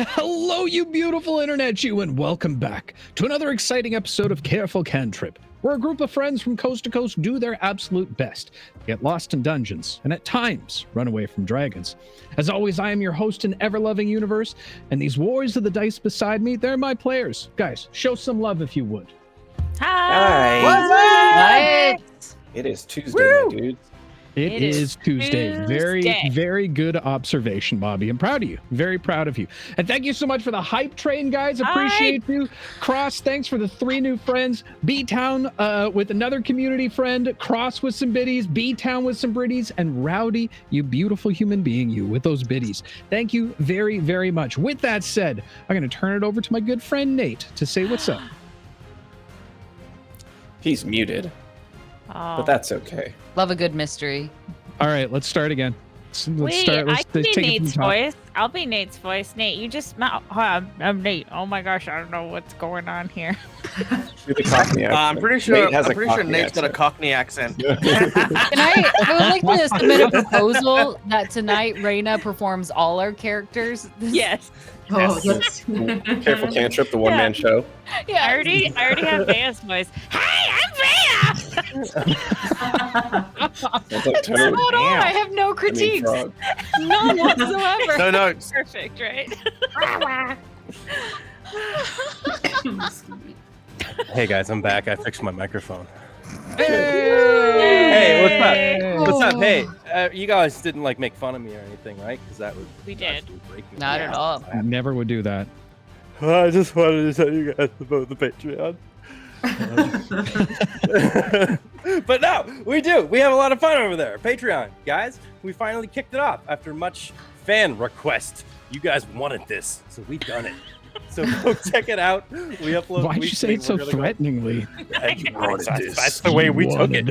Hello, you beautiful internet you, and welcome back to another exciting episode of Careful Cantrip, where a group of friends from coast to coast do their absolute best, get lost in dungeons, and at times run away from dragons. As always, I am your host in ever-loving universe, and these warriors of the dice beside me, they're my players. Guys, show some love if you would. Hi. What's What? It is Tuesday, my dudes. It is Tuesday. Very, very good observation, Bobby. I'm proud of you. Very proud of you. And thank you so much for the hype train, guys. Appreciate you. Cross, thanks for the 3 new friends. B-Town with another community friend. Cross with some biddies. B-Town with some biddies. And Rowdy, you beautiful human being, you with those biddies. Thank you very, very much. With that said, I'm going to turn it over to my good friend Nate to say what's up. He's muted, but that's okay. Love a good mystery. All right, let's start again. I can be Nate's voice. I'll be Nate's voice. Nate, you just... I'm Nate. Oh my gosh, I don't know what's going on here. Do the Cockney accent. I'm pretty sure Nate's Nate's got a Cockney accent. I would like to submit a proposal that tonight Raina performs all our characters. Yes. Oh, that's Careful Cantrip, the one-man show. Yeah, I already have Vea's voice. Hey, I'm Vea! That's like That's Toad. not on. I have no critiques. Frog. None whatsoever. No. Perfect, right? Hey guys, I'm back. I fixed my microphone. Hey, What's up? Hey, you guys didn't like make fun of me or anything, right? Because that would We did. actually break me. Not at all. I never would do that. I just wanted to tell you guys about the Patreon. But no, we do. We have a lot of fun over there. Patreon, guys. We finally kicked it off after much fan request. You guys wanted this, so we've done it. So go check it out. We upload. Why'd you say it so threateningly? That's the way we took it.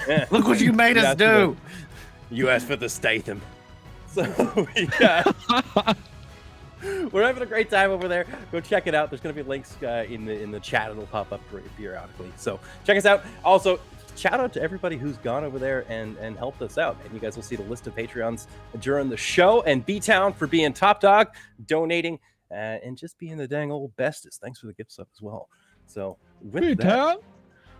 Yeah. Look what you made us do. You asked for the Statham. So we're having a great time over there. Go check it out. There's going to be links in the chat. It'll pop up periodically. So check us out. Also, shout out to everybody who's gone over there and helped us out. And you guys will see the list of Patreons during the show. And B-Town for being top dog, donating, and just being the dang old bestest. Thanks for the gift stuff as well. So with that,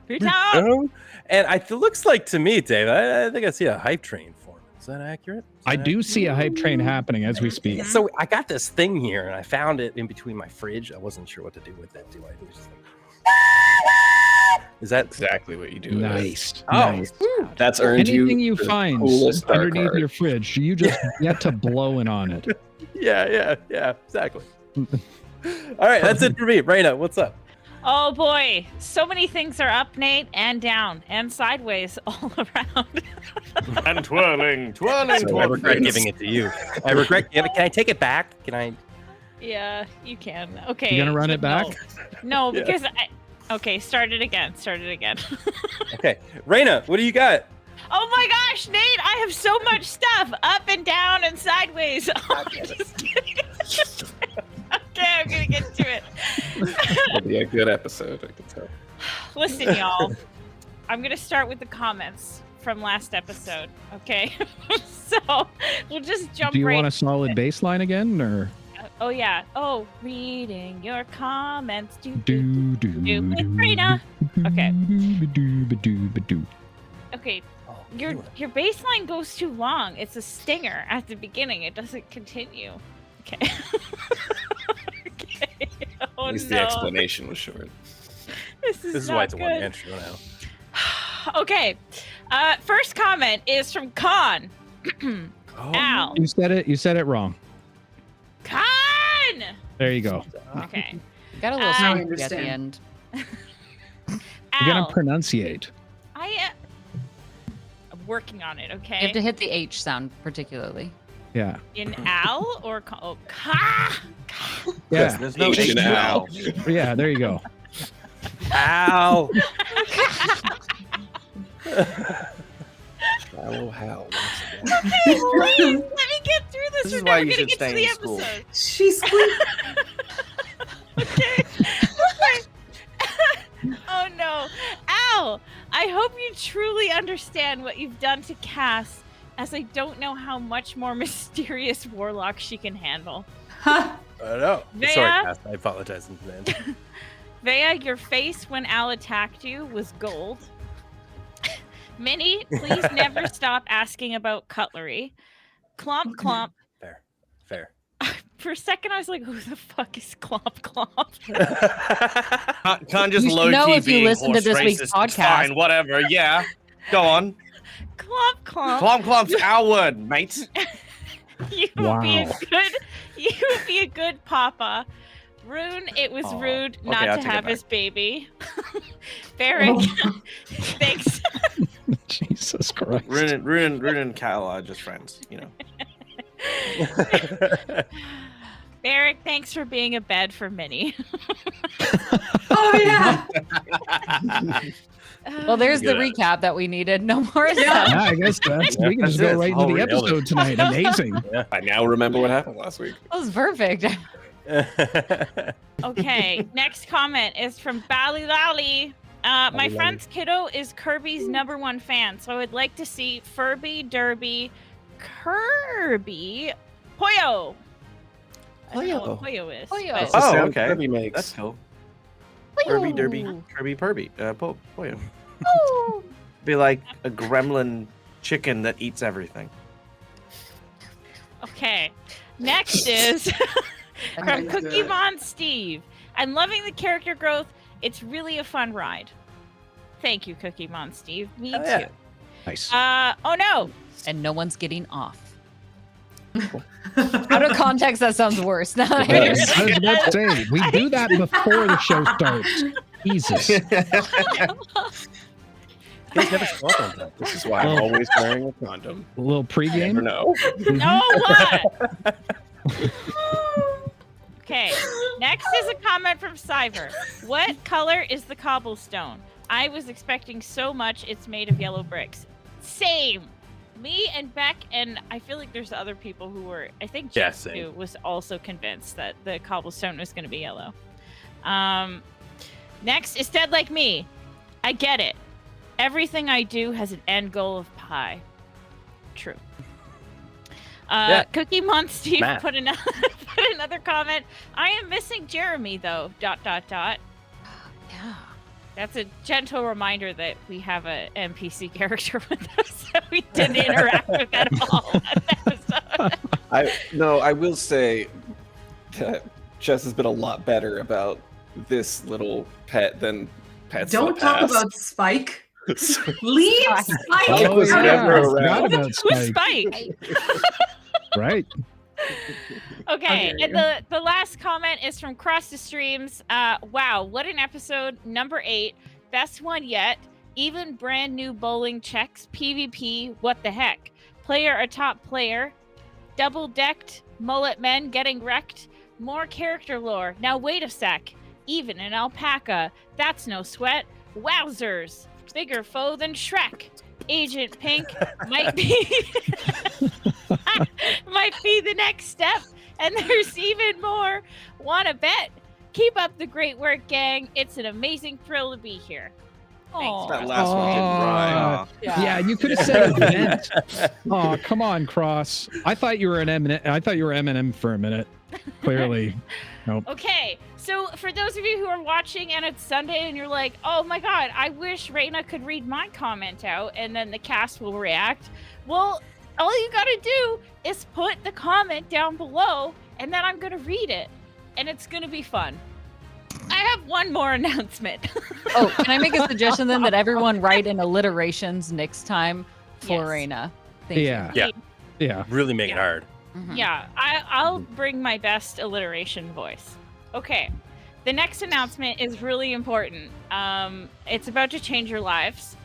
B-Town! and it looks like to me, Dave, I think I see a hype train forming. Is that accurate? I do see a hype train happening as we speak. So I got this thing here, and I found it in between my fridge. I wasn't sure what to do with it. Is that Exactly what you do. Nice. Oh, Nice. That's earned Anything you you the find coolest dark underneath art. your fridge, you just get to blowing on it. Yeah, exactly. All right, that's it for me. Raina, what's up? Oh boy, so many things are up, Nate, and down, and sideways all around. And twirling. So I regret giving it to you. I regret giving it. Can I take it back? Can I? Yeah, you can. Okay. You gonna run so it back? No, Yeah. because Okay, start it again. Okay, Raina, what do you got? Oh my gosh, Nate, I have so much stuff up and down and sideways. Oh, I'm just kidding. Okay, I'm gonna get to it. It'll be a good episode, I can tell. Listen, y'all. I'm gonna start with the comments from last episode. Okay, so we'll just jump. Do you right want a solid baseline again, or? Oh yeah. Oh, reading your comments. Do With Raina. Okay. Do. Okay. Your baseline goes too long. It's a stinger at the beginning. It doesn't continue. Okay. Okay. Oh, At least no. the explanation was short. This This is not why it's a good. one-man show now. Okay. First comment is from Con. Al. You said it wrong. Con! There you go. Okay. Got a little I squeaky at the understand. end. You're gonna Al. pronunciate. I'm working on it, okay? You have to hit the H sound particularly. Yeah. In Al or Ka? Yeah. There's no Asian H owl. Yeah. There you go. Ow! Shallow Hal. Okay, please, let me get through this. This We're is why never you gonna should get to stay the in school. episode. She's Okay. Oh no. Al, I hope you truly understand what you've done to Cass, as I don't know how much more mysterious warlock she can handle. No. Vea? Sorry, Cass. I apologize in advance. Vea, your face when Al attacked you was gold. Minnie, please never stop asking about cutlery. Clomp clomp. Fair. For a second, I was like, "Who the fuck is Clomp Clomp?" Can't just You should low know key if you being listen to horse this week's racist. It's podcast. Fine, whatever. Yeah, go on. Clomp Clomp. Clomp clomp's our word, mate. You would be a good papa. Rune, it was rude not I'll to take it have back. his baby. Berrick, thanks. Jesus Christ. Rune and Cal are just friends, you know. Berrick, thanks for being a bed for Minnie. Oh yeah. Well, there's the Good at it. recap that we needed. No more Yeah. stuff. Yeah, I guess we can just That's go it. right Oh, into the we nailed it. episode tonight. Amazing. I now remember what happened last week. That was perfect. Okay, next comment is from Bally Lally. My Lally. friend's kiddo is Kirby's #1 fan, so I would like to see Furby, Derby, Kirby, Poyo. I don't know what Poyo is. Poyo. but- That's the Oh, sound okay. Kirby makes. That's cool. Kirby, Derby, Kirby, Purby, Poyo. Ooh. Be like a gremlin chicken that eats everything. Okay, next is from Cookie Mon Steve. I'm loving the character growth. It's really a fun ride. Thank you, Cookie Mon Steve. Me Oh, yeah. too. Nice. Oh no. And no one's getting off. Out of context, that sounds worse. Now that I I hear was it. about to say, we do that before the show starts. Jesus. You guys never show up on time. This is why I'm always wearing a condom. A little You never pregame. know. No, what? Okay, next is a comment from Cyver. What color is the cobblestone? I was expecting so much. It's made of yellow bricks. Same. Me and Beck, and I feel like there's other people who were, I think Yeah, Jess same. too, was also convinced that the cobblestone was going to be yellow. Next is Dead Like Me. I get it. Everything I do has an end goal of pie. True. Yeah. Cookie Mon Steve Math. put another comment. I am missing Jeremy though. ... Yeah. That's a gentle reminder that we have a NPC character with us that we didn't interact with at all last episode. I will say that Jess has been a lot better about this little pet than pets. in Don't the talk past. about Spike. So- Leave Spike. It was yeah. never I around. forgot about Who's Spike. Spike? Right. Okay, dare and the last comment is from Cross the Streams. Wow, what an episode. Number 8. Best one yet. Even brand new bowling checks. PvP, what the heck? Player a top player. Double decked. Mullet men getting wrecked. More character lore. Now wait a sec. Even an alpaca. That's no sweat. Wowzers. Bigger foe than Shrek. Agent Pink might be might be the next step, and there's even more. Wanna bet? Keep up the great work, gang. It's an amazing thrill to be here. Aw. That last one didn't rhyme. Yeah, you could have said event. Oh, come on, Cross. I thought you were an Eminem. I thought you were Eminem for a minute. Clearly, nope. Okay, so for those of you who are watching and it's Sunday and you're like, oh my god, I wish Reina could read my comment out and then the cast will react. Well, all you gotta do is put the comment down below and then I'm gonna read it. And it's gonna be fun. I have one more announcement. Oh, can I make a suggestion then that everyone write in alliterations next time for Yes. Reina? Thank Yeah. Yeah. Yeah. Really make it hard. you. Mhm. Yeah, I'll bring my best alliteration voice. Okay, the next announcement is really important. It's about to change your lives.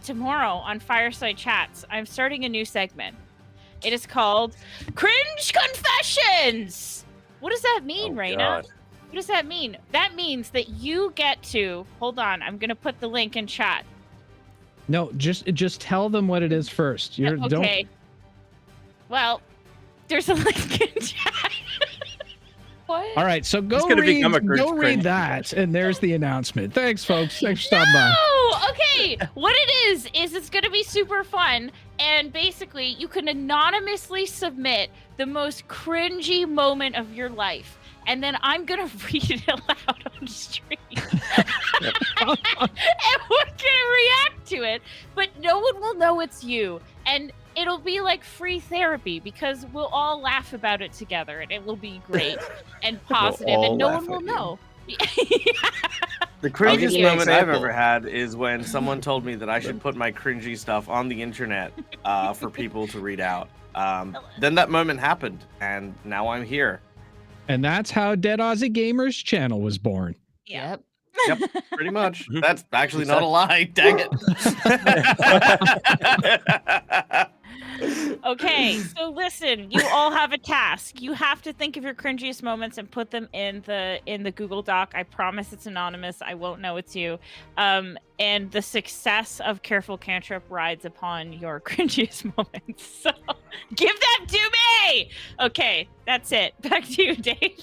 Tomorrow on Fireside Chats, I'm starting a new segment. It is called Cringe Confessions. What does that mean, Oh, Reina? God. What does that mean? That means that you get to, hold on, I'm gonna put the link in chat. No, just tell them what it is first. You're don't. Okay. Well, there's a link in chat. What? All right, so It's go gonna read, become a go cringe read that, and there's the announcement. Thanks, folks. Thanks for stopping by. No! Okay, basically, what it is it's going to be super fun. And basically, you can anonymously submit the most cringy moment of your life. And then I'm going to read it aloud on stream. And we're going to react to it. But no one will know it's you. And it'll be like free therapy because we'll all laugh about it together. And it will be great and positive. And no one will know. The cringiest moment I've ever had is when someone told me that I should put my cringy stuff on the internet for people to read out. Then that moment happened, and now I'm here. And that's how Dead Aussie Gamers channel was born. Yep. Yep, pretty much. That's actually not a lie. Dang it. Okay, so listen, you all have a task. You have to think of your cringiest moments and put them in the Google Doc. I promise it's anonymous. I won't know it's you. And the success of Careful Cantrip rides upon your cringiest moments. So give that to me. Okay, that's it. Back to you, Dave.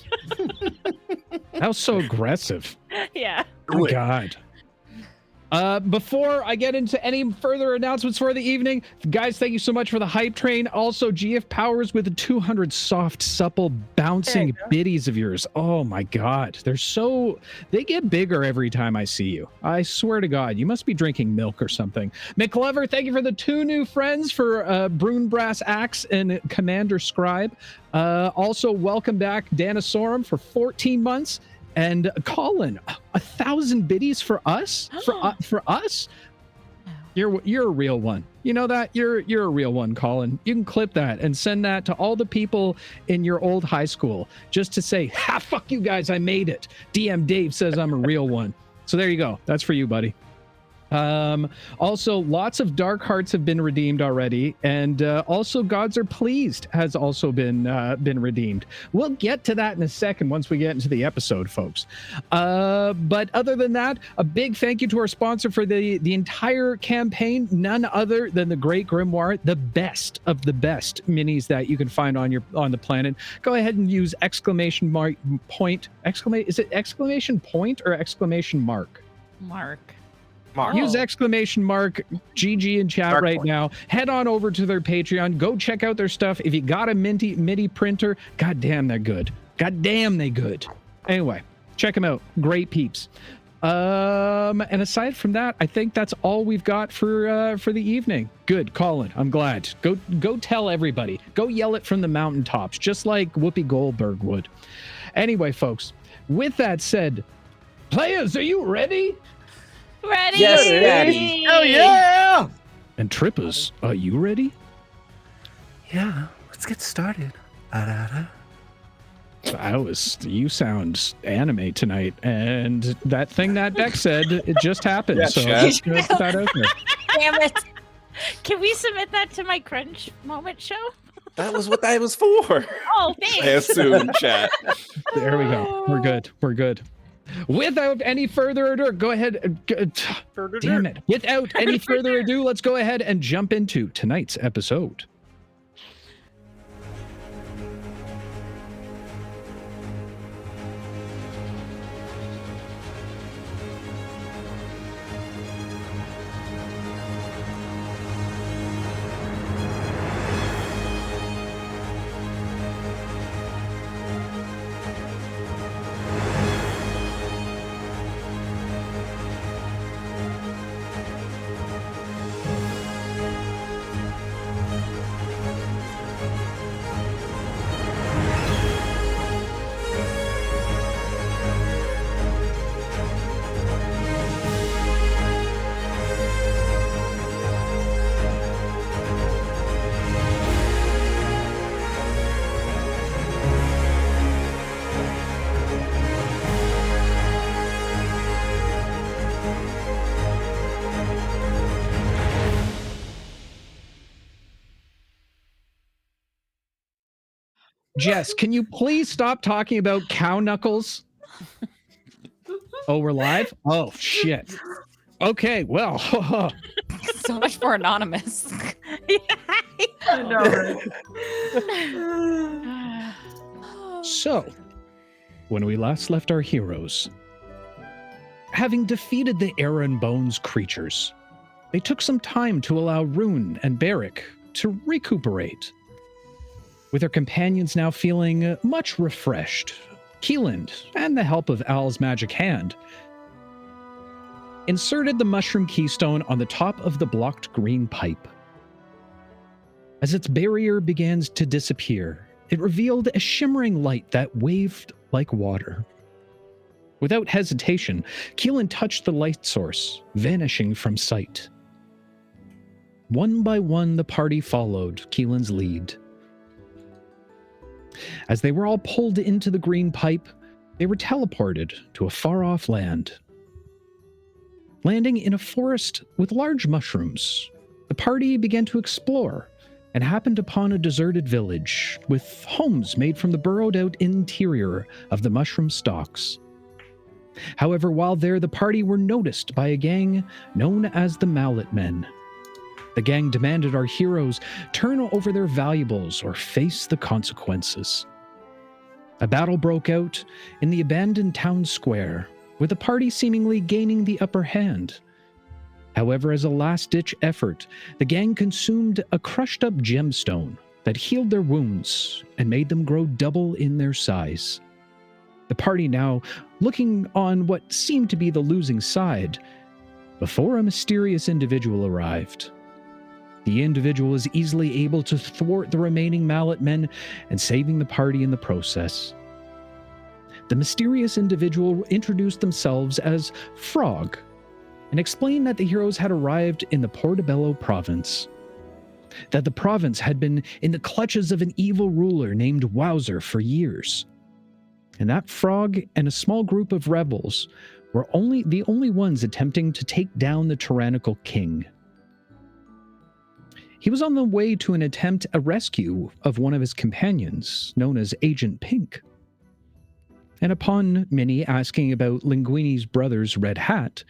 That was so aggressive. Yeah. Oh my God. Before I get into any further announcements for the evening, guys, thank you so much for the hype train. Also, GF Powers with the 200 soft, supple, bouncing biddies of yours. Oh my God. They get bigger every time I see you. I swear to God, you must be drinking milk or something. McLover, thank you for the 2 new friends for Brune Brass Axe and Commander Scribe. Also, welcome back, Danosaurus, for 14 months. And Colin, 1,000 biddies for us? For us? You're a real one. You know that? You're a real one, Colin. You can clip that and send that to all the people in your old high school just to say, ha, fuck you guys, I made it. DM Dave says I'm a real one. So there you go. That's for you, buddy. Also, lots of dark hearts have been redeemed already, and also Gods Are Pleased has also been redeemed. We'll get to that in a second once we get into the episode, folks. But other than that, a big thank you to our sponsor for the entire campaign, none other than the Great Grimoire, the best of the best minis that you can find on the planet. Go ahead and use exclamation point. Is it exclamation point or exclamation mark? Mark. Use exclamation mark GG in chat Mark right point. Now. Head on over to their Patreon. Go check out their stuff. If you got a MIDI printer, goddamn, they're good. Goddamn, they good. Anyway, check them out. Great peeps. And aside from that, I think that's all we've got for the evening. Good, Colin. I'm glad. Go tell everybody. Go yell it from the mountaintops, just like Whoopi Goldberg would. Anyway, folks, with that said, players, are you ready? Ready? Yes, Daddy. Oh yeah! And Trippers, are you ready? Yeah, let's get started. You sound anime tonight, and that thing that Beck said, it just happened. Yeah, so Chad. let's put that out there. Damn it. Can we submit that to my cringe moment show? That was what that was for. Oh, thanks. I assume, chat. There we go. We're good. We're good. Without any further ado, go ahead. Damn it. Without any further ado, let's go ahead and jump into tonight's episode. Jess, can you please stop talking about cow knuckles? Oh, we're live? Oh, shit. Okay, well. So much more anonymous. I know. So, when we last left our heroes, having defeated the Air and Bones creatures, They took some time to allow Rune and Berrick to recuperate. With their companions now feeling much refreshed, Keeland, and the help of Al's magic hand, inserted the mushroom keystone on the top of the blocked green pipe. As its barrier began to disappear, it revealed a shimmering light that waved like water. Without hesitation, Keelan touched the light source, vanishing from sight. One by one, the party followed Keelan's lead. As they were all pulled into the green pipe, they were teleported to a far-off land. Landing in a forest with large mushrooms, the party began to explore and happened upon a deserted village with homes made from the burrowed-out interior of the mushroom stalks. However, while there, the party were noticed by a gang known as the Mallet Men. The gang demanded our heroes turn over their valuables or face the consequences. A battle broke out in the abandoned town square, with the party seemingly gaining the upper hand. However, as a last-ditch effort, the gang consumed a crushed-up gemstone that healed their wounds and made them grow double in their size. The party now looking on what seemed to be the losing side, before a mysterious individual arrived. The individual was easily able to thwart the remaining Mallet Men and saving the party in the process. The mysterious individual introduced themselves as Frog and explained that the heroes had arrived in the Portobello Province, that the province had been in the clutches of an evil ruler named Wowzer for years, and that Frog and a small group of rebels were the only ones attempting to take down the tyrannical king. He was on the way to an attempt at rescue of one of his companions, known as Agent Pink. And upon Minnie asking about Linguini's brother's red hat,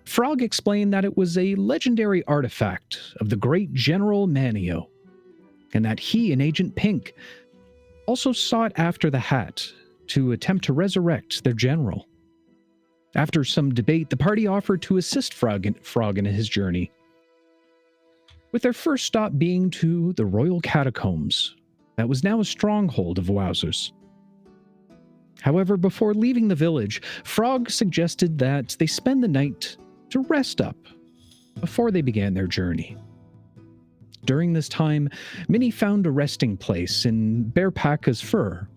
Frog explained that it was a legendary artifact of the great General Manio, and that he and Agent Pink also sought after the hat to attempt to resurrect their general. After some debate, the party offered to assist Frog in his journey, with their first stop being to the Royal Catacombs, that was now a stronghold of Wowzers. However, before leaving the village, Frog suggested that they spend the night to rest up before they began their journey. During this time, Minnie found a resting place in Bearpaka's fur.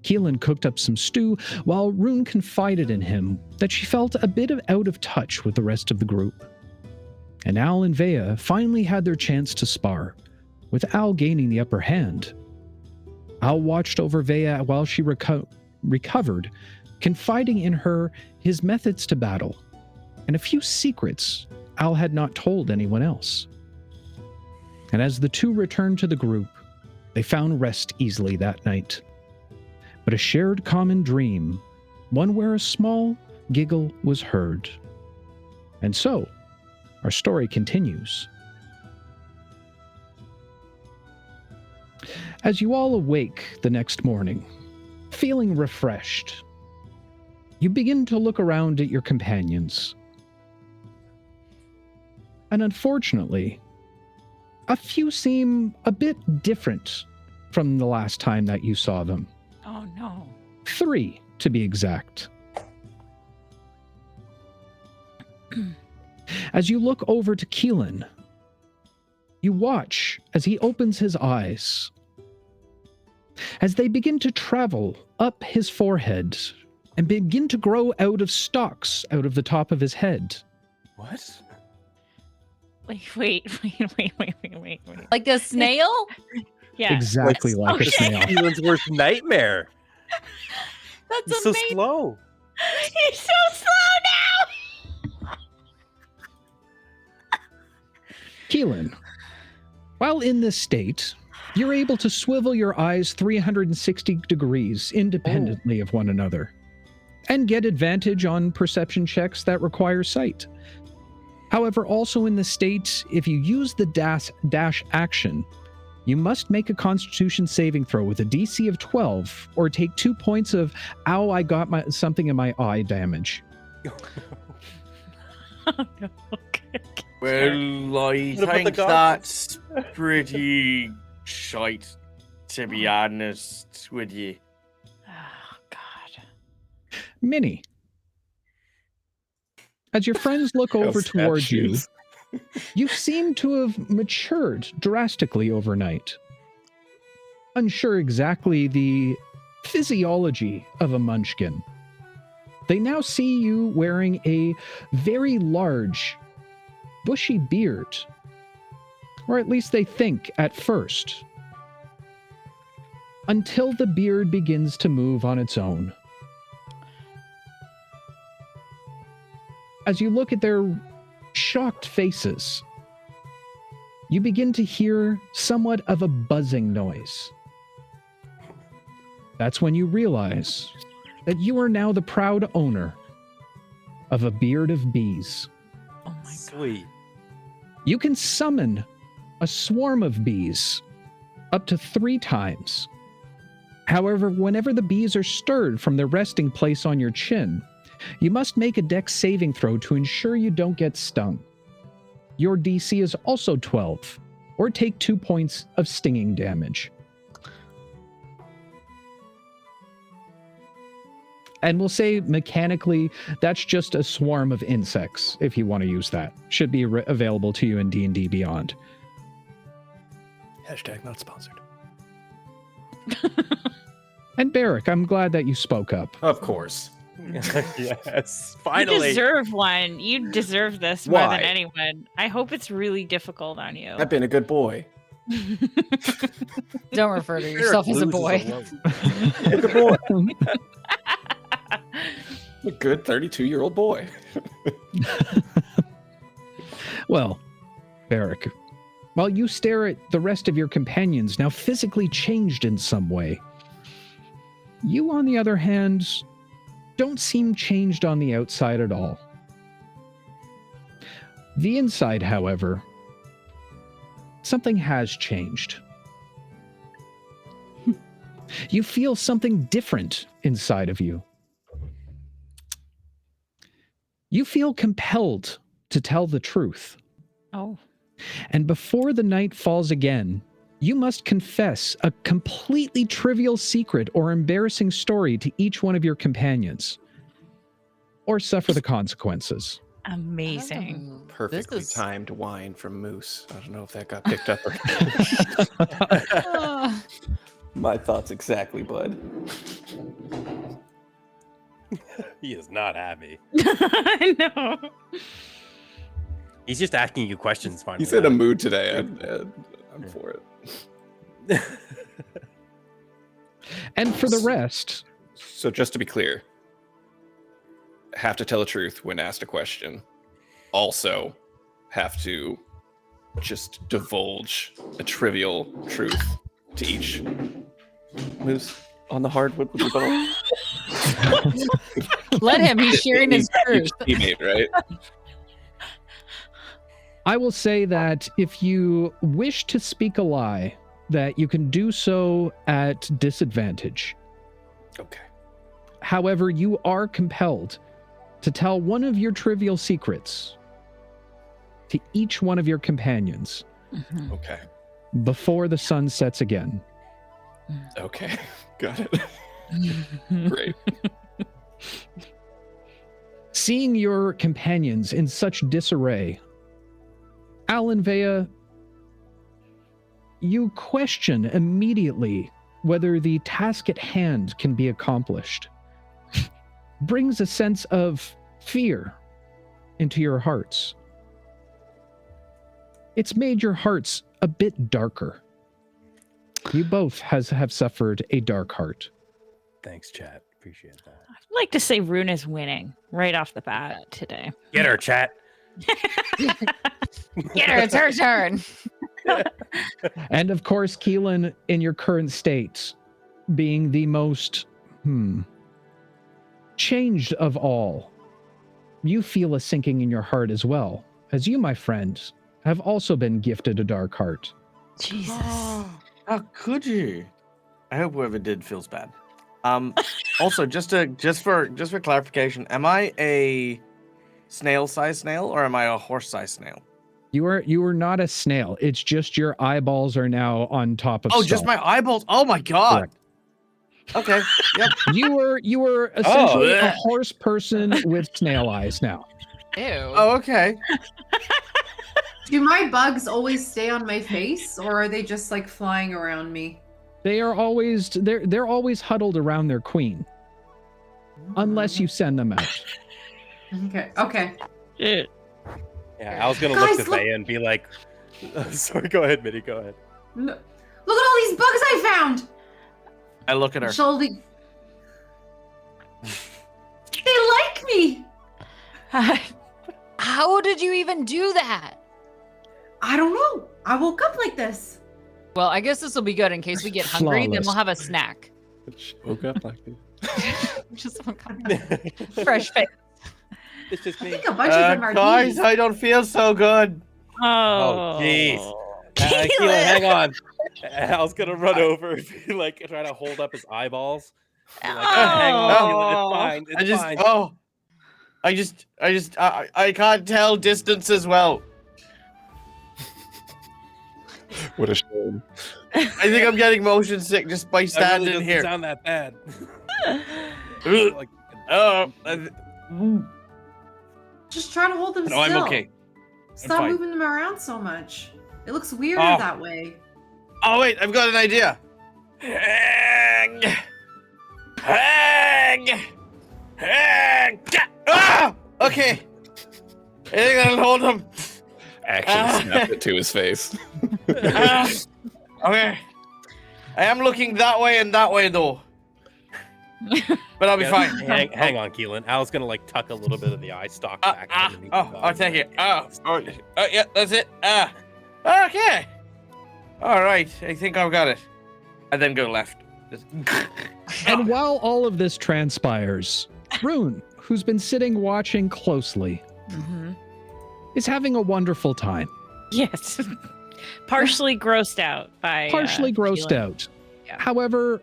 Keelan cooked up some stew, while Rune confided in him that she felt a bit out of touch with the rest of the group. And Al and Vea finally had their chance to spar, with Al gaining the upper hand. Al watched over Vea while she recovered, confiding in her his methods to battle, and a few secrets Al had not told anyone else. And as the two returned to the group, they found rest easily that night. But a shared common dream, one where a small giggle was heard. And so, our story continues. As you all awake the next morning, feeling refreshed, you begin to look around at your companions. And unfortunately, a few seem a bit different from the last time that you saw them. Oh no. 3, to be exact. As you look over to Keelan, you watch as he opens his eyes, as they begin to travel up his forehead and begin to grow out of stalks out of the top of his head. What? Wait. Like a snail? Yeah. Exactly like a snail. Keelan's worst nightmare. That's It's so amazing. slow. He's so slow now. Keelan, while in this state, you're able to swivel your eyes 360 degrees independently of one another, and get advantage on perception checks that require sight. However, also in this state, if you use the dash action, you must make a Constitution saving throw with a DC of 12, or take 2 points of "ow, I got something in my eye" damage. Oh no. Okay. Well, I What about the think goggles? that's pretty shite, to be honest with you. Oh God. Minnie, as your friends look over sad towards she you, is. you seem to have matured drastically overnight. Unsure exactly the physiology of a munchkin, they now see you wearing a very large, bushy beard. Or at least they think at first. Until the beard begins to move on its own. As you look at their shocked faces, you begin to hear somewhat of a buzzing noise. That's when you realize that you are now the proud owner of a beard of bees. Oh my God. Sweet. You can summon a swarm of bees up to 3 times. However, whenever the bees are stirred from their resting place on your chin, you must make a dex saving throw to ensure you don't get stung. Your DC is also 12, or take 2 points of stinging damage. And we'll say mechanically, that's just a swarm of insects, if you want to use that. Should be available to you in D&D Beyond. Hashtag not sponsored. And Berrick, I'm glad that you spoke up. Of course. Yes, You finally. deserve one. You deserve this more Why? than anyone. I hope it's really difficult on you. I've been a good boy. Don't refer to yourself as a boy. Good boy. A good 32-year-old boy. Well, Berrick, while you stare at the rest of your companions now physically changed in some way, you, on the other hand, don't seem changed on the outside at all. The inside, however, something has changed. You feel something different inside of you. You feel compelled to tell the truth. Oh. And before the night falls again, you must confess a completely trivial secret or embarrassing story to each one of your companions, or suffer the consequences. Amazing. Perfectly This is- timed wine from Moose. I don't know if that got picked up or My thoughts exactly, bud. He is not happy. I know. He's just asking you questions. Finally, He's in a mood today. I'm for it. And for the rest, So just to be clear, have to tell the truth when asked a question. Also, have to just divulge a trivial truth to each. Moose on the hardwood with the bone. Let him. He's sharing his truth. Each teammate, right? I will say that if you wish to speak a lie, that you can do so at disadvantage. Okay. However, you are compelled to tell one of your trivial secrets to each one of your companions Mhm. Okay. before the sun sets again. Okay. Got it. Great. Seeing your companions in such disarray, Alan Vea, you question immediately whether the task at hand can be accomplished. Brings a sense of fear into your hearts. It's made your hearts a bit darker. You both have suffered a dark heart. Thanks, chat. Appreciate that. I'd like to say Rune is winning right off the bat today. Get her, chat. Get her. It's her turn. And of course, Keelan, in your current state, being the most changed of all, you feel a sinking in your heart as well, as you, my friend, have also been gifted a dark heart. Jesus. How could you? I hope whoever did feels bad. Also, just for clarification, am I a snail-sized snail or am I a horse-sized snail? You are not a snail. It's just your eyeballs are now on top of. Oh, just my eyeballs. Oh my god. Correct. Okay. Yep. You were essentially a ugh. horse person with snail eyes now. Ew. Oh, okay. Do my bugs always stay on my face, or are they just like flying around me? They are always they're always huddled around their queen, unless you send them out. Okay. Okay. Yeah, I was gonna Guys, look to look- Thea and be like, sorry, go ahead, Minnie, go ahead. No. Look at all these bugs I found. I look at her. They like me. How did you even do that? I don't know. I woke up like this. Well, I guess this will be good in case we get hungry. Then Flawless. we'll have a snack. Woke up like this. Just some kind of fresh face. It's just I me. think a bunch of them are Guys, these. I don't feel so good. Oh, jeez. Keelan, hang on. I was gonna run over and be like, try to hold up his eyeballs. Be like, hang on, Keelan, it's fine. It's fine. I can't tell distance as well. What a shame. I think I'm getting motion sick just by That really standing doesn't here. sound that bad. Like, Just try to hold them no, still. I'm okay. Stop fine. moving them around so much. It looks weirder Oh. that way. Oh wait, I've got an idea. Hang. Ah! Okay. I think that'll hold him. Actually snapped it to his face. Okay. I am looking that way and that way though. But I'll be yeah, fine. Hang on, Keelan. I was gonna like tuck a little bit of the eye stalk back underneath the oh, body. I'll take it. Yeah, that's it. Okay. All right, I think I've got it. And then go left. Just... And while all of this transpires, Rune, who's been sitting watching closely, is having a wonderful time. Yes. Partially grossed out by. Partially grossed Keelan. out. Yeah. However,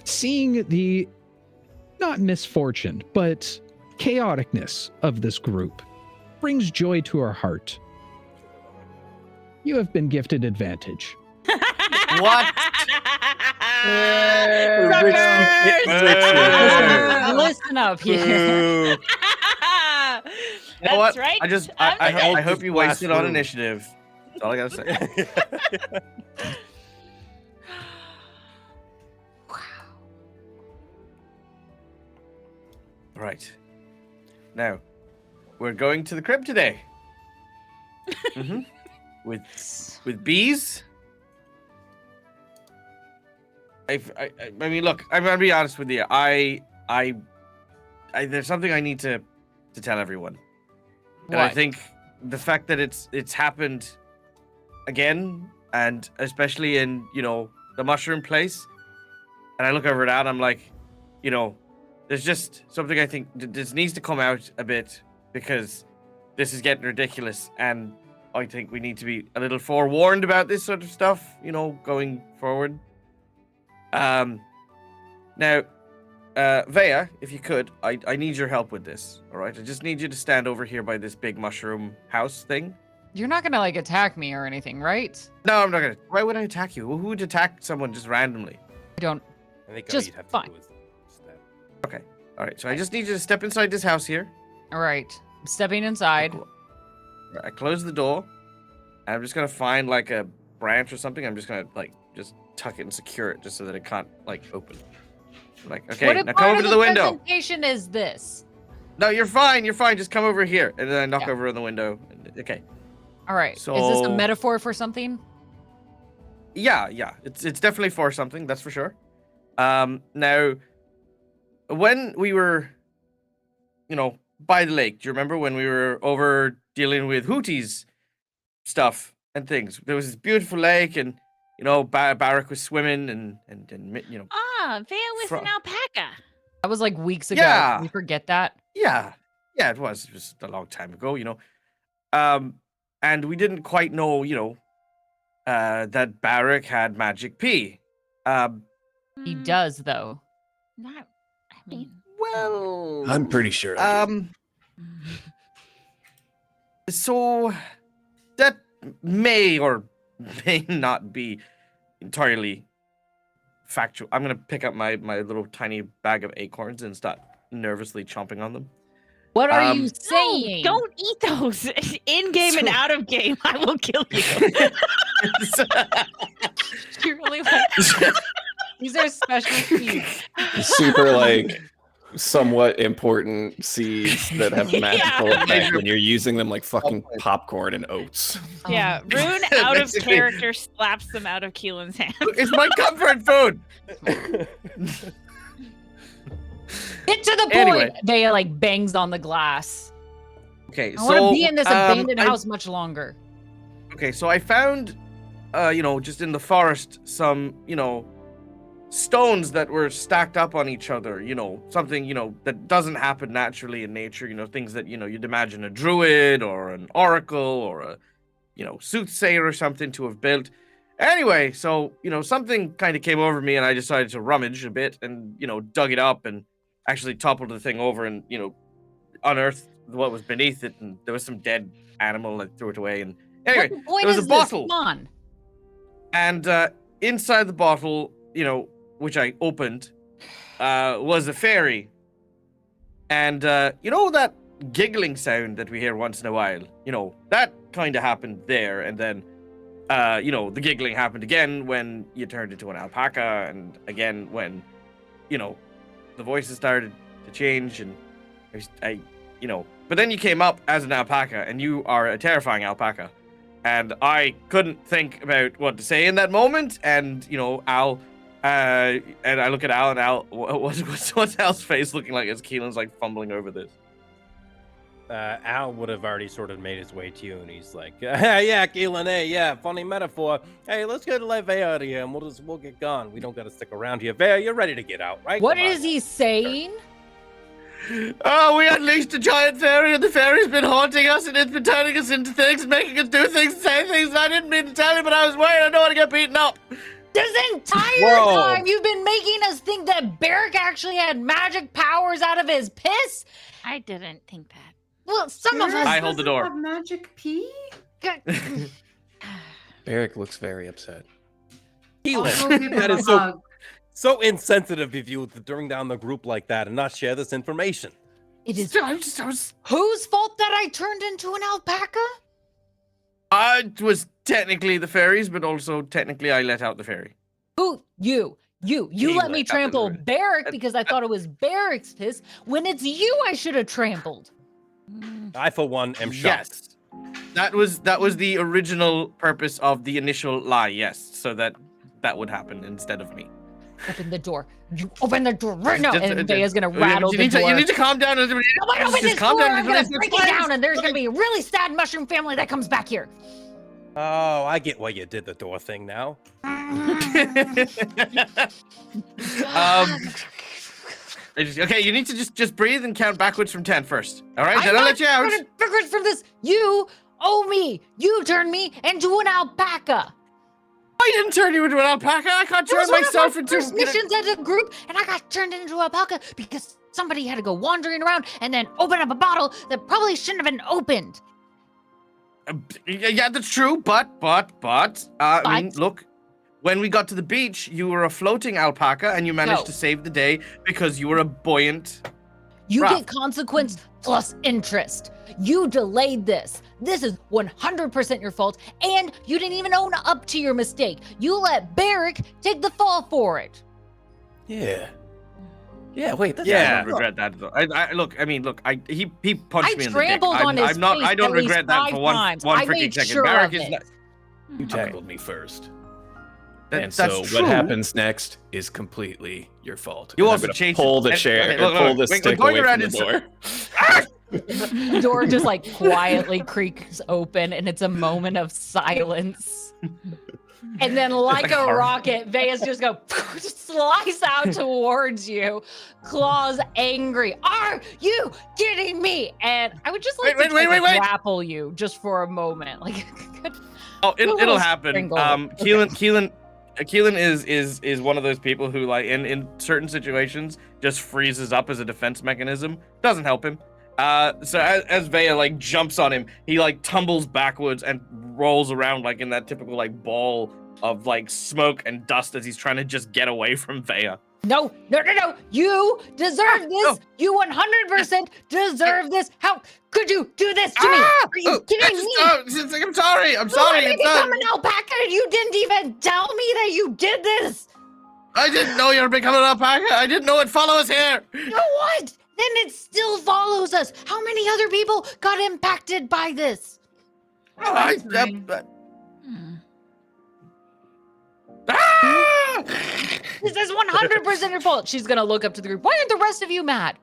seeing the not misfortune, but chaoticness of this group brings joy to her heart. You have been gifted advantage. What? Listen up here. You That's know what? right. I hope you Last wasted on room. initiative. That's all I gotta say. Right. Now, we're going to the crib today. hmm With bees. I mean, look, I'm gonna be honest with you. There's something I need to tell everyone. And I What? think the fact that it's happened again, and especially in, the mushroom place, and I look over it out, I'm like, there's just something I think this needs to come out a bit, because this is getting ridiculous, and I think we need to be a little forewarned about this sort of stuff, going forward. Now, Vea, if you could, I need your help with this, all right? I just need you to stand over here by this big mushroom house thing. You're not gonna like attack me or anything, right? No, I'm not gonna. Why would I attack you? Who would attack someone just randomly? I don't. I think Just all you'd have fine. to do is step. Okay. All right. So I just need you to step inside this house here. All right. I'm stepping inside. Cool. Right, I close the door. And I'm just gonna find like a branch or something. I'm just gonna just tuck it and secure it just so that it can't open. I'm like, okay, What now part come over of to the window. presentation is this? No, you're fine. You're fine. Just come over here, and then I knock Yeah. over on the window. Okay. All right. Is this a So- metaphor for something? Yeah. It's definitely for something. That's for sure. Now, when we were, by the lake, do you remember when we were over dealing with Hootie's stuff and things? There was this beautiful lake, and Berrick was swimming, and Vea was an alpaca. That was like weeks ago. Yeah. Can we forget that? yeah, it was a long time ago, and we didn't quite know, that Berrick had magic pea. He does, though. Not. I mean. Well, I'm pretty sure. So that may or may not be entirely factual. I'm gonna pick up my little tiny bag of acorns and start nervously chomping on them. What are you saying? No, don't eat those. In game and out of game, I will kill you. You're really like, these are special seeds. Super like somewhat important seeds that have magical effect when you're using them like fucking popcorn and oats. Yeah, Rune out of character slaps them out of Keelan's hand. It's my comfort food. Get to the point. Anyway. They like bangs on the glass. Okay, I so want to be in this abandoned house much longer. Okay, so I found, just in the forest, some, stones that were stacked up on each other. Something, that doesn't happen naturally in nature. Things that, you'd imagine a druid or an oracle or a, soothsayer or something to have built. Anyway, so, something kind of came over me and I decided to rummage a bit and, dug it up and actually toppled the thing over and, unearthed what was beneath it. And there was some dead animal and threw it away. And anyway, there was a bottle. And inside the bottle, which I opened, was a fairy. And, that giggling sound that we hear once in a while, that kind of happened there. And then, the giggling happened again when you turned into an alpaca. And again, when, the voices started to change. And but then you came up as an alpaca and you are a terrifying alpaca. And I couldn't think about what to say in that moment. And, Al, and I look at Al and Al, what's Al's face looking like as Keelan's like fumbling over this? Al would have already sort of made his way to you, and he's like, yeah, Keelan, hey, yeah, funny metaphor. Hey, let's go to let Vea out of here, and we'll get gone. We don't got to stick around here. Vea, you're ready to get out, right? What is he saying? Oh, we unleashed a giant fairy, and the fairy's been haunting us, and it's been turning us into things, making us do things, say things. And I didn't mean to tell you, but I was worried. I don't want to get beaten up. This entire time you've been making us think that Berrick actually had magic powers out of his piss? I didn't think that. Well, some of us. I hold the door. Have magic pee? Berrick looks very upset. Keelan, that is so insensitive of you to bring down the group like that and not share this information. It is whose fault that I turned into an alpaca? It was technically the fairies, but also technically I let out the fairy. Who? You let me trample Berrick because I thought it was Berrick's piss when it's you I should have trampled. I, for one, am shocked. Yes. That was the original purpose of the initial lie, yes. So that would happen instead of me. Open the door. You open the door right now. And Vea's gonna rattle the door. You need to calm down. Nobody open this door. I'm gonna break it down and there's gonna be a really sad mushroom family that comes back here. Oh, I get why you did the door thing now. Okay, you need to just breathe and count backwards from 10 first. All right, then I'll let you out. Backwards from this. You owe me. You turned me into an alpaca. I didn't turn you into an alpaca. I can't turn myself into. First missions as a group, and I got turned into an alpaca because somebody had to go wandering around and then open up a bottle that probably shouldn't have been opened. Yeah, that's true. But I mean, look. When we got to the beach, you were a floating alpaca, and you managed to save the day because you were a buoyant. You get consequence plus interest. You delayed this. This is 100% your fault, and you didn't even own up to your mistake. You let Berrick take the fall for it. Yeah. Yeah. Wait. I don't regret that. Though. He punched me in the dick. I don't regret that for one freaking second. Berrick is not. You tackled me first. That's what happens next is completely your fault. You also pull the chair, pull the stick away from the door. The door just like quietly creaks open, and it's a moment of silence. And then, like a rocket, Vea's just slice out towards you, claws angry. Are you kidding me? And I would just like to grapple you just for a moment, like. It'll happen. Keelan is one of those people who, like, in certain situations just freezes up as a defense mechanism. Doesn't help him. So as Vea like jumps on him, he like tumbles backwards and rolls around like in that typical like ball of like smoke and dust as he's trying to just get away from Vea. No. You deserve this. You 100% deserve this. How could you do this to me? Are you kidding me? I'm sorry. I'm sorry. You become an alpaca and you didn't even tell me that you did this. I didn't know you were becoming an alpaca. I didn't know it follow us here. You know what? Then it still follows us. How many other people got impacted by this? This is 100% your fault. She's gonna look up to the group. Why aren't the rest of you mad?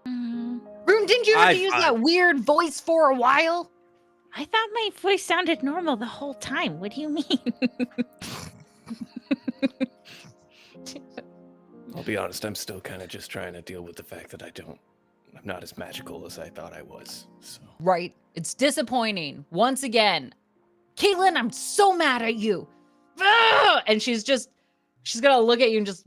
Rune, didn't you have to use that weird voice for a while? I thought my voice sounded normal the whole time. What do you mean? I'll be honest, I'm still kind of just trying to deal with the fact that I'm not as magical as I thought I was. So. Right. It's disappointing. Once again. Caitlin, I'm so mad at you. And she's gonna look at you and just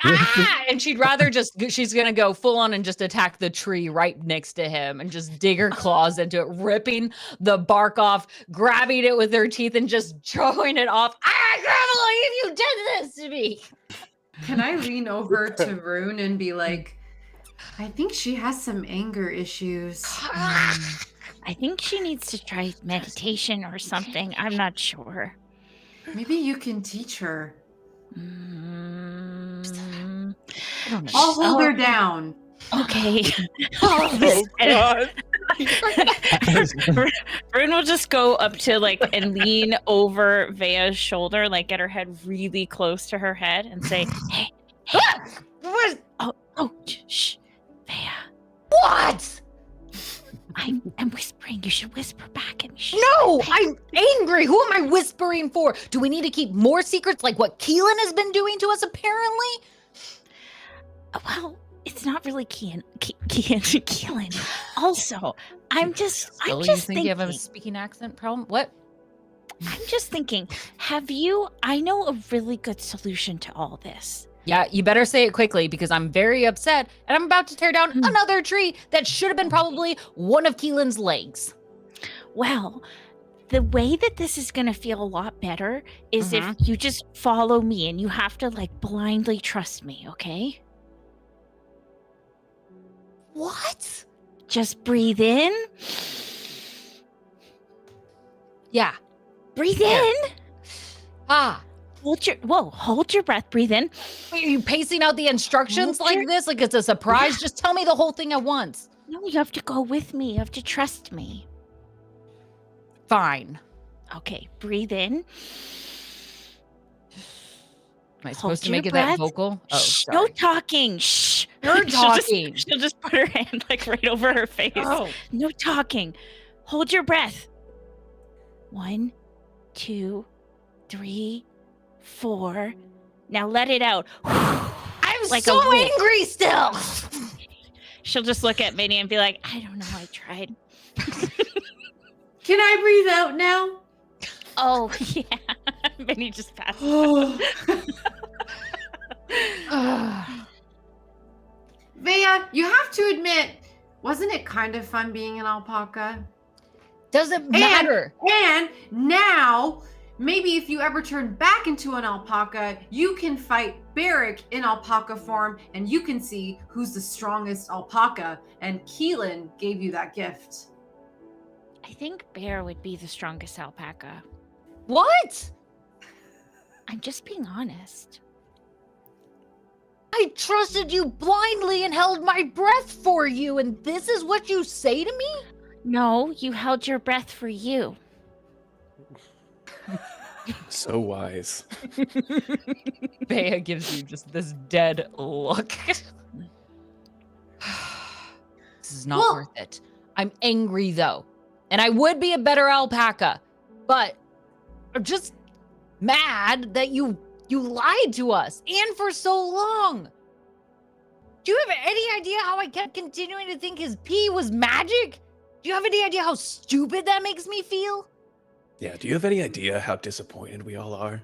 and she's gonna go full on and just attack the tree right next to him and just dig her claws into it, ripping the bark off, grabbing it with her teeth and just throwing it off. I can't believe you did this to me. Can I lean over to Rune and be like, I think she has some anger issues. I think she needs to try meditation or something. I'm not sure. Maybe you can teach her. I'll hold her down. Okay. Oh, God. Rune will just go up to and lean over Vea's shoulder, get her head really close to her head and say, hey. What? Shh, Vea. What? I'm whispering. You should whisper back at me. No, I'm angry. Who am I whispering for? Do we need to keep more secrets like what Keelan has been doing to us, apparently? Well, it's not really Keelan. Also, I'm just thinking. You have a speaking accent problem? What? I'm just thinking, I know a really good solution to all this. Yeah, you better say it quickly because I'm very upset and I'm about to tear down another tree that should have been probably one of Keelan's legs. Well, the way that this is going to feel a lot better is if you just follow me and you have to blindly trust me, okay? What? Just breathe in. Yeah. Breathe in. Hold your breath, breathe in. Wait, are you pacing out the instructions this? Like it's a surprise? Yeah. Just tell me the whole thing at once. No, you have to go with me. You have to trust me. Fine. Okay, breathe in. Am I supposed to make it that vocal? Oh, sorry. No talking. Shh. You're talking. She'll just put her hand right over her face. Oh. No talking. Hold your breath. 1, 2, 3, 4. Now let it out. I'm so angry still. She'll just look at Manio and be like, I don't know, I tried. Can I breathe out now? Oh, yeah. Manio just passed. Vea, you have to admit, wasn't it kind of fun being an alpaca? Doesn't matter. And now, maybe if you ever turn back into an alpaca, you can fight Berrick in alpaca form, and you can see who's the strongest alpaca. And Keelan gave you that gift. I think Bear would be the strongest alpaca. What? I'm just being honest. I trusted you blindly and held my breath for you, and this is what you say to me? No, you held your breath for you. So wise. Bea gives you just this dead look. This is not worth it. I'm angry though. And I would be a better alpaca, but I'm just mad that you lied to us and for so long. Do you have any idea how I kept continuing to think his pee was magic? Do you have any idea how stupid that makes me feel? Yeah, do you have any idea how disappointed we all are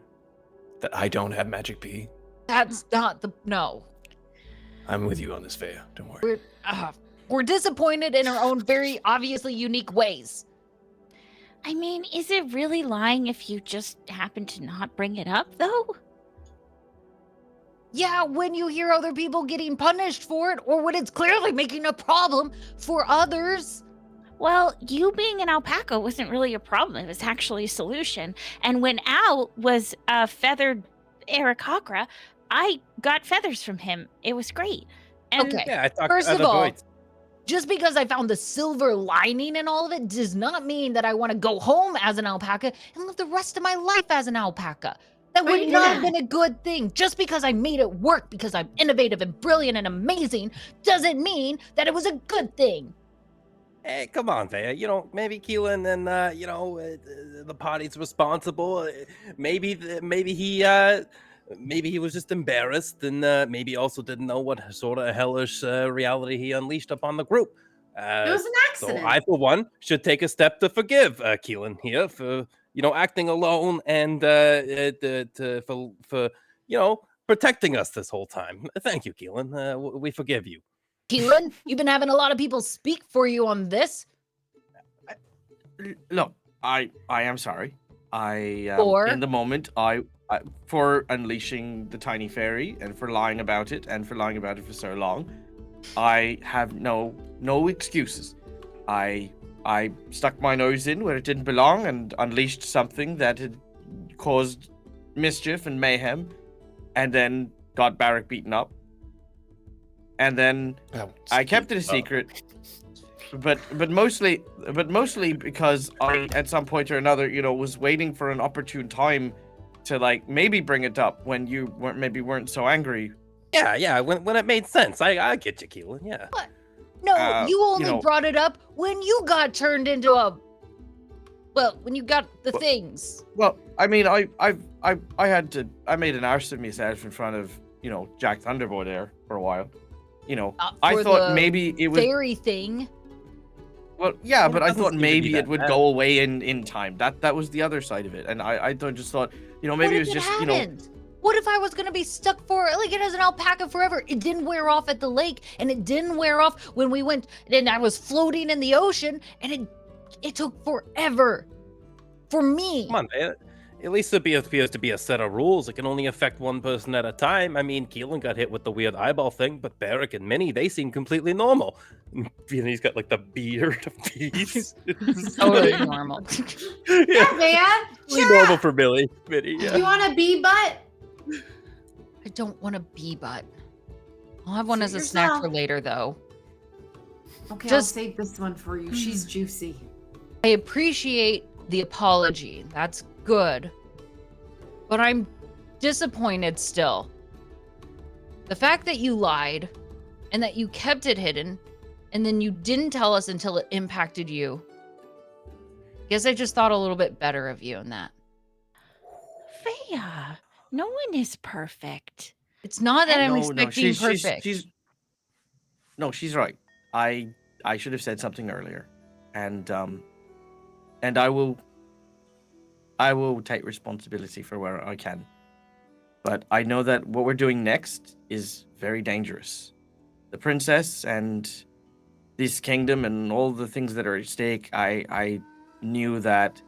that I don't have magic pee? That's not no. I'm with you on this, Vea. Don't worry. We're disappointed in our own very obviously unique ways. I mean, is it really lying if you just happen to not bring it up, though? Yeah, when you hear other people getting punished for it, or when it's clearly making a problem for others. Well, you being an alpaca wasn't really a problem. It was actually a solution. And when Al was a feathered Aarakocra, I got feathers from him. It was great. And Okay, Yeah, I talked first to of other all, droids. just because I found the silver lining in all of it does not mean that I want to go home as an alpaca and live the rest of my life as an alpaca. That But would not have been a good thing. Just because I made it work because I'm innovative and brilliant and amazing doesn't mean that it was a good thing. Hey, come on, Vea. Maybe Keelan and the party's responsible. Maybe he was just embarrassed, and maybe also didn't know what sort of hellish reality he unleashed upon the group. It was an So accident. I, for one, should take a step to forgive Keelan here for acting alone and for protecting us this whole time. Thank you, Keelan. We forgive you. Keelan, you've been having a lot of people speak for you on this. Look, I am sorry. For? In the moment, I for unleashing the tiny fairy and for lying about it and for lying about it for so long. I have no excuses. I stuck my nose in where it didn't belong and unleashed something that had caused mischief and mayhem, and then got Berrick beaten up. And then I kept it a secret, but mostly because I, at some point or another, was waiting for an opportune time to maybe bring it up when you weren't so angry. Yeah. When it made sense, I get you, Keelan. Yeah. What? No, you only brought it up when you got turned into when you got the things. Well, I mean, I made an arse of myself in front of Jack Thunderboy there for a while. I thought maybe it was fairy thing. Well, yeah, Well, but it I doesn't thought seem to be maybe that it would bad. go away in time. That was the other side of it, and I just thought, maybe it was just What if I was gonna be stuck for it as an alpaca forever? It didn't wear off at the lake, and it didn't wear off when we went. And I was floating in the ocean, and it took forever for me. Come on, Vea. At least there appears to be a set of rules. It can only affect one person at a time. I mean, Keelan got hit with the weird eyeball thing, but Berrick and Minnie, they seem completely normal. And he's got the beard of bees. Totally normal. Yeah, man. Totally normal for Minnie. Yeah. You want a bee butt? I don't want a bee butt. I'll have one Suit as a snack yourself. for later, though. Okay, Just- I'll save this one for you. She's juicy. I appreciate the apology. That's good. But I'm disappointed still. The fact that you lied and that you kept it hidden and then you didn't tell us until it impacted you. Guess I just thought a little bit better of you in that. Vea, no one is perfect. It's not that I'm No, expecting perfect. she's right. I should have said something earlier, and I will take responsibility for where I can. But I know that what we're doing next is very dangerous. The princess and this kingdom and all the things that are at stake, I knew that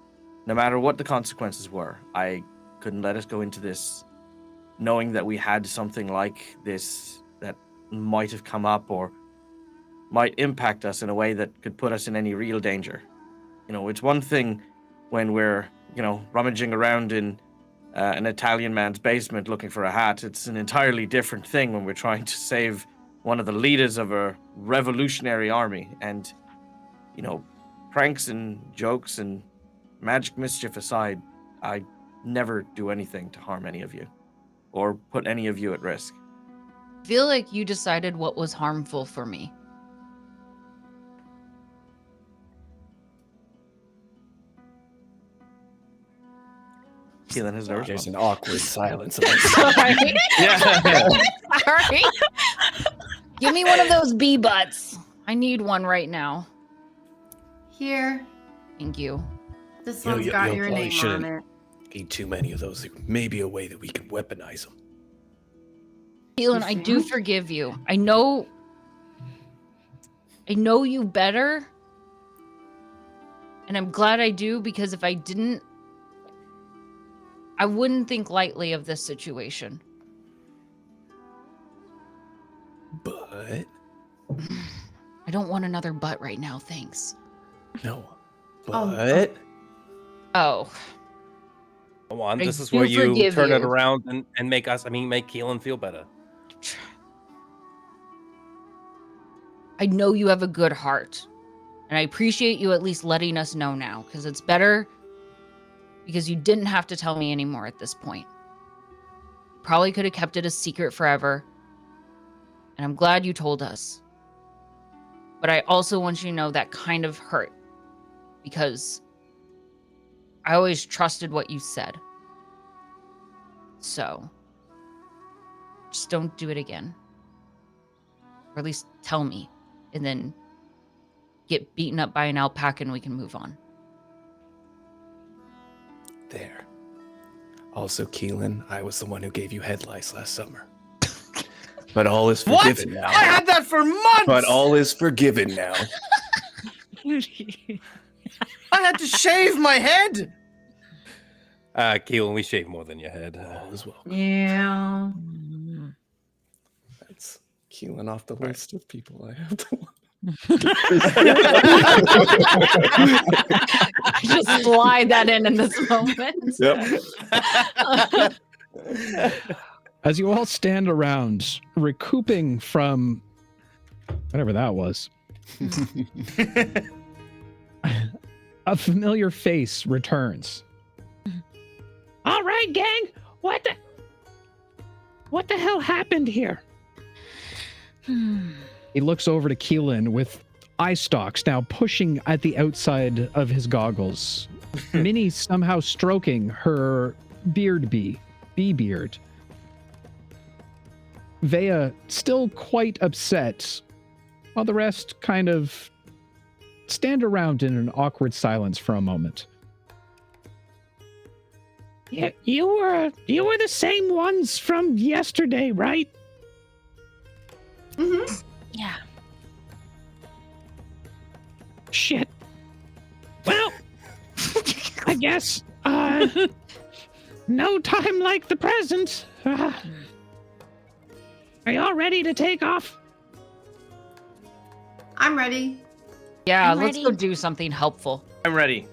no matter what the consequences were, I couldn't let us go into this knowing that we had something like this that might have come up or might impact us in a way that could put us in any real danger. It's one thing when we're, rummaging around in an Italian man's basement looking for a hat. It's an entirely different thing when we're trying to save one of the leaders of a revolutionary army. And, pranks and jokes and magic mischief aside, I never do anything to harm any of you or put any of you at risk. I feel like you decided what was harmful for me. Keelan has no There's response. an awkward silence. Sorry. Yeah. Sorry. Give me one of those bee butts. I need one right now. Here, Thank you. this You know, one's you- got you your probably name shouldn't. on it. Eat too many of those. There may be a way that we can weaponize them. Keelan, I do forgive you. I know I know you better. And I'm glad I do, because if I didn't, I wouldn't think lightly of this situation. But I don't want another butt right now, thanks. no. But Oh. Come on, I this is do where you forgive turn it you. around and make Keelan feel better. I know you have a good heart. And I appreciate you at least letting us know now, because it's better because you didn't have to tell me anymore at this point. Probably could have kept it a secret forever. And I'm glad you told us. But I also want you to know that kind of hurt, because I always trusted what you said. So just don't do it again. Or at least tell me, and then get beaten up by an alpaca and we can move on. there. Also, Keelan, I was the one who gave you head lice last summer. But all is What? forgiven now. I had that for months. But all is forgiven now. I had to shave my head. Keelan, we shave more than your head. All is well. Yeah. That's Keelan off the list of people I have to. Just slide that in this moment. Yep. As you all stand around, recouping from whatever that was, a familiar face returns. All right, gang. What the hell happened here? He looks over to Keelan with eye stalks now pushing at the outside of his goggles. Minnie somehow stroking her bee beard. Vea still quite upset, while the rest kind of stand around in an awkward silence for a moment. Yeah, you were the same ones from yesterday, right? Mm-hmm. Yeah. Shit. Well, I guess no time like the present. Are y'all ready to take off? I'm ready. Yeah, I'm let's ready. go do something helpful. I'm ready.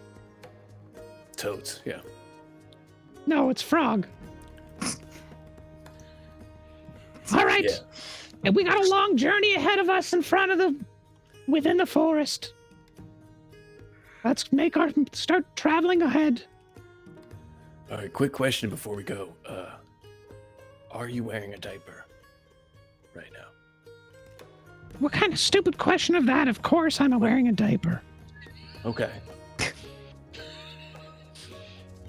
Toads, yeah. No, it's Frog. All right. Yeah. And we got a long journey ahead of us within the forest. Let's start traveling ahead. All right, quick question before we go. Are you wearing a diaper right now? What kind of stupid question of that? Of course I'm wearing a diaper. Okay.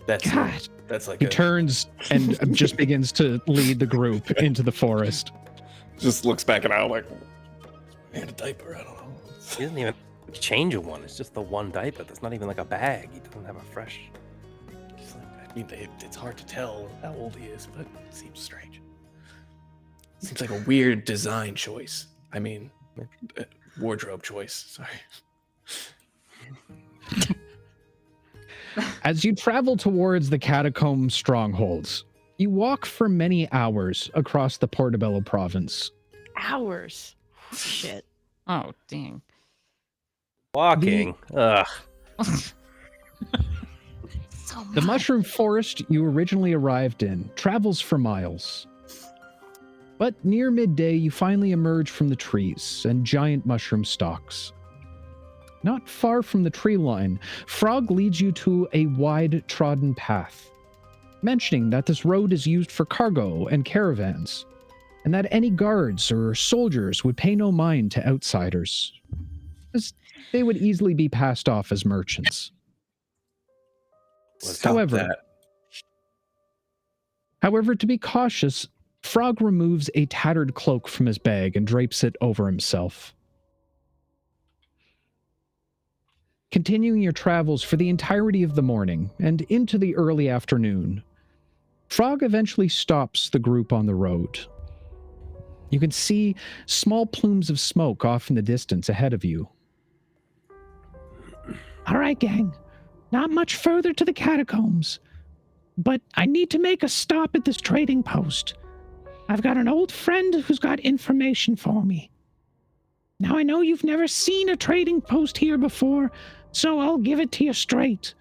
That's God. like He turns and just begins to lead the group into the forest. just looks back at Al like, man, a diaper. I don't know. He doesn't even change a one. It's just the one diaper. That's not even like a bag. He doesn't have a fresh. I mean, it's hard to tell how old he is, but it seems strange. Seems like a weird design choice. I mean, wardrobe choice. Sorry. As you travel towards the catacomb strongholds, you walk for many hours across the Portobello Province. Hours. Shit. Oh, dang. Walking. Ugh. So The mushroom forest you originally arrived in travels for miles. But near midday, you finally emerge from the trees and giant mushroom stalks. Not far from the tree line, Frog leads you to a wide trodden path, mentioning that this road is used for cargo and caravans, and that any guards or soldiers would pay no mind to outsiders, as they would easily be passed off as merchants. Stop that. However, to be cautious, Frog removes a tattered cloak from his bag and drapes it over himself. Continuing your travels for the entirety of the morning and into the early afternoon, Frog eventually stops the group on the road. You can see small plumes of smoke off in the distance ahead of you. All right, gang. Not much further to the catacombs. But I need to make a stop at this trading post. I've got an old friend who's got information for me. Now, I know you've never seen a trading post here before, so I'll give it to you straight.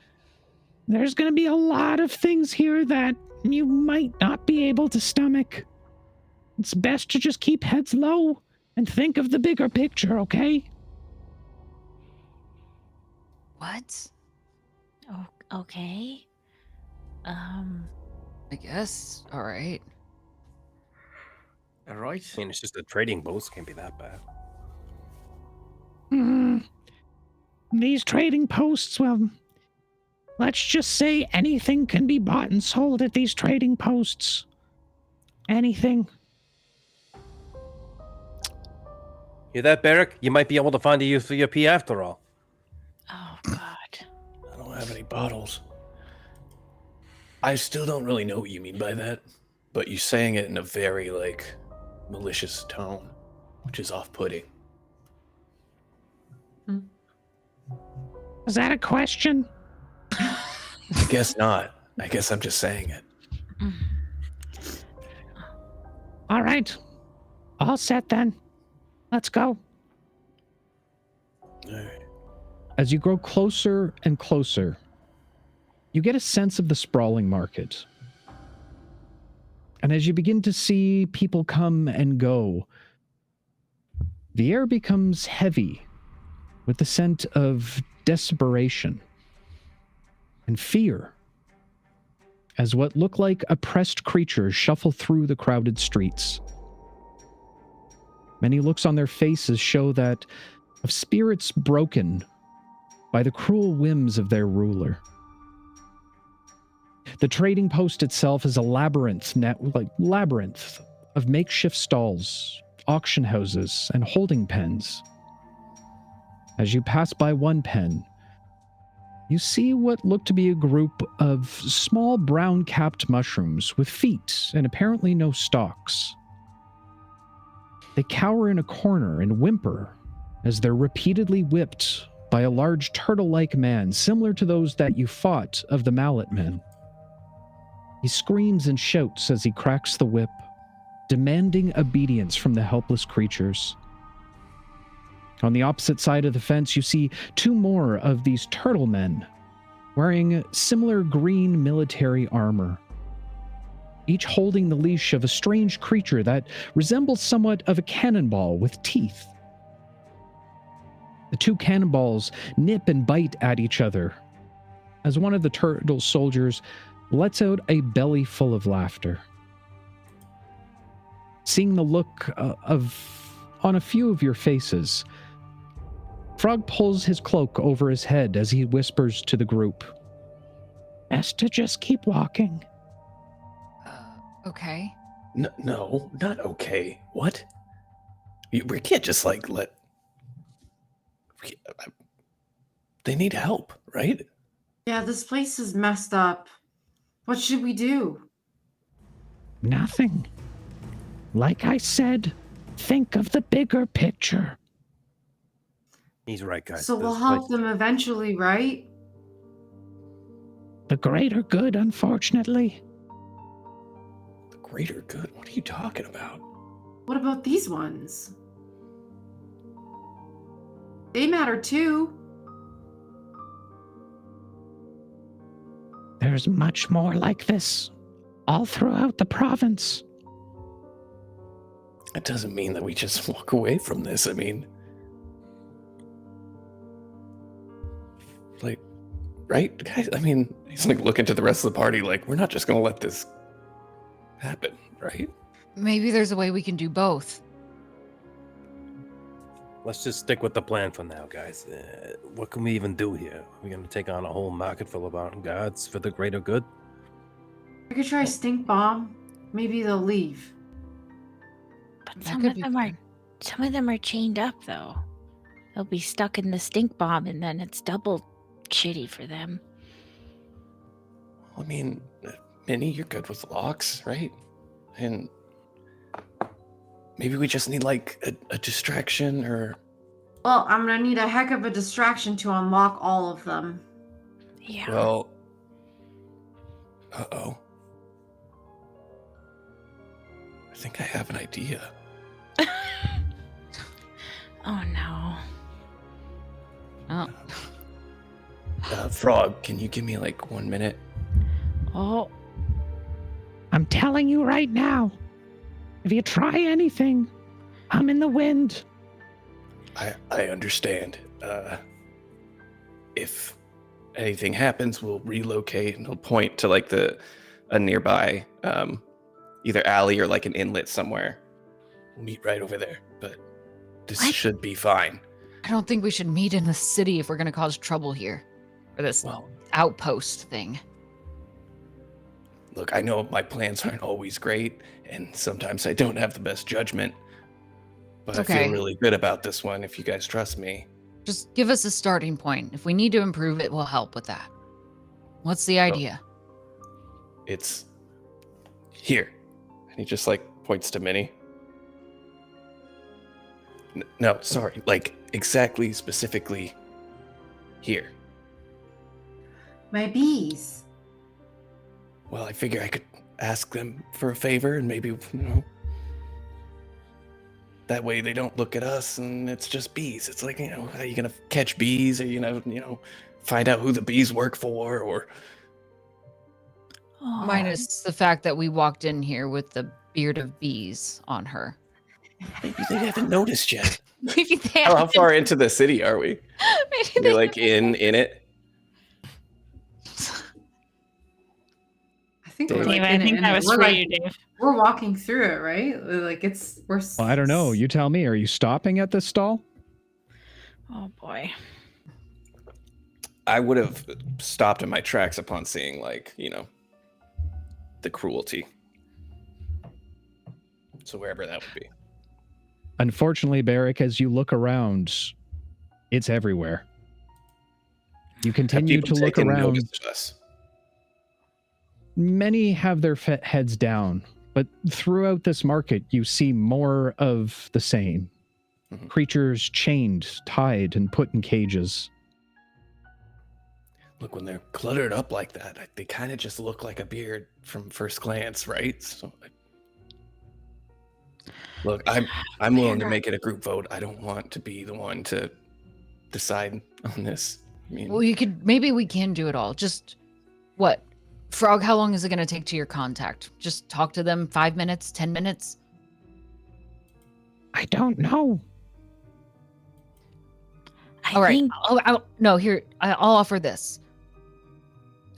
There's going to be a lot of things here that you might not be able to stomach. It's best to just keep heads low and think of the bigger picture, okay? What? Oh, okay. I guess. All right. All right. I mean, it's just a trading post. Can't be that bad. These trading posts, well, let's just say anything can be bought and sold at these trading posts. Anything. Hear that, Berrick? You might be able to find a use for your pee after all. Oh God. I don't have any bottles. I still don't really know what you mean by that, but you saying it in a very, malicious tone, which is off-putting. Is that a question? I guess not. I guess I'm just saying it. All right. All set then. Let's go. All right. As you grow closer and closer, you get a sense of the sprawling market. And as you begin to see people come and go, the air becomes heavy with the scent of desperation and fear as what look like oppressed creatures shuffle through the crowded streets. Many looks on their faces show that of spirits broken by the cruel whims of their ruler. The trading post itself is a labyrinth of makeshift stalls, auction houses, and holding pens. As you pass by one pen, you see what look to be a group of small brown-capped mushrooms with feet and apparently no stalks. They cower in a corner and whimper as they're repeatedly whipped by a large turtle-like man similar to those that you fought of the Mallet Men. He screams and shouts as he cracks the whip, demanding obedience from the helpless creatures. On the opposite side of the fence, you see two more of these turtle men wearing similar green military armor, each holding the leash of a strange creature that resembles somewhat of a cannonball with teeth. The two cannonballs nip and bite at each other as one of the turtle soldiers lets out a belly full of laughter. Seeing the look on a few of your faces, Frog pulls his cloak over his head as he whispers to the group, Best to just keep walking. Okay. No, not okay. What? We can't just, let... They need help, right? Yeah, this place is messed up. What should we do? Nothing. Like I said, think of the bigger picture. He's right, guys. So we'll help them eventually, right? The greater good, unfortunately. The greater good? What are you talking about? What about these ones? They matter too. There's much more like this all throughout the province. It doesn't mean that we just walk away from this. I mean, right, guys? I mean, he's looking to the rest of the party we're not just going to let this happen, right? Maybe there's a way we can do both. Let's just stick with the plan for now, guys. What can we even do here? We're going to take on a whole market full of armed guards for the greater good? I could try stink bomb. Maybe they'll leave. But some of them are chained up though. They'll be stuck in the stink bomb, and then it's double shitty for them. I mean, Minnie, you're good with locks, right? And maybe we just need like a distraction or. Well, I'm gonna need a heck of a distraction to unlock all of them. Yeah. Well. Uh-oh. I think I have an idea. Oh no. Oh. Frog, can you give me like 1 minute? Oh. I'm telling you right now, if you try anything, I'm in the wind. I understand. If anything happens, we'll relocate, and he'll point to like a nearby either alley or like an inlet somewhere. We'll meet right over there, but this should be fine. I don't think we should meet in the city if we're going to cause trouble here. Or this outpost thing. Look, I know my plans aren't always great, and sometimes I don't have the best judgment. But Okay. I feel really good about this one if you guys trust me. Just give us a starting point. If we need to improve it, we'll help with that. What's the idea? It's here. And he just like points to Minnie. No, sorry. Like exactly, specifically here. My bees. Well, I figure I could ask them for a favor and maybe, that way they don't look at us and it's just bees. It's like, are you going to catch bees or, find out who the bees work for or... Minus the fact that we walked in here with the beard of bees on her. Maybe they haven't noticed yet. Maybe they How far into the city are we? You're like in it? I think Dave. we're like Dave, I in think it, that and was we're for like, you, Dave. we're walking through it, right? Like we're. Well, I don't know. You tell me. Are you stopping at this stall? Oh boy. I would have stopped in my tracks upon seeing, the cruelty. So wherever that would be. Unfortunately, Berrick, as you look around, it's everywhere. You continue to look around. Us? Many have their heads down, but throughout this market, you see more of the same. Mhm. Creatures chained, tied, and put in cages. Look, when they're cluttered up like that, they kind of just look like a beard from first glance, right? So, look, I'm willing to make it a group vote. I don't want to be the one to decide on this. I mean, Well, maybe we can do it all. Just what? Frog, how long is it going to take to your contact? Just talk to them 5 minutes, 10 minutes? I don't know. All right. I'll offer this.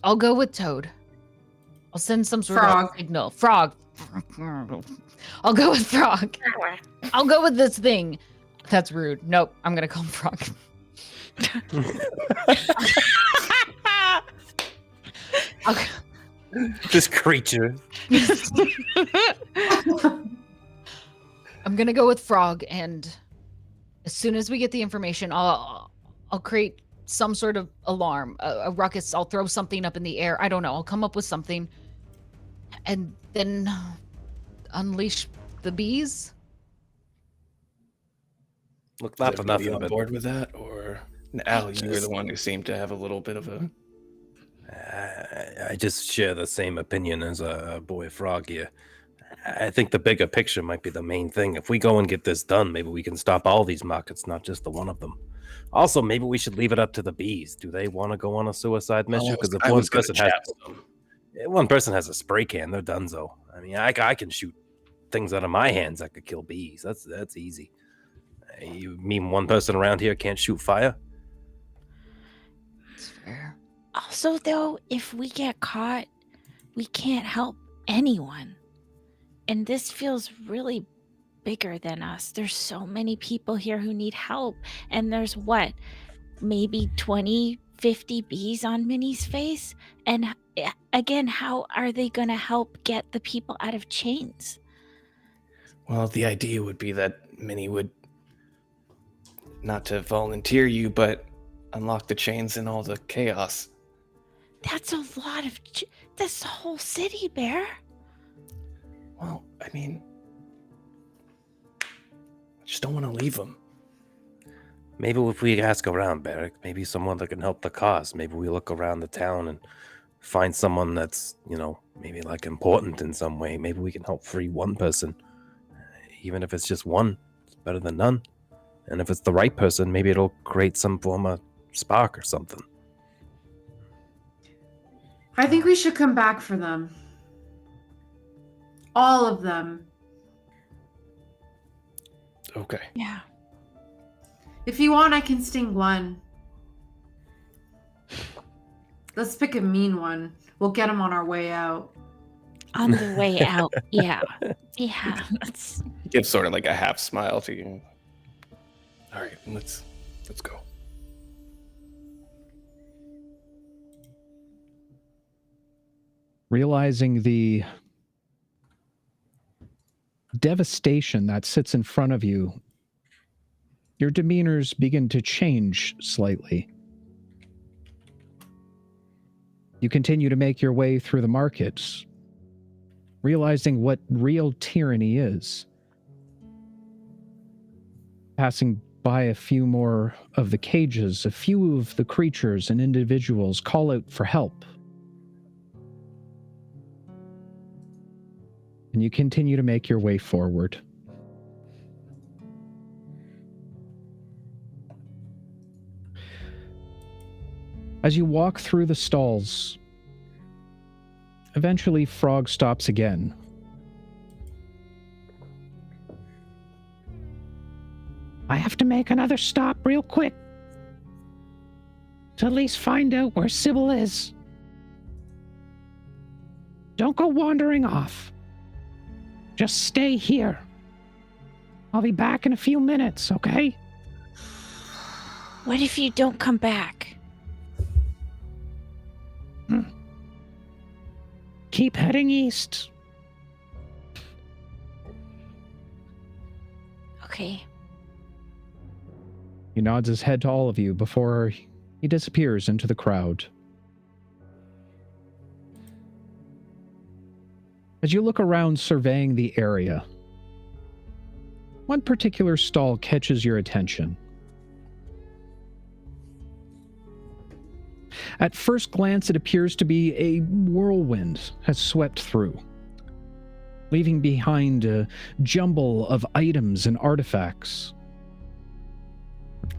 I'll go with Toad. I'll send some sort of signal. Frog. I'll go with Frog. I'll go with this thing. That's rude. Nope. I'm going to call him Frog. This creature. I'm going to go with Frog, and as soon as we get the information, I'll create some sort of alarm, a ruckus. I'll throw something up in the air. I don't know. I'll come up with something, and then unleash the bees. Look, not for nothing. on board with that, or Al, you were the one who seemed to have a little bit of a. I just share the same opinion as a boy Frog here. I think the bigger picture might be the main thing. If we go and get this done, maybe we can stop all these markets, not just the one of them. Also, maybe we should leave it up to the bees. Do they want to go on a suicide mission? Because if one person has a spray can, they're donezo. I mean, I can shoot things out of my hands that could kill bees. That's easy. You mean one person around here can't shoot fire? It's fair. Also, though, if we get caught, we can't help anyone. And this feels really bigger than us. There's so many people here who need help. And there's maybe 20, 50 bees on Minnie's face? And again, how are they going to help get the people out of chains? Well, the idea would be that Minnie would, not to volunteer you, but unlock the chains and all the chaos. That's a lot of... That's the whole city, Bear. Well, I mean, just don't want to leave him. Maybe if we ask around, Berrick, maybe someone that can help the cause. Maybe we look around the town and find someone that's, maybe like important in some way. Maybe we can help free one person. Even if it's just one, it's better than none. And if it's the right person, maybe it'll create some form of spark or something. I think we should come back for them. All of them. Okay. Yeah. If you want, I can sting one. Let's pick a mean one. We'll get him on our way out. On the way out. Yeah. Yeah. That's... Give sort of like a half smile to you. All right, let's go. Realizing the devastation that sits in front of you, your demeanors begin to change slightly. You continue to make your way through the markets, realizing what real tyranny is. Passing by a few more of the cages, a few of the creatures and individuals call out for help. And you continue to make your way forward. As you walk through the stalls, eventually Frog stops again. I have to make another stop real quick to at least find out where Sybil is. Don't go wandering off. Just stay here. I'll be back in a few minutes, okay? What if you don't come back? Keep heading east. Okay. He nods his head to all of you before he disappears into the crowd. As you look around surveying the area, one particular stall catches your attention. At first glance, it appears to be a whirlwind has swept through, leaving behind a jumble of items and artifacts.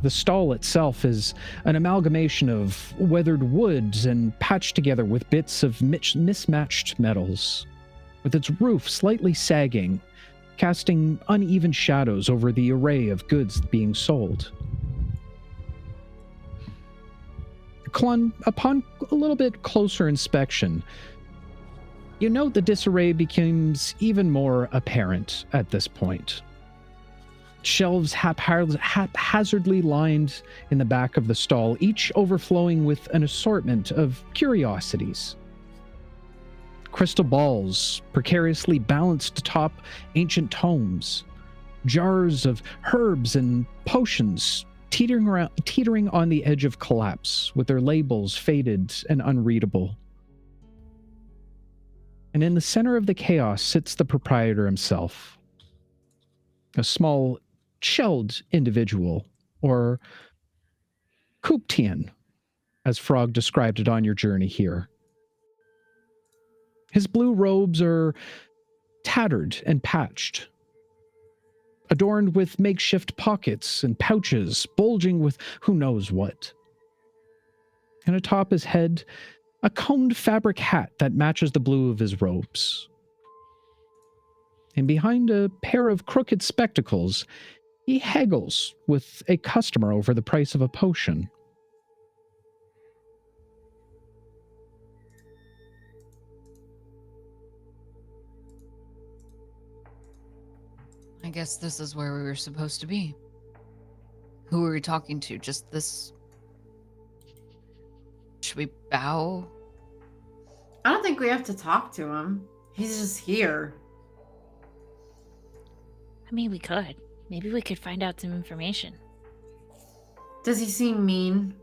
The stall itself is an amalgamation of weathered woods and patched together with bits of mismatched metals, with its roof slightly sagging, casting uneven shadows over the array of goods being sold. Upon a little bit closer inspection, you note the disarray becomes even more apparent at this point. Shelves haphazardly lined in the back of the stall, each overflowing with an assortment of curiosities. Crystal balls precariously balanced atop ancient tomes, jars of herbs and potions teetering on the edge of collapse, with their labels faded and unreadable. And in the center of the chaos sits the proprietor himself, a small, shelled individual, or Kuptian, as Frog described it on your journey here. His blue robes are tattered and patched, adorned with makeshift pockets and pouches bulging with who knows what. And atop his head, a combed fabric hat that matches the blue of his robes. And behind a pair of crooked spectacles, he haggles with a customer over the price of a potion. I guess this is where we were supposed to be. Who were we talking to? Just this? Should we bow? I don't think we have to talk to him. He's just here. I mean, we could. Maybe we could find out some information. Does he seem mean?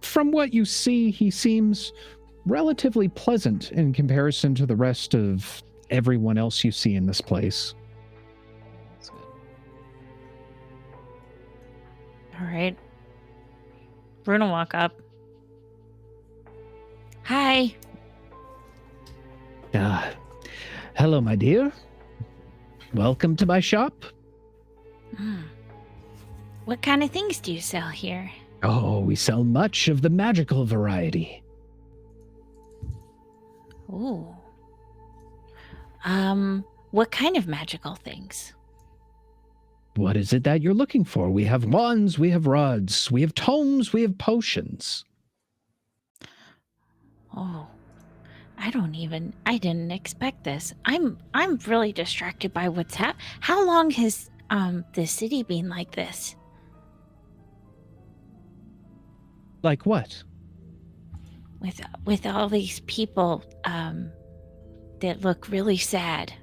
From what you see, he seems relatively pleasant in comparison to the rest of everyone else you see in this place. All right. We're gonna walk up. Hi. Hello, my dear. Welcome to my shop. What kind of things do you sell here? Oh, we sell much of the magical variety. Ooh. What kind of magical things? What is it that you're looking for? We have wands, we have rods, we have tomes, we have potions. Oh. I didn't expect this. I'm really distracted by what's happened. How long has the city been like this? Like what? With all these people that look really sad.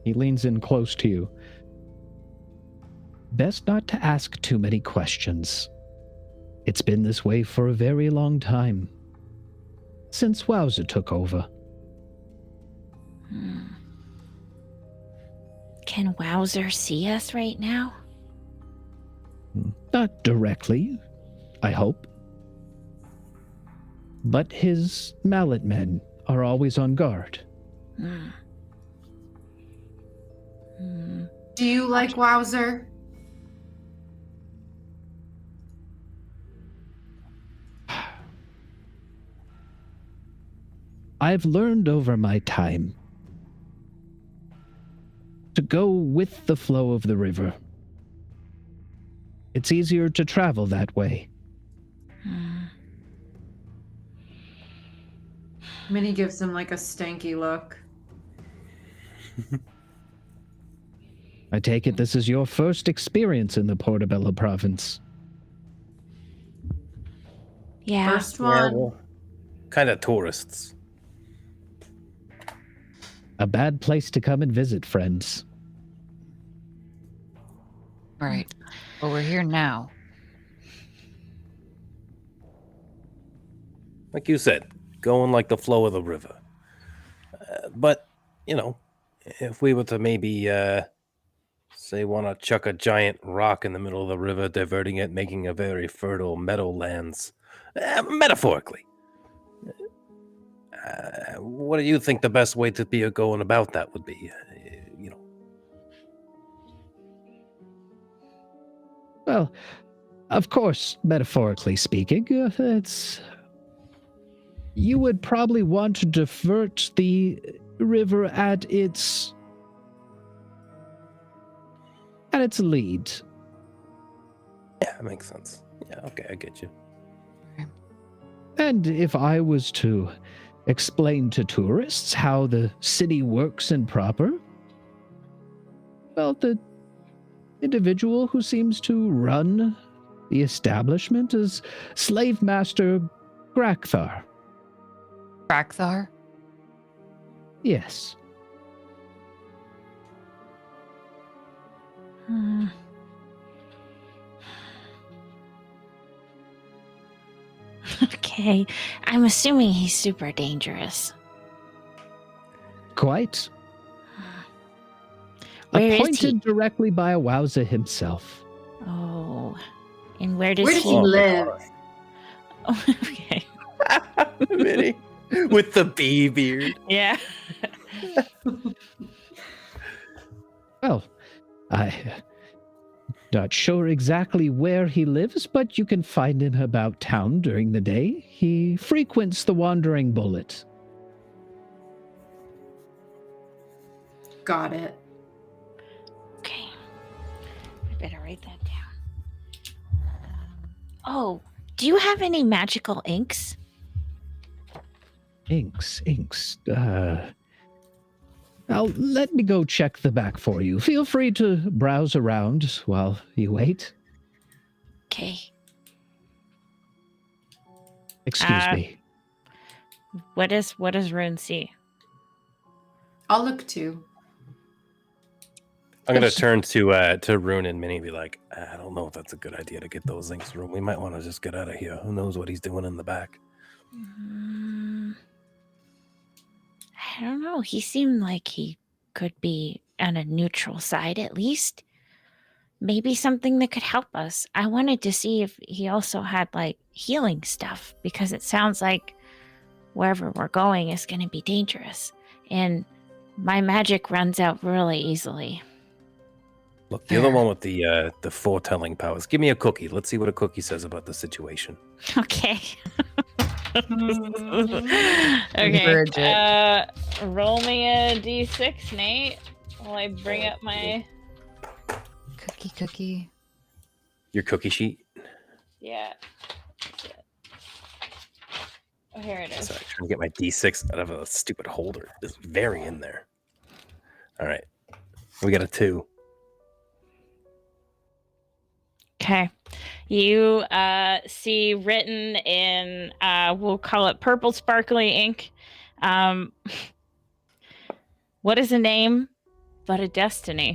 He leans in close to you. Best not to ask too many questions. It's been this way for a very long time. Since Wowza took over. Can Wowzer see us right now? Not directly, I hope. But his mallet men are always on guard. Do you like Wowzer? I've learned over my time to go with the flow of the river. It's easier to travel that way. Minnie gives him like a stanky look. I take it this is your first experience in the Portobello Province. Yeah. First one. Kind of tourists. A bad place to come and visit, friends. Right. Well, we're here now. Like you said, going like the flow of the river. But, if we were to maybe, say, want to chuck a giant rock in the middle of the river, diverting it, making a very fertile meadowlands, metaphorically. What do you think the best way to be going about that would be? Well, of course, metaphorically speaking, you would probably want to divert the river at its lead. Yeah, that makes sense. Yeah, okay, I get you. And if I was to explain to tourists how the city works in proper, well, the individual who seems to run the establishment is Slave Master Grakthar. Grakthar? Yes. Okay. I'm assuming he's super dangerous. Quite. Where is Appointed he? directly by Wowza himself. Oh. And where does Where does he live? Oh, okay. Minnie, with the bee beard. Yeah. Well, I'm not sure exactly where he lives, but you can find him about town during the day. He frequents the Wandering Bullet. Got it. Okay. I better write that down. Oh, do you have any magical inks? Inks. Now, let me go check the back for you. Feel free to browse around while you wait. Okay. Excuse me. What does Rune see? I'll look too. I'm gonna turn to Rune and Minnie and be like, I don't know if that's a good idea to get those inks, Rune. We might want to just get out of here. Who knows what he's doing in the back? I don't know. He seemed like he could be on a neutral side at least. maybe something that could help us. I wanted to see if he also had like healing stuff, because it sounds like wherever we're going is going to be dangerous. And my magic runs out really easily. Look, you're the one with the foretelling powers. Give me a cookie. Let's see what a cookie says about the situation. Okay. Okay. Roll me a d6, Nate, while I bring up my Cookie. Your cookie sheet? yeah. Oh, here it is. Sorry, trying to get my D6 out of a stupid holder. It's very in there. All right. We got a 2. Okay. You see written in, we'll call it purple sparkly ink. What is a name but a destiny?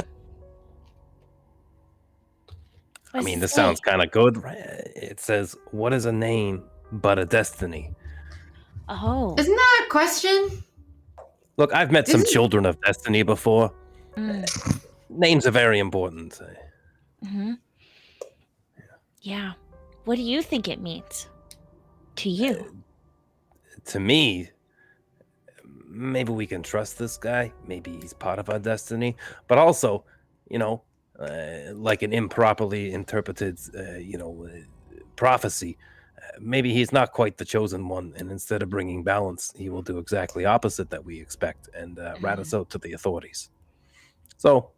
I mean, this sounds kind of good. It says, what is a name but a destiny? Oh. Isn't that a question? Look, I've met some children of destiny before. Names are very important. Mm-hmm. Yeah. What do you think it means to you? To me, maybe we can trust this guy. Maybe he's part of our destiny. But also, like an improperly interpreted, prophecy. Maybe he's not quite the chosen one, and instead of bringing balance, he will do exactly opposite that we expect and rat us out to the authorities. So,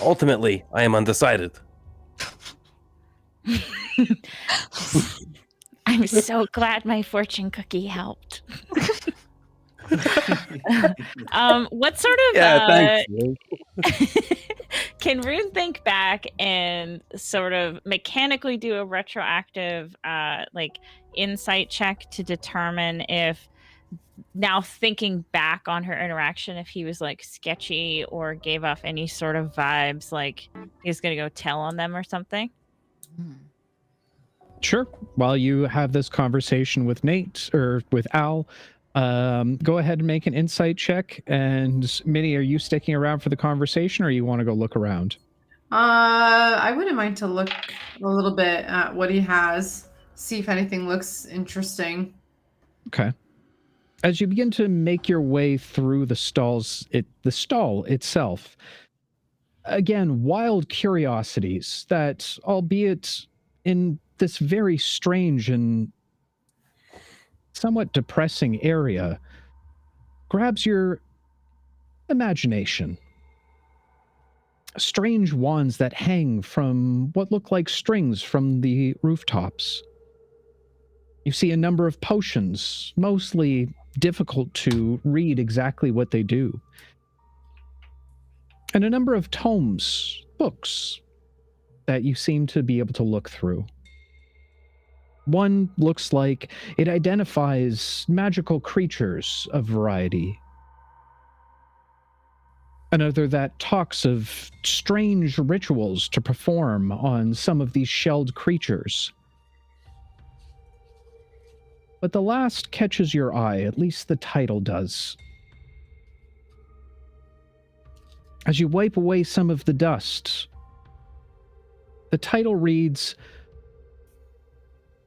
ultimately, I am undecided. I'm so glad my fortune cookie helped. What sort of thanks. can Rune think back and sort of mechanically do a retroactive insight check to determine if, now thinking back on her interaction, if he was like sketchy or gave off any sort of vibes like he was gonna go tell on them or something? Sure. While you have this conversation with Nate or with Al, go ahead and make an insight check. And Minnie, are you sticking around for the conversation, or you want to go look around? I wouldn't mind to look a little bit at what he has, see if anything looks interesting. Okay. As you begin to make your way through the stall itself, again, wild curiosities that, albeit in this very strange and somewhat depressing area, grabs your imagination. Strange wands that hang from what look like strings from the rooftops. You see a number of potions, mostly difficult to read exactly what they do. And a number of tomes, books, that you seem to be able to look through. One looks like it identifies magical creatures of variety. Another that talks of strange rituals to perform on some of these shelled creatures. But the last catches your eye, at least the title does. As you wipe away some of the dust, the title reads,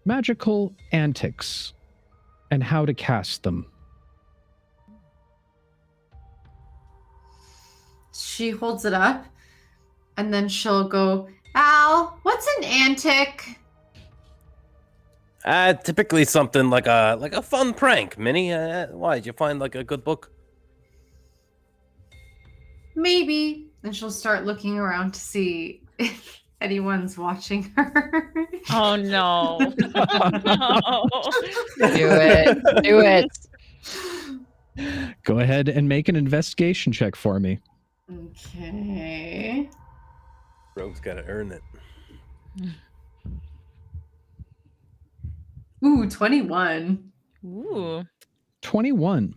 Magical Antics and How to Cast Them. She holds it up, and then she'll go, Al, what's an antic? Typically something like a fun prank, Minnie. Why, did you find like a good book? Maybe. Then she'll start looking around to see if anyone's watching her. Oh no. No. Do it. Go ahead and make an investigation check for me. Okay. Rogue's got to earn it. Ooh, 21. Ooh. 21.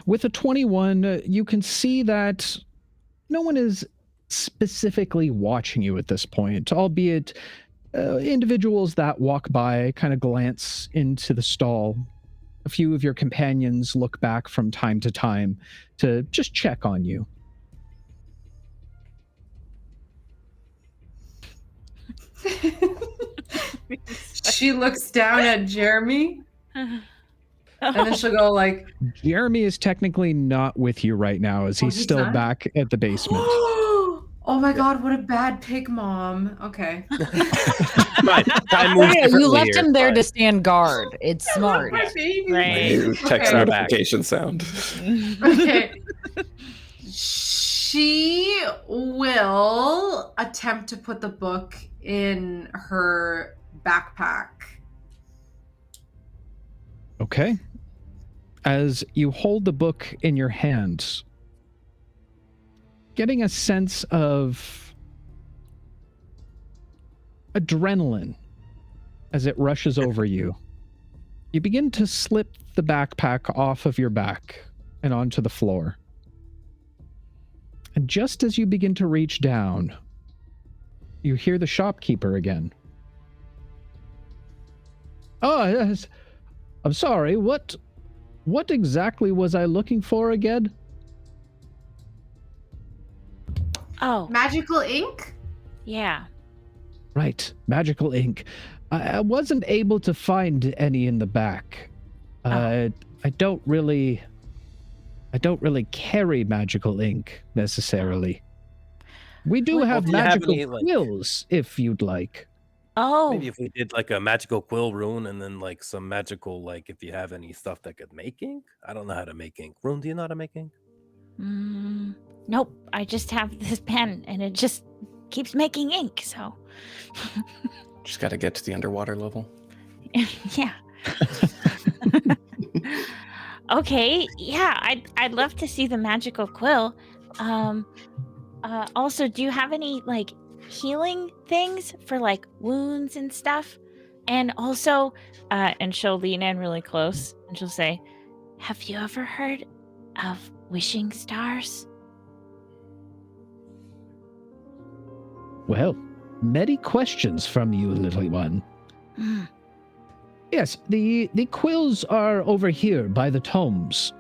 With a 21, you can see that no one is specifically watching you at this point, albeit individuals that walk by kind of glance into the stall. A few of your companions look back from time to time to just check on you. She looks down at Jeremy, and then she'll go like, Jeremy is technically not with you right now, as he's still not? back at the basement. Oh my god, what a bad pig mom. Okay. Fine. Time moves You differently left here. him there Fine. to stand guard. It's smart. My baby. Right. New text Okay. notification sound. Okay. She will attempt to put the book in her backpack. Okay. As you hold the book in your hands, getting a sense of adrenaline as it rushes over you, you begin to slip the backpack off of your back and onto the floor. And just as you begin to reach down, you hear the shopkeeper again. Oh, yes. I'm sorry, what exactly was I looking for again? Oh, Magical ink? yeah. Right, magical ink. I wasn't able to find any in the back. I don't really carry magical ink necessarily. We do have do you have magical any, like- quills if you'd like. Oh, Maybe if we did like a magical quill rune and then like some magical, like if you have any stuff that could make ink. I don't know how to make ink. Rune, do you know how to make ink? nope. I just have this pen and it just keeps making ink. So, Just got to get to the underwater level. yeah. Okay. Yeah, I'd love to see the magical quill. Also, do you have any like healing things for like wounds and stuff? And also, and she'll lean in really close and she'll say, "Have you ever heard of wishing stars?" Well, many questions from you, little one. Hmm. Yes, the quills are over here by the tomes.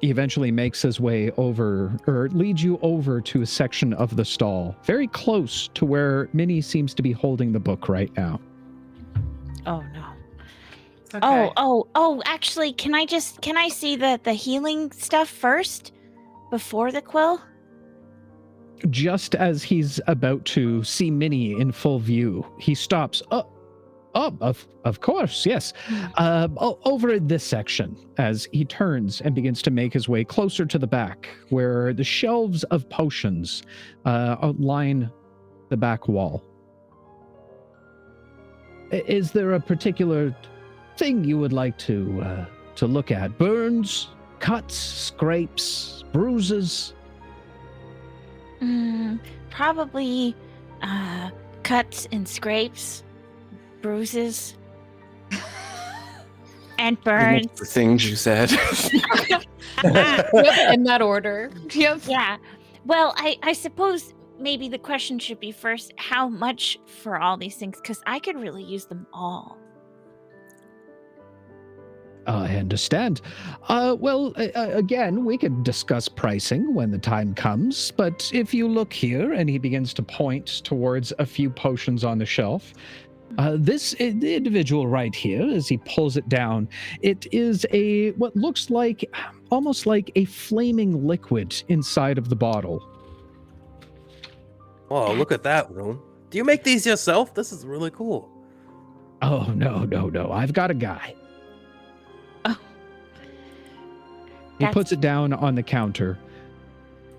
He eventually makes his way over, or leads you over to a section of the stall, very close to where Minnie seems to be holding the book right now. Oh no. It's okay. Oh, actually, can I see the healing stuff first before the quill? Just as he's about to see Minnie in full view, he stops. Of course, yes. Over in this section, as he turns and begins to make his way closer to the back, where the shelves of potions line the back wall. Is there a particular thing you would like to look at? Burns, cuts, scrapes, bruises? Probably cuts and scrapes, bruises, and burns. The things you said. Yep, in that order. Yep. Yeah. Well, I suppose maybe the question should be first, how much for all these things? Because I could really use them all. I understand. Again, we could discuss pricing when the time comes, but if you look here, and he begins to point towards a few potions on the shelf, this individual right here, as he pulls it down, it is what looks like, almost like a flaming liquid inside of the bottle. Oh, look at that, Rune. Do you make these yourself? This is really cool. Oh, no. I've got a guy. He puts it down on the counter.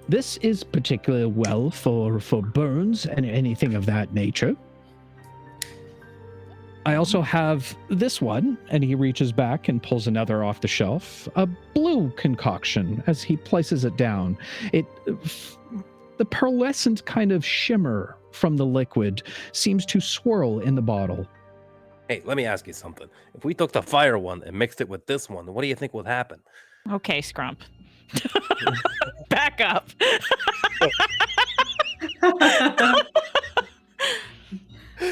This is particularly well for burns and anything of that nature. I also have this one, and he reaches back and pulls another off the shelf. A blue concoction as he places it down. The pearlescent kind of shimmer from the liquid seems to swirl in the bottle. Hey, let me ask you something. If we took the fire one and mixed it with this one, what do you think would happen? Okay, Scrump. Back up.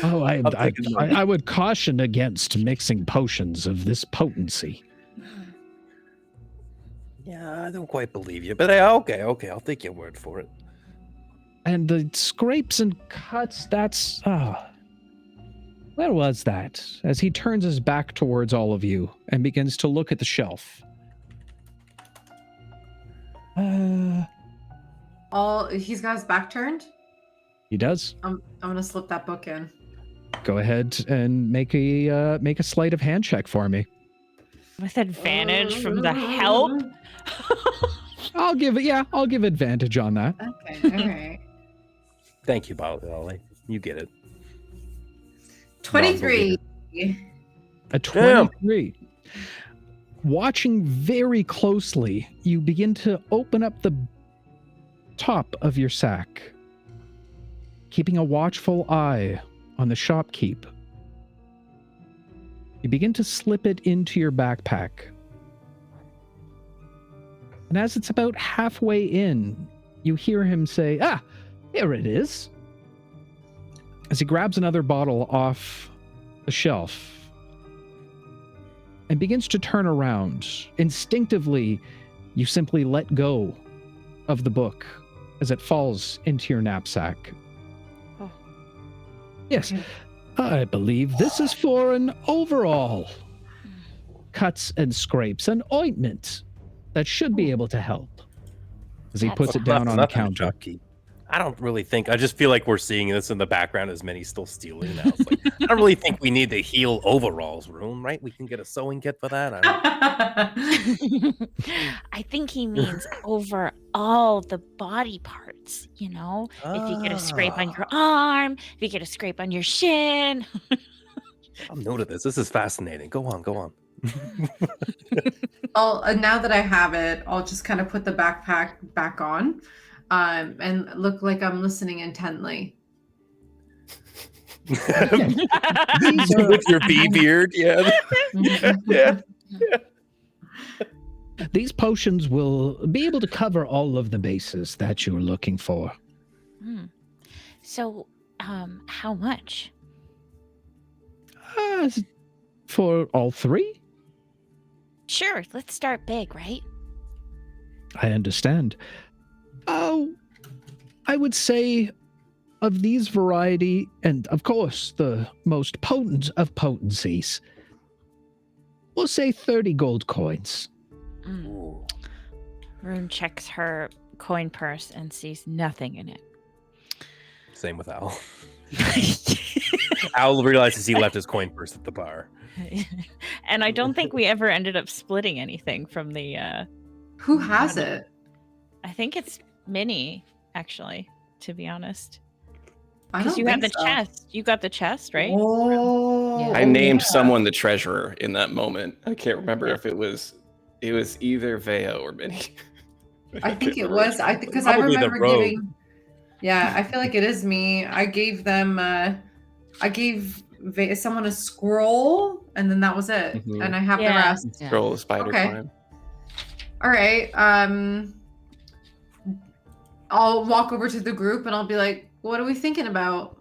Oh, I would caution against mixing potions of this potency. Yeah, I don't quite believe you, but okay, I'll take your word for it. And the scrapes and cuts, that's... where was that? As he turns his back towards all of you and begins to look at the shelf. He's got his back turned? He does. I'm gonna slip that book in. Go ahead and make a sleight of hand check for me. With advantage from the help? I'll give advantage on that. Okay, all right. Thank you, Ollie. You get it. 23. A 23. Watching very closely, you begin to open up the top of your sack, keeping a watchful eye on the shopkeep. You begin to slip it into your backpack. And as it's about halfway in, you hear him say, here it is. As he grabs another bottle off the shelf and begins to turn around. Instinctively, you simply let go of the book as it falls into your knapsack. Oh. Yes, I believe this is for an overall. Cuts and scrapes, an ointment that should be able to help. As he puts it down on the counter. I don't really think, I just feel like we're seeing this in the background as Minnie's still stealing now. Like, I don't really think we need the heal overalls room, right? We can get a sewing kit for that. I think he means over all the body parts, you know? If you get a scrape on your arm, if you get a scrape on your shin. I'm new to this. This is fascinating. Go on. Now that I have it, I'll just kind of put the backpack back on. And look like I'm listening intently. With your bee beard, yeah. These potions will be able to cover all of the bases that you're looking for. So, how much? For all three? Sure, let's start big, right? I understand. I would say of these variety, and of course the most potent of potencies, we'll say 30 gold coins. Rune checks her coin purse and sees nothing in it. Same with Al. Al realizes he left his coin purse at the bar. And I don't think we ever ended up splitting anything from the... Who has it? I think it's Minnie, actually, to be honest. Because you had the chest. You got the chest, right? Oh, I named someone the treasurer in that moment. I can't remember if it was either Vea or Minnie. I think it was. Because I remember giving. Yeah, I feel like it is me. I gave them. I gave someone a scroll, and then that was it. Mm-hmm. And I have the rest. Scroll of spider climb. All right. I'll walk over to the group and I'll be like, what are we thinking about?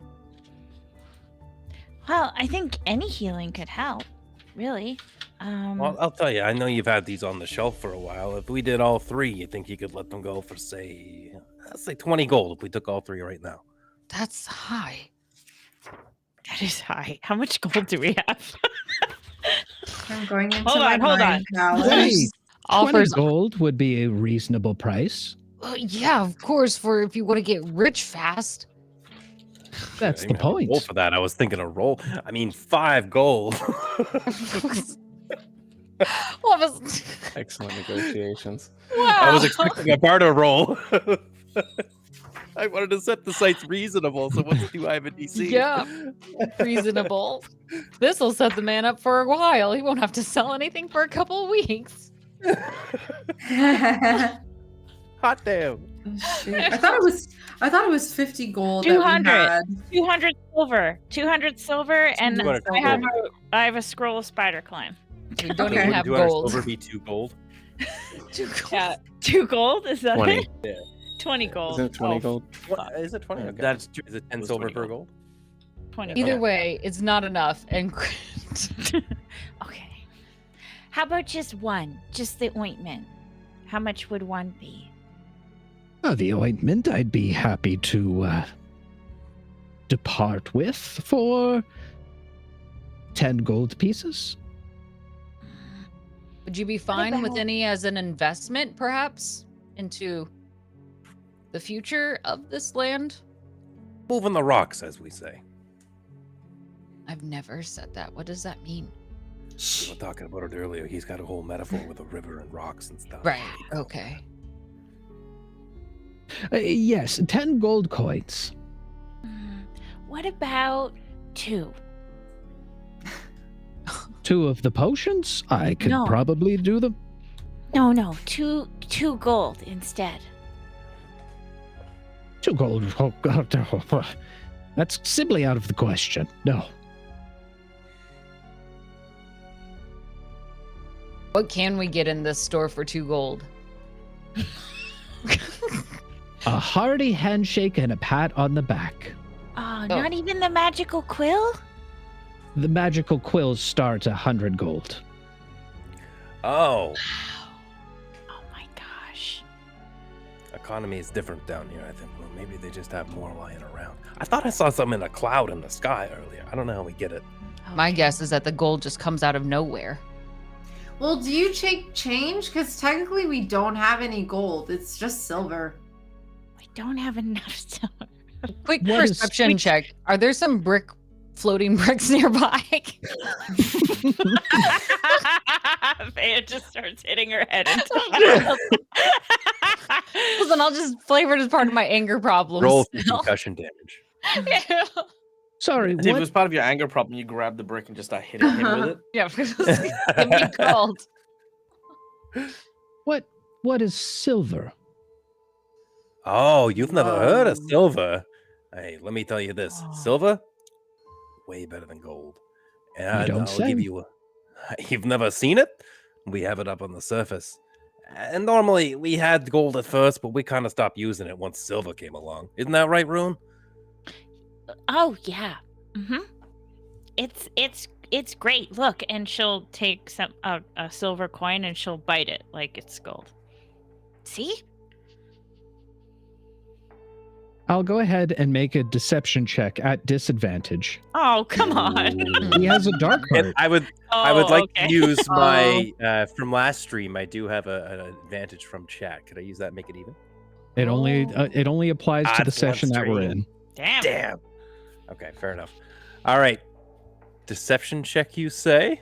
Well, I think any healing could help, really. Well, I'll tell you, I know you've had these on the shelf for a while. If we did all three, you think you could let them go for, say, let's say 20 gold if we took all three right now? That's high. That is high. How much gold do we have? I'm going into hold on. Hey, 20 gold would be a reasonable price. Yeah, of course, for if you want to get rich fast. That's the point. Roll for that. I was thinking a roll. I mean, 5 gold. Excellent negotiations. Wow. I was expecting a barter roll. I wanted to set the sights reasonable, so what's too high of a DC? Yeah, reasonable. This will set the man up for a while. He won't have to sell anything for a couple of weeks. Hot damn. Shoot. I thought it was 50 gold. 200. 200 silver. 200 silver, and I have a scroll of spider climb. We don't even have gold. Silver be 2 gold. 2 gold. Yeah, 2 gold. Is that 20. it? Yeah. 20 gold. Is it 20 gold? What, is it 20? Okay. That's Is it 10 silver per gold? 20. Either way, it's not enough. And Okay. How about just one? Just the ointment. How much would one be? The ointment I'd be happy to depart with for 10 gold pieces. Would you be fine with any as an investment, perhaps, into the future of this land? Moving the rocks, as we say. I've never said that. What does that mean? We were talking about it earlier. He's got a whole metaphor with a river and rocks and stuff. Right. Okay. Yes, 10 gold coins. What about 2? 2 of the potions? I could No. probably do them. No, 2 gold instead. 2 gold. Oh, God. That's simply out of the question. No. What can we get in this store for 2 gold? A hearty handshake and a pat on the back. Oh, not even the magical quill? The magical quills start 100 gold. Oh, Oh my gosh. economy is different down here, I think. Well, maybe they just have more lying around. I thought I saw something in a cloud in the sky earlier. I don't know how we get it. My guess is that the gold just comes out of nowhere. Well, do you take change? Because technically we don't have any gold. It's just silver. We don't have enough silver. Quick What is- perception check. Are there some floating bricks nearby? Faya just starts hitting her head into Listen, I'll just flavor it as part of my anger problem. Roll for still. concussion damage. Sorry, If it what? was part of your anger problem, you grab the brick and just start hitting him with it. Yeah, because give me gold. What is silver? Oh, you've never heard of Oh. silver? Hey, let me tell you this: Oh. silver, way better than gold. And don't I'll say. give you. You've never seen it? We have it up on the surface. And normally we had gold at first, but we kind of stopped using it once silver came along. Isn't that right, Rune? Oh yeah. Mm-hmm. It's great. Look, and she'll take a silver coin and she'll bite it like it's gold. See? I'll go ahead and make a deception check at disadvantage. Oh, come on. He has a dark heart. And I would Oh, like okay. to use my from last stream. I do have an advantage from chat. Could I use that and make it even? It only applies to the That's session that we're stream. in. Damn. Damn. Okay, fair enough. All right. Deception check, you say?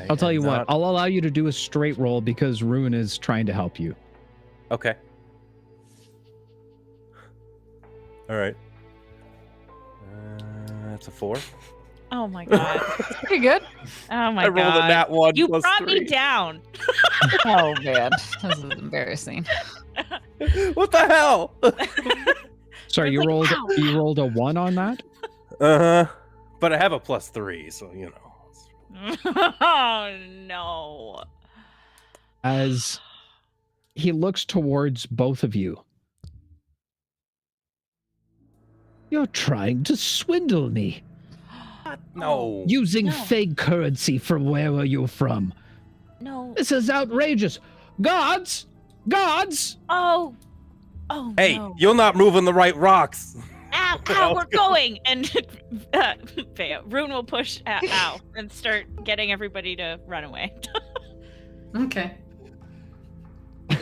I'll tell you what, I'll allow you to do a straight roll because Rune is trying to help you. Okay. All right. That's a 4. Oh my god. Pretty good. Oh my I rolled god. a nat 1 You plus brought 3. me down. Oh man, this is embarrassing. What the hell? Sorry, It's like, ow. you rolled a 1 on that? Uh-huh. But I have a plus 3, so you know. Oh no. As he looks towards both of you. You're trying to swindle me. No. Using No. fake currency from where are you from? No. This is outrageous. Gods! Gods! Oh. Oh Hey, no. you're not moving the right rocks. Ow, we're going. And Rune will push Ow and start getting everybody to run away. Okay.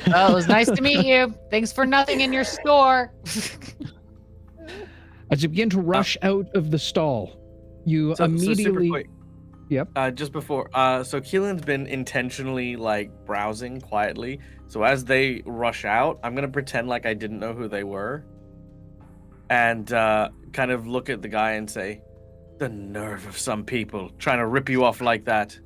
Well, it was nice to meet you. Thanks for nothing in your store. As you begin to rush out of the stall, you So super immediately... quick. Yep. Just before, so Keelan's been intentionally like browsing quietly. So as they rush out, I'm gonna pretend like I didn't know who they were, and kind of look at the guy and say, "The nerve of some people trying to rip you off like that."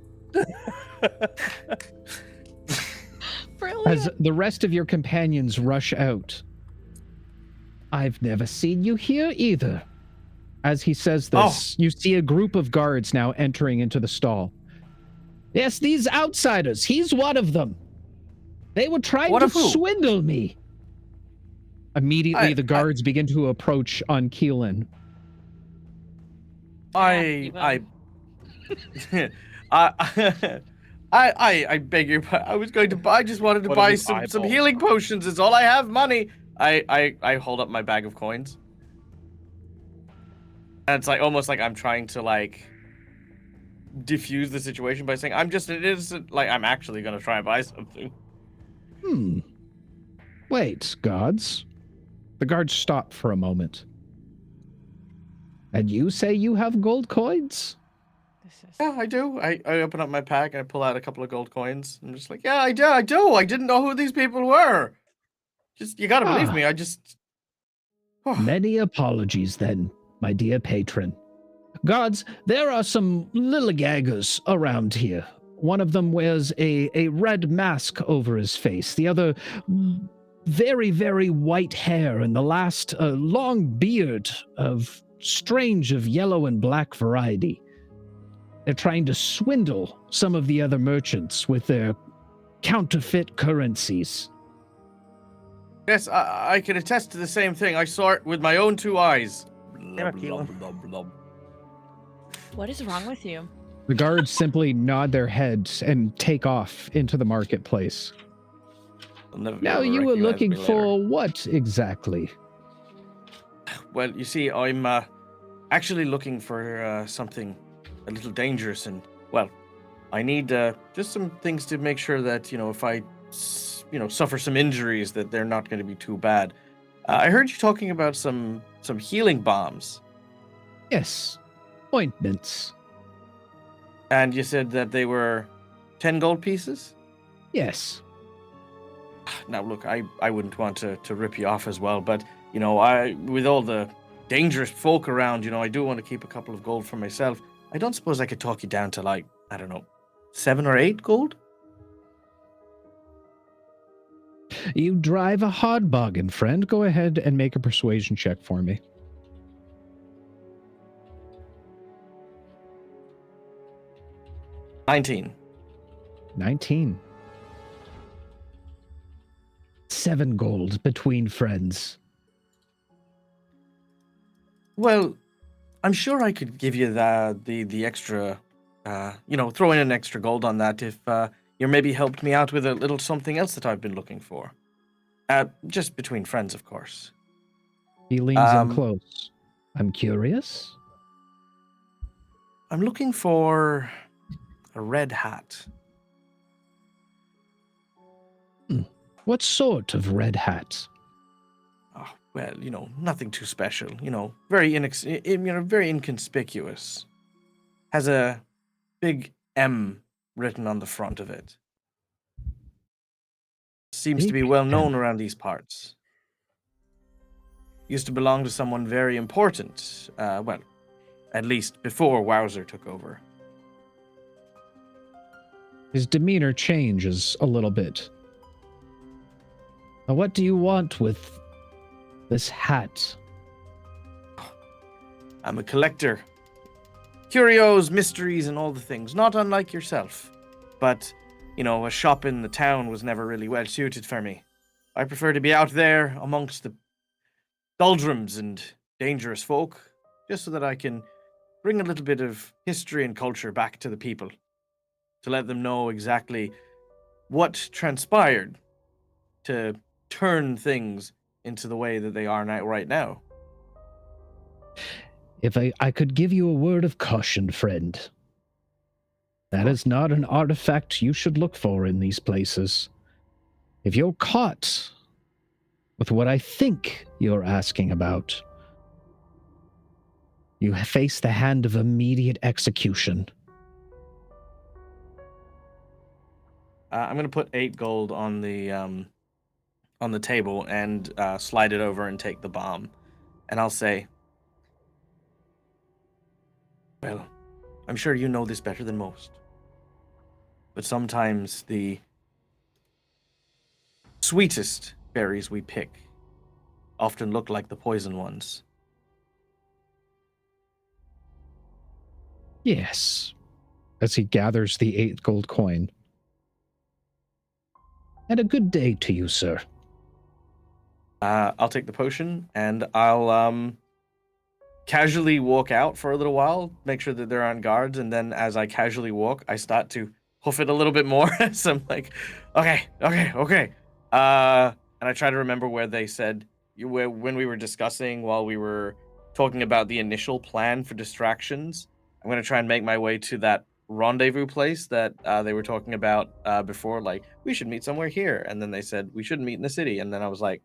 Brilliant. As the rest of your companions rush out, I've never seen you here either. As he says this, you see a group of guards now entering into the stall. Yes, these outsiders. He's one of them. They were trying One to of who? swindle me. Immediately, the guards begin to approach on Keelan. I I beg your pardon. I was going to buy. I just wanted to What buy is some eyeball? healing potions. It's all I have. Money. I hold up my bag of coins, and it's like almost like I'm trying to like diffuse the situation by saying I'm just an innocent. Like I'm actually gonna try and buy something. Wait, guards. The guards stop for a moment. And you say you have gold coins? Yeah, I do. I open up my pack and I pull out a couple of gold coins. I'm just like, yeah, I do. I didn't know who these people were. Just you gotta believe me. I just. Many apologies then, my dear patron. Guards, there are some lilligaggers around here. One of them wears a red mask over his face. The other, very, very white hair. And the last, a long beard of strange yellow and black variety. They're trying to swindle some of the other merchants with their counterfeit currencies. Yes, I can attest to the same thing. I saw it with my own 2 eyes. What is wrong with you? The guards simply nod their heads and take off into the marketplace. Now, you were looking for what exactly? Well, you see, I'm actually looking for something a little dangerous, and well, I need just some things to make sure that if I suffer some injuries, that they're not going to be too bad. I heard you talking about some healing bombs. Yes, ointments. And you said that they were 10 gold pieces? Yes. Now, look, I wouldn't want to rip you off as well, but, with all the dangerous folk around, I do want to keep a couple of gold for myself. I don't suppose I could talk you down to, like, I don't know, 7 or 8 gold? You drive a hard bargain, friend. Go ahead and make a persuasion check for me. 19. 19. 7 gold between friends. Well, I'm sure I could give you the extra, throw in an extra gold on that if you maybe helped me out with a little something else that I've been looking for. Just between friends, of course. He leans in close. I'm curious. I'm looking for a red hat. What sort of red hat? Oh, well, nothing too special. Very very inconspicuous. Has a big M written on the front of it. Seems to be well known around these parts. Used to belong to someone very important. Well, at least before Wowzer took over. His demeanor changes a little bit. Now, what do you want with this hat? I'm a collector. Curios, mysteries, and all the things. Not unlike yourself. But, a shop in the town was never really well suited for me. I prefer to be out there amongst the doldrums and dangerous folk, just so that I can bring a little bit of history and culture back to the people. To let them know exactly what transpired to turn things into the way that they are now, right now. If I could give you a word of caution, friend. That is not an artifact you should look for in these places. If you're caught with what I think you're asking about, you face the hand of immediate execution. I'm going to put 8 gold on the table and slide it over and take the bomb. And I'll say, well, I'm sure you know this better than most. But sometimes the sweetest berries we pick often look like the poison ones. Yes. As he gathers the 8 gold coin. And a good day to you, sir. I'll take the potion and I'll casually walk out for a little while, make sure that there aren't guards, and then as I casually walk, I start to hoof it a little bit more. So I'm like, okay. And I try to remember where they said when we were discussing while we were talking about the initial plan for distractions. I'm gonna try and make my way to that rendezvous place that they were talking about before. Like, we should meet somewhere here, and then they said we shouldn't meet in the city, and then I was like,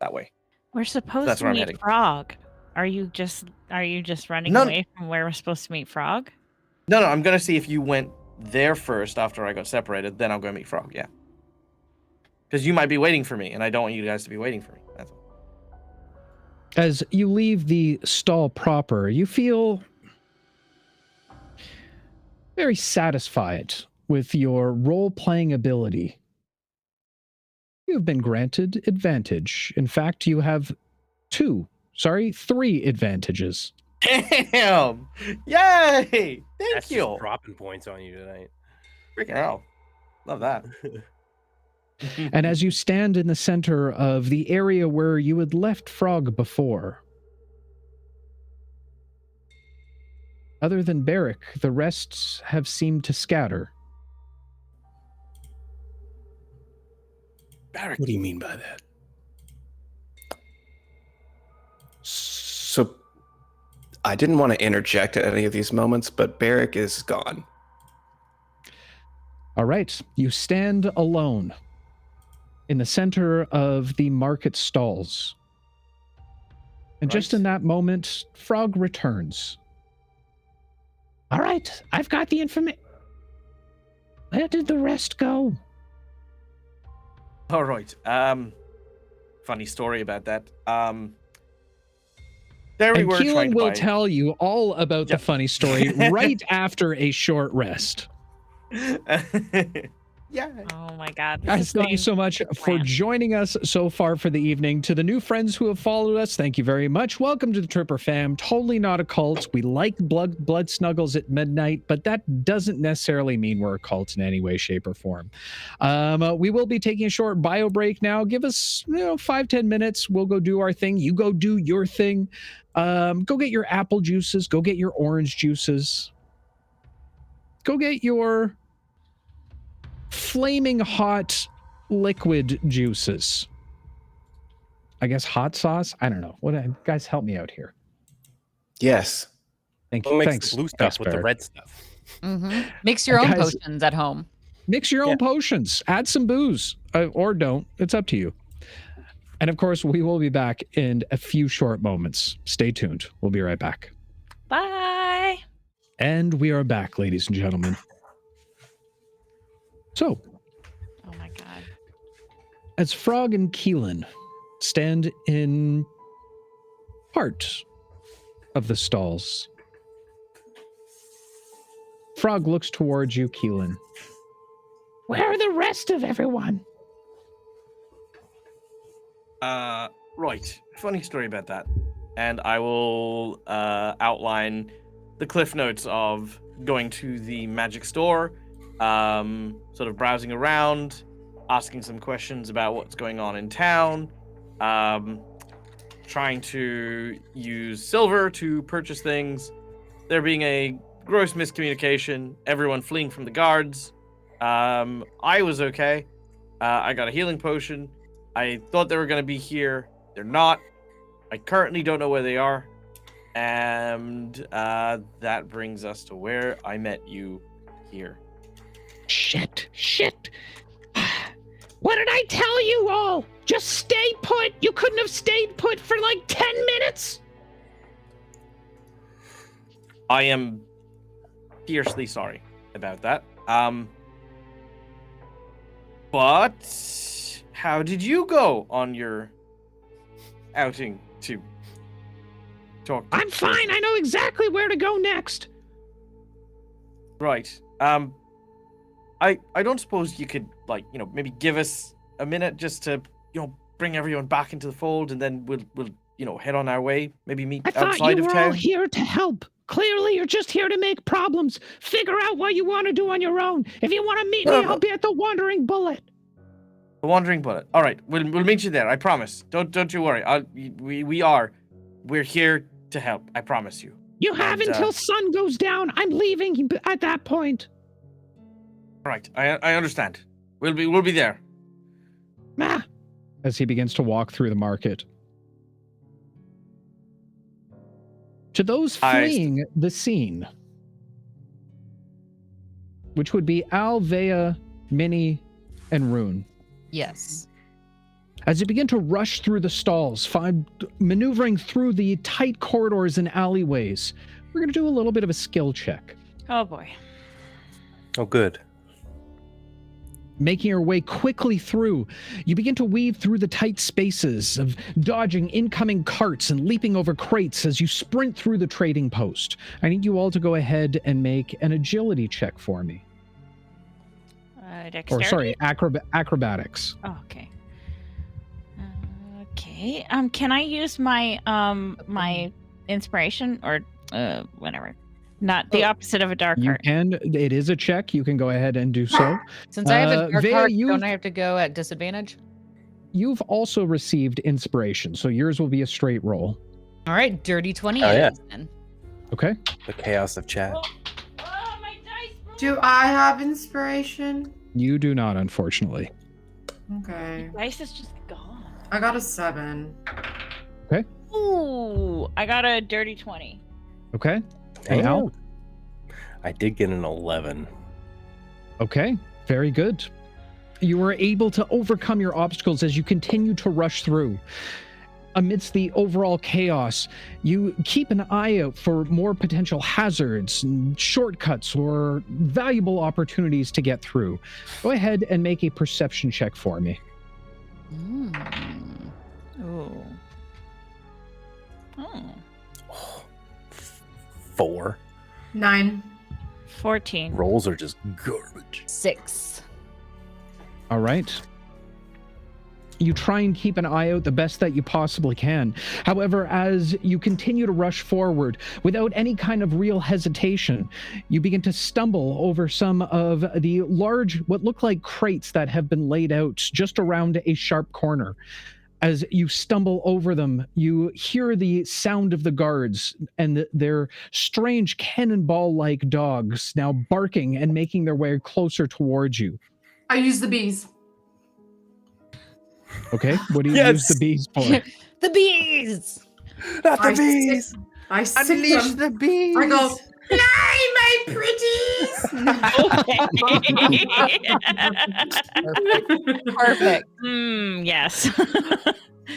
that way. We're supposed That's to where I'm meet heading. Frog. Are you just running away from where we're supposed to meet Frog? No, I'm gonna see if you went there first after I got separated. Then I'll go meet Frog. Yeah, because you might be waiting for me, and I don't want you guys to be waiting for me. That's all. As you leave the stall proper, you feel very satisfied with your role-playing ability. You have been granted advantage. In fact, you have 3 advantages. Damn! Yay! Thank That's you. just dropping points on you tonight. Freaking hell. Love that. And as you stand in the center of the area where you had left Frog before, other than Berrick, the rest have seemed to scatter. Berrick. What do you mean by that? So, I didn't want to interject at any of these moments, but Berrick is gone. All right, you stand alone in the center of the market stalls. And just in that moment, Frog returns. All right, I've got the information. Where did the rest go? All right. Funny story about that. There we And were. Keelan will tell you all about the funny story right after a short rest. Yeah. Oh my God. Guys, thank you so much for joining us so far for the evening. To the new friends who have followed us, thank you very much. Welcome to the Tripper fam. Totally not a cult. We like blood snuggles at midnight, but that doesn't necessarily mean we're a cult in any way, shape, or form. We will be taking a short bio break now. Give us 5-10 minutes. We'll go do our thing. You go do your thing. Go get your apple juices. Go get your orange juices. Go get your flaming hot liquid juices. I guess hot sauce? I don't know. Guys, help me out here. Yes. Thank What you. makes Thanks. the blue stuff Thanks, with the Barrett. red stuff? Mix your own Guys- potions at home. Mix your own potions. Add some booze. Or don't. It's up to you. And of course, we will be back in a few short moments. Stay tuned. We'll be right back. Bye. And we are back, ladies and gentlemen. So, Oh my God. as Frog and Keelan stand in part of the stalls, Frog looks towards you, Keelan. Where are the rest of everyone? Right. Funny story about that. And I will outline the cliff notes of going to the magic store, sort of browsing around, asking some questions about what's going on in town, trying to use silver to purchase things, there being a gross miscommunication, everyone fleeing from the guards. I was okay. I got a healing potion. I thought they were going to be here. They're not. I currently don't know where they are. And that brings us to where I met you here. Shit. What did I tell you all? Just stay put. You couldn't have stayed put for like 10 minutes. I am fiercely sorry about that. But how did you go on your outing to talk to I'm fine. I know exactly where to go next. Right. I don't suppose you could, like, maybe give us a minute just to, bring everyone back into the fold, and then we'll head on our way. Maybe meet I thought outside you of were all town. here to help. Clearly, you're just here to make problems. Figure out what you want to do on your own. If you want to meet me, I'll be at the Wandering Bullet. The Wandering Bullet. All right, we'll meet you there. I promise. Don't you worry. We're here to help. I promise you. You have And, until sun goes down. I'm leaving at that point. Right, I understand. We'll be there. Ah, As he begins to walk through the market. To those fleeing the scene, which would be Al, Vea, Minnie, and Rune. Yes. As you begin to rush through the stalls, maneuvering through the tight corridors and alleyways, we're going to do a little bit of a skill check. Oh boy. Oh, good. Making your way quickly through, you begin to weave through the tight spaces of dodging incoming carts and leaping over crates as you sprint through the trading post. I need you all to go ahead and make an agility check for me. Dexterity? Or sorry, acrobatics. Oh, okay. Okay. Can I use my my inspiration or whatever? Not the opposite of a dark You heart. can. It is a check. You can go ahead and do so. Since I have a dark Vea, heart, don't I have to go at disadvantage? You've also received inspiration, so yours will be a straight roll. All right, dirty 20 Oh, it yeah. is then. Okay. The chaos of chat. Oh, my dice broke. Do I have inspiration? You do not, unfortunately. Okay. Dice is just gone. I got a 7. Ooh, I got a dirty 20. Okay. And Al? I did get an 11. Okay. Very good. You were able to overcome your obstacles as you continue to rush through. Amidst the overall chaos, you keep an eye out for more potential hazards and shortcuts or valuable opportunities to get through. Go ahead and make a perception check for me. Ooh. Oh. 4. 9. 14. Rolls are just garbage. 6. All right. You try and keep an eye out the best that you possibly can. However, as you continue to rush forward without any kind of real hesitation, you begin to stumble over some of the large, what look like crates that have been laid out just around a sharp corner. As you stumble over them, you hear the sound of the guards and their strange cannonball-like dogs now barking and making their way closer towards you. I use the bees. Okay, what do you Yes! use the bees for? The bees! Not the I bees! sick- I sick Unleash them. the bees! I go, fly, my pretties! Perfect. Yes.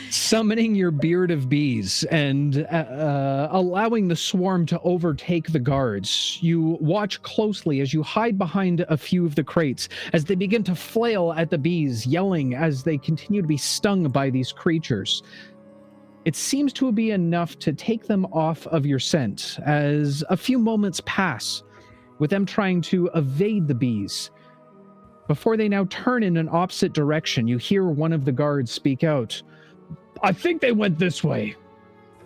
Summoning your beard of bees and allowing the swarm to overtake the guards, you watch closely as you hide behind a few of the crates as they begin to flail at the bees, yelling as they continue to be stung by these creatures. It seems to be enough to take them off of your scent as a few moments pass with them trying to evade the bees. Before they now turn in an opposite direction, you hear one of the guards speak out. I think they went this way,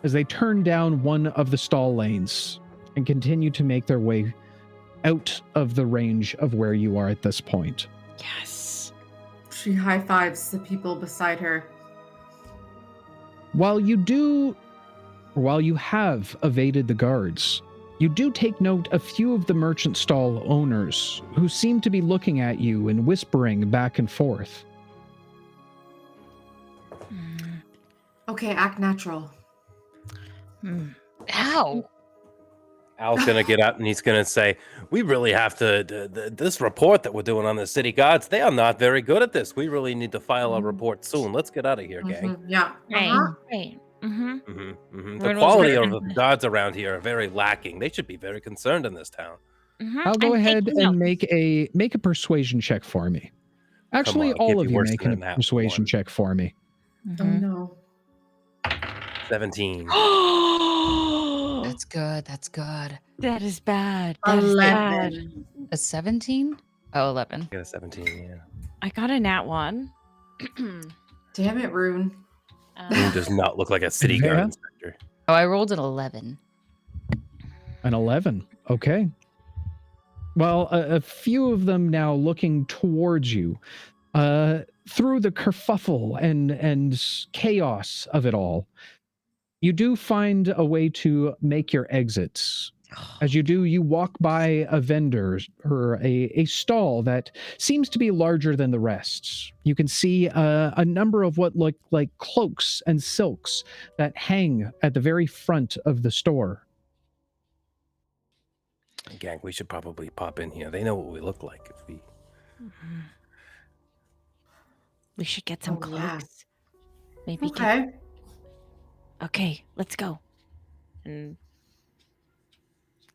as they turn down one of the stall lanes and continue to make their way out of the range of where you are at this point. Yes. She high fives the people beside her. While you have evaded the guards, you do take note a few of the merchant stall owners who seem to be looking at you and whispering back and forth. Okay, act natural. Ow. Al's gonna get up and he's gonna say, "We really have to. This report that we're doing on the city guards, they are not very good at this. We really need to file a report soon. Let's get out of here, gang." Yeah. Right. Uh-huh. Right. Mm-hmm. The quality of the guards around here are very lacking. They should be very concerned in this town. I'll go ahead and make a persuasion check for me. Actually, Come on, all can't of be you worse make than a that persuasion one. check for me. Oh no. 17. That's good. That's good. That is bad. That is bad. 11. A 17? Oh, 11. I got a 17, yeah. I got a nat 1. Damn it, Rune. He does not look like a city Yeah. guard inspector. Oh, I rolled an 11. An 11. Okay. Well, a few of them now looking towards you. Through the kerfuffle and chaos of it all, you do find a way to make your exits As you do, you walk by a vendor or a stall that seems to be larger than the rest. You can see a number of what look like cloaks and silks that hang at the very front of the store. Gang, we should probably pop in here. They know what we look like if we. We should get some cloaks. Yeah. Maybe Okay. Okay, let's go. And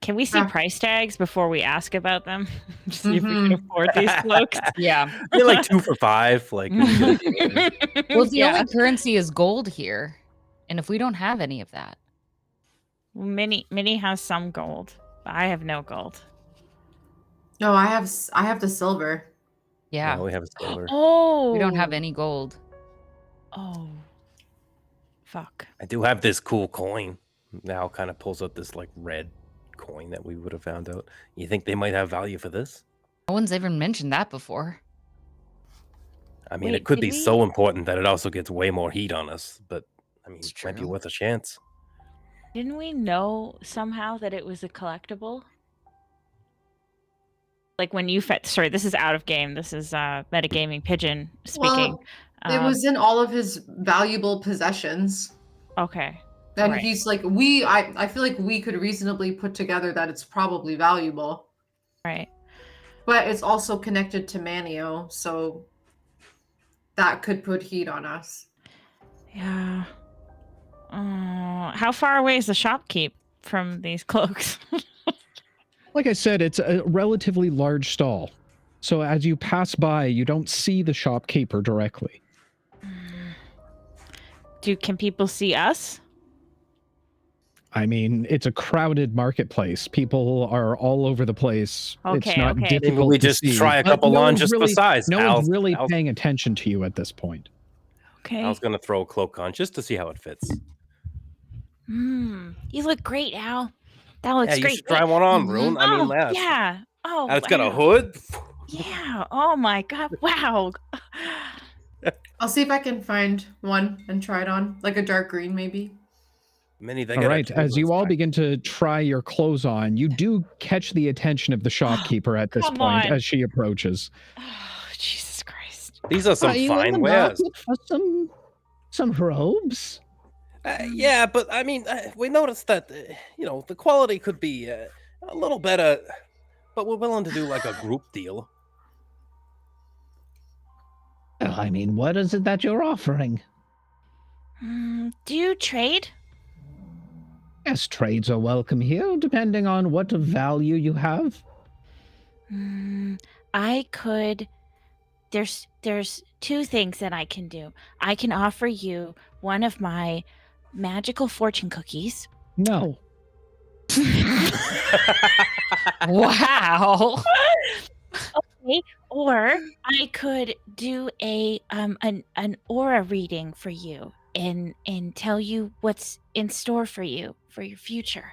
can we see price tags before we ask about them? See if we can afford these cloaks. Yeah. They're like 2 for $5. Like, Well, the only currency is gold here. And if we don't have any of that. Well, Minnie has some gold, but I have no gold. No, I have the silver. Yeah. we have a silver. Oh, We don't have any gold. Oh, fuck. I do have this cool coin. Now kind of pulls out this like red coin that we would have found out. You think they might have value for this? No one's ever mentioned that before. I mean, Wait, it could did be we- so important that it also gets way more heat on us. But I mean, It's it might be true. worth a chance. Didn't we know somehow that it was a collectible? Like when you sorry, this is out of game. This is metagaming pigeon speaking. Well, it was in all of his valuable possessions. Okay. And Right. he's like, I feel like we could reasonably put together that it's probably valuable. Right. But it's also connected to Manio, so that could put heat on us. Yeah. How far away is the shopkeep from these cloaks? Like I said, it's a relatively large stall. So as you pass by, you don't see the shopkeeper directly. Can people see us? I mean, it's a crowded marketplace. People are all over the place. It's Okay, not okay. difficult Maybe we to just see. try a But couple no on one's just for really, size. No Al's- one's really Al's- paying attention to you at this point. Okay. I was gonna throw a cloak on just to see how it fits. You look great, Al. That looks Yeah, you great. should try one on, Rune. I mean, Oh, that's, yeah. Oh, it's got a wow. hood. Yeah. Oh my God. Wow. I'll see if I can find one and try it on, like a dark green, maybe. Many they All got right, as you all begin to try your clothes on, you do catch the attention of the shopkeeper at this Come point on. as she approaches. Oh, Jesus Christ. These are some Are you in fine the wares. market for some robes? Yeah, but I mean, we noticed that the quality could be a little better, but we're willing to do like a group deal. Well, I mean, what is it that you're offering? Do you trade? Yes, trades are welcome here, depending on what value you have. I could. There's two things that I can do. I can offer you one of my magical fortune cookies. No. Wow. Okay. Or I could do an aura reading for you and tell you what's in store for you for your future.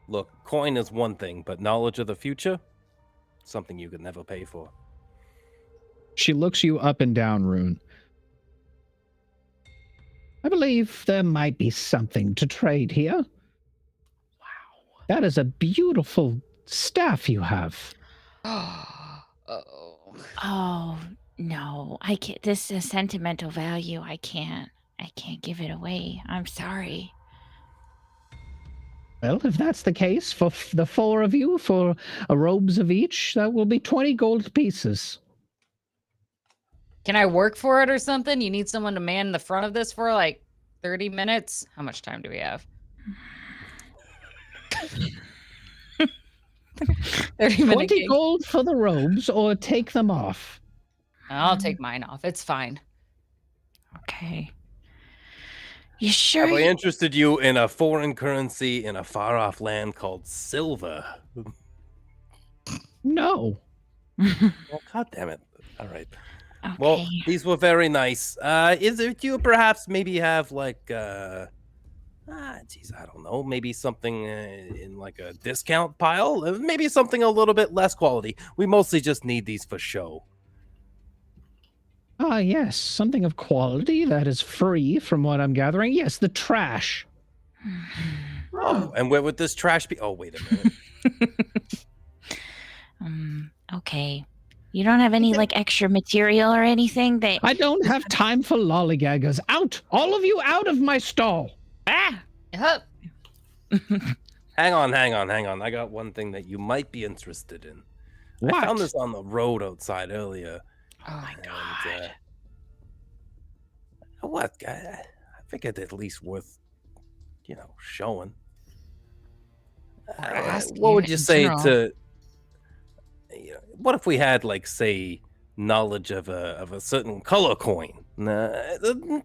Look, coin is one thing, but knowledge of the future, something you could never pay for. She looks you up and down, Rune. I believe there might be something to trade here. Wow. That is a beautiful staff you have. Oh no, I can't. This is sentimental value. I can't give it away. I'm sorry. Well, if that's the case, for the four of you, for robes of each, that will be 20 gold pieces. Can I work for it or something? You need someone to man the front of this for like 30 minutes? How much time do we have? 30 minutes. 20 gold for the robes, or take them off. I'll take mine off. It's fine. Okay. You sure? Have I interested you in a foreign currency in a far-off land called silver? No. Well, God damn it! All right. Okay. Well, these were very nice. Is it you perhaps maybe have like I don't know, maybe something in like a discount pile? Maybe something a little bit less quality. We mostly just need these for show. Ah, yes, something of quality that is free from what I'm gathering. Yes, the trash. Oh, and where would this trash be? Oh, wait a minute. Okay. You don't have any like extra material or anything that I don't have time for lollygaggers. Out! All of you out of my stall! Yup. Hang on. I got one thing that you might be interested in. What? I found this on the road outside earlier. Oh my god. What? I figured at least worth, showing. What would you say to? What if we had, like, say, knowledge of a certain color coin,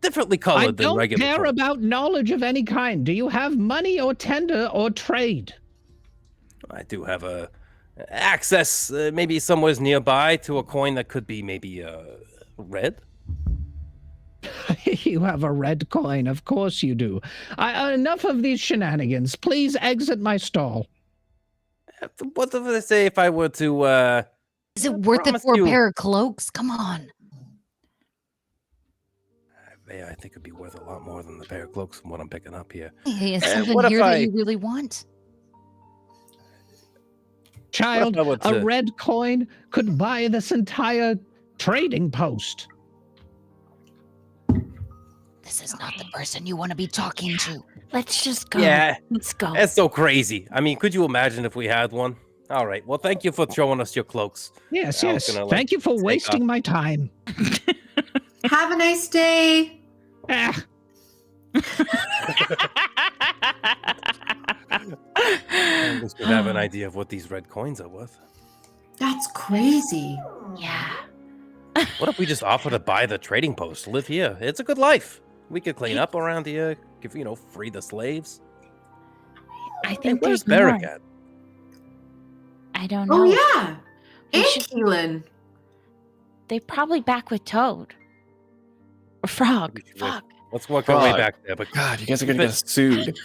differently colored than regular? I don't care about knowledge of any kind. Do you have money or tender or trade? I do have access, maybe somewhere's nearby, to a coin that could be maybe red. You have a red coin, of course you do. Enough of these shenanigans. Please exit my stall. What do they say if I were to? Is it worth it for a pair of cloaks? Come on. I think it'd be worth a lot more than the pair of cloaks from what I'm picking up here. Hey, is something here that you really want? Child, a red coin could buy this entire trading post. This is not the person you want to be talking to. Let's just go. Yeah, let's go. That's so crazy. I mean, could you imagine if we had one? All right. Well, thank you for showing us your cloaks. Yes. Thank you for wasting my time. Have a nice day. I just have an idea of what these red coins are worth. That's crazy. Yeah. What if we just offer to buy the trading post, live here? It's a good life. We could clean up around here, free the slaves. I think where's there's Berrick more. at? I don't know. Oh yeah, We and should- Keelan. They're probably back with Toad. Or Frog. Fuck. Let's work our way Frog. back there. But God, you guys are gonna get sued.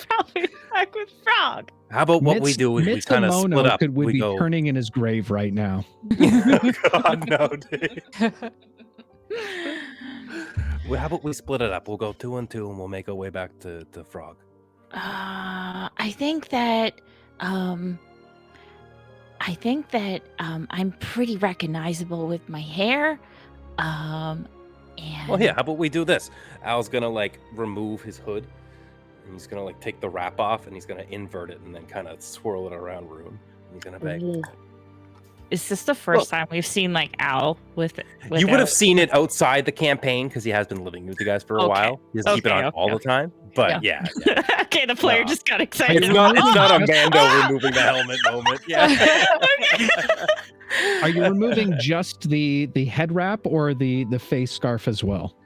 Probably back with Frog. how about what we do is we kind of split up. Would we be go. turning in his grave right now. God, no, dude. Well, how about we split it up? We'll go 2 and 2, and we'll make our way back to Frog. I think that I'm pretty recognizable with my hair. And Well, yeah. How about we do this? Al's gonna remove his hood, and he's gonna take the wrap off, and he's gonna invert it, and then kind of swirl it around Rune. He's gonna beg. Is this the first time we've seen Al with it? You would have seen it outside the campaign because he has been living with you guys for a while. He doesn't keep it on all the time. But yeah. Okay, the player just got excited. It's not a Mando removing the helmet moment. Yeah. Are you removing just the head wrap or the face scarf as well?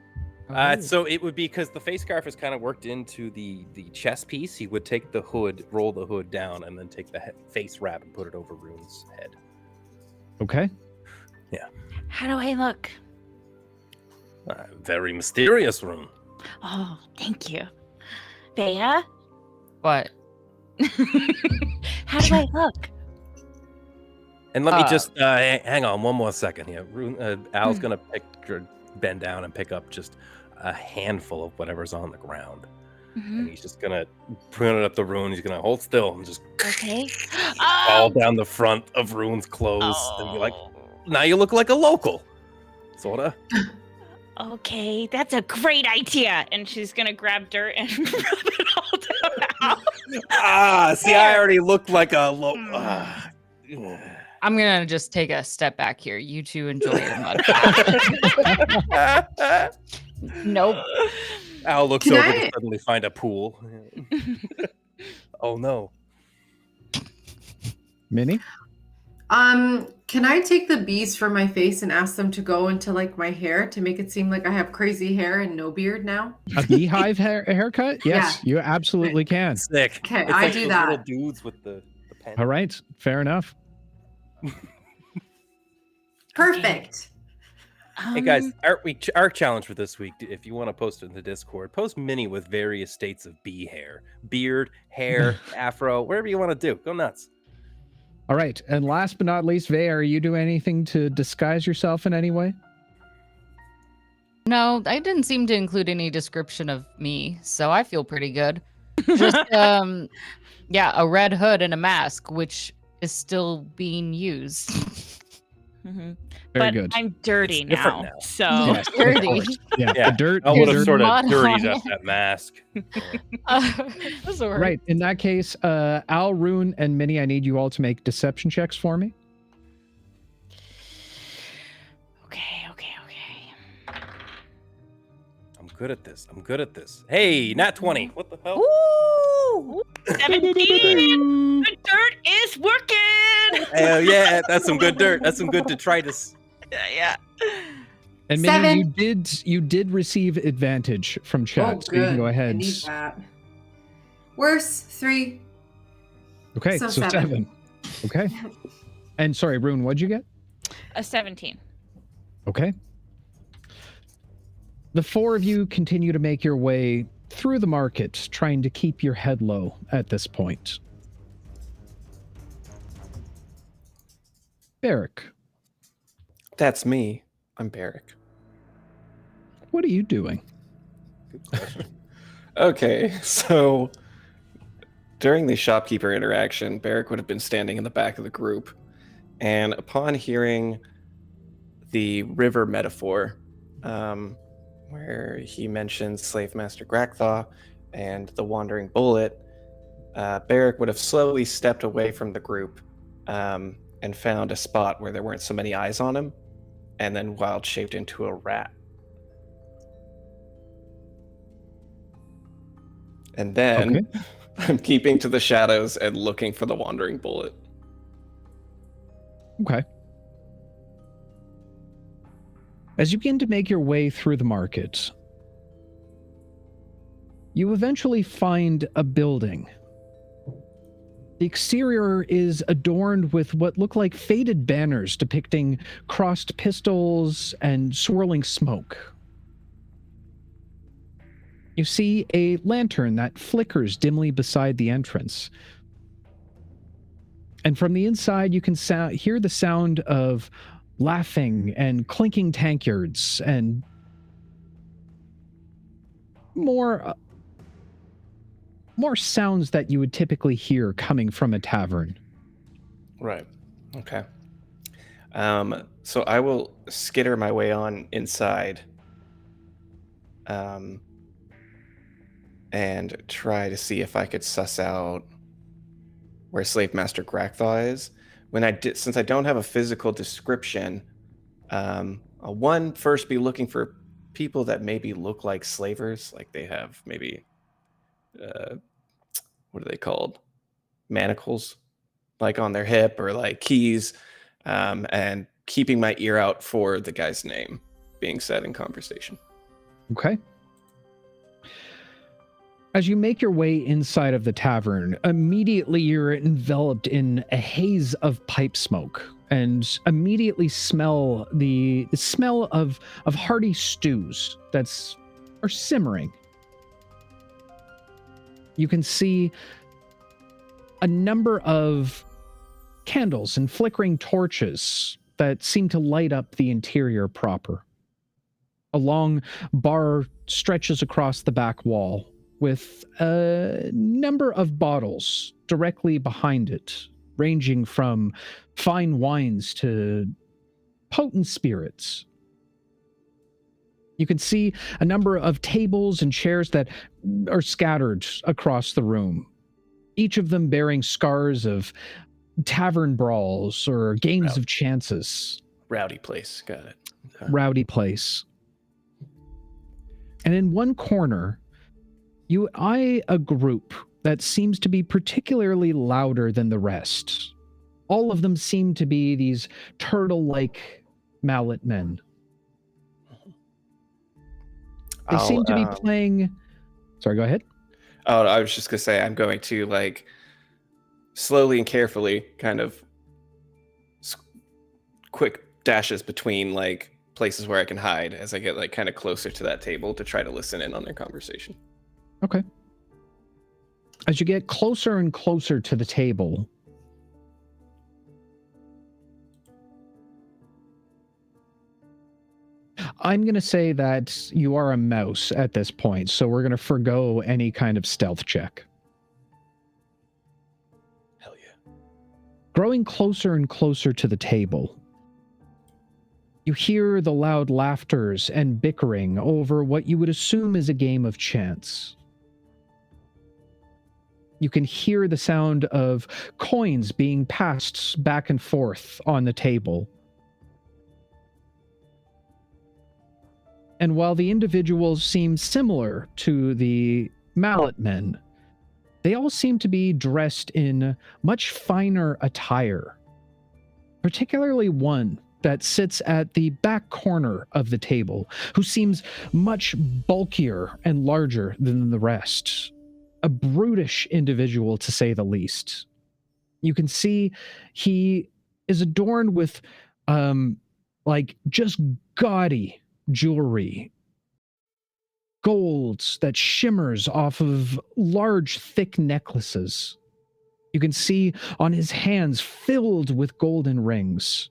So it would be because the face scarf is kind of worked into the chest piece. He would take the hood, roll the hood down, and then take the face wrap and put it over Rune's head. Okay. Yeah. How do I look? Very mysterious, Rune. Oh, thank you. Bea? What? How do I look? And let me just hang on one more second here. Rune, Al's gonna bend down and pick up just a handful of whatever's on the ground. And he's just gonna prune it up the Rune. He's gonna hold still and just fall down the front of Rune's clothes and be like, now you look like a local. Sorta. Okay, that's a great idea. And she's gonna grab dirt and rub it all down. See, I already looked like a local. I'm gonna just take a step back here. You two enjoy your mud. Nope. Al looks over to suddenly find a pool. Oh no. Minnie? Can I take the bees from my face and ask them to go into my hair to make it seem like I have crazy hair and no beard now? A beehive haircut? Yes, you absolutely can. Sick. Okay, it's I do those that. Little dudes with the pen. All right, fair enough. Perfect. Hey guys, our challenge for this week, if you want to post it in the Discord, post Minnie with various states of bee hair. Beard, hair, afro, whatever you want to do. Go nuts. All right, and last but not least, Vey, are you doing anything to disguise yourself in any way? No, I didn't seem to include any description of me, so I feel pretty good. Just, yeah, a red hood and a mask, which is still being used. Mm-hmm. Very But good. I'm dirty It's different now. so Yes, of dirty. course. Yeah, Yeah, the dirt. I would have There's sort of mud dirtied on up it. that mask. That's all right. Right. In that case, Al, Rune, and Minnie, I need you all to make deception checks for me. Okay. I'm good at this. I'm good at this. Hey, nat 20. What the hell? Ooh, 17. The dirt is working. Hell yeah, that's some good dirt. That's some good detritus. Yeah. And Minnie, 7. you did receive advantage from chat, Oh, so you can go good. I ahead. need that. Worse, 3. Okay, So so 7. Okay. And sorry, Rune, what'd you get? A 17. Okay. The four of you continue to make your way through the market, trying to keep your head low at this point. Berrick, That's me. I'm Berrick. what are you doing? Good question. Okay, so during the shopkeeper interaction, Berrick would have been standing in the back of the group, and upon hearing the river metaphor, where he mentions Slave Master Grakthaw and the Wandering Bullet, Berrick would have slowly stepped away from the group and found a spot where there weren't so many eyes on him, and then wild shaped into a rat. And then I'm keeping to the shadows and looking for the Wandering Bullet. Okay. As you begin to make your way through the market, you eventually find a building. The exterior is adorned with what look like faded banners depicting crossed pistols and swirling smoke. You see a lantern that flickers dimly beside the entrance. And from the inside, you can hear the sound of laughing and clinking tankards and more sounds that you would typically hear coming from a tavern. Right. Okay. So I will skitter my way on inside. And try to see if I could suss out where Slave Master Grakthaw is. Since I don't have a physical description, I'll first be looking for people that maybe look like slavers, like they have maybe, what are they called? Manacles, like on their hip, or like keys, and keeping my ear out for the guy's name being said in conversation. Okay. As you make your way inside of the tavern, immediately you're enveloped in a haze of pipe smoke and immediately smell the smell of hearty stews are simmering. You can see a number of candles and flickering torches that seem to light up the interior proper. A long bar stretches across the back wall, with a number of bottles directly behind it, ranging from fine wines to potent spirits. You can see a number of tables and chairs that are scattered across the room, each of them bearing scars of tavern brawls or games of chances. Rowdy place. Got it. Okay. Rowdy place. And in one corner, you eye a group that seems to be particularly louder than the rest. All of them seem to be these turtle-like mallet men. They seem to be playing... Sorry, go ahead. Oh, I was just going to say, I'm going to, like, slowly and carefully kind of quick dashes between, like, places where I can hide as I get, like, kind of closer to that table to try to listen in on their conversation. Okay. As you get closer and closer to the table, I'm going to say that you are a mouse at this point, so we're going to forgo any kind of stealth check. Hell yeah. Growing closer and closer to the table, you hear the loud laughters and bickering over what you would assume is a game of chance. You can hear the sound of coins being passed back and forth on the table. And while the individuals seem similar to the mallet men, they all seem to be dressed in much finer attire, particularly one that sits at the back corner of the table, who seems much bulkier and larger than the rest. A brutish individual, to say the least. You can see he is adorned with, just gaudy jewelry. Golds that shimmers off of large, thick necklaces. You can see on his hands filled with golden rings.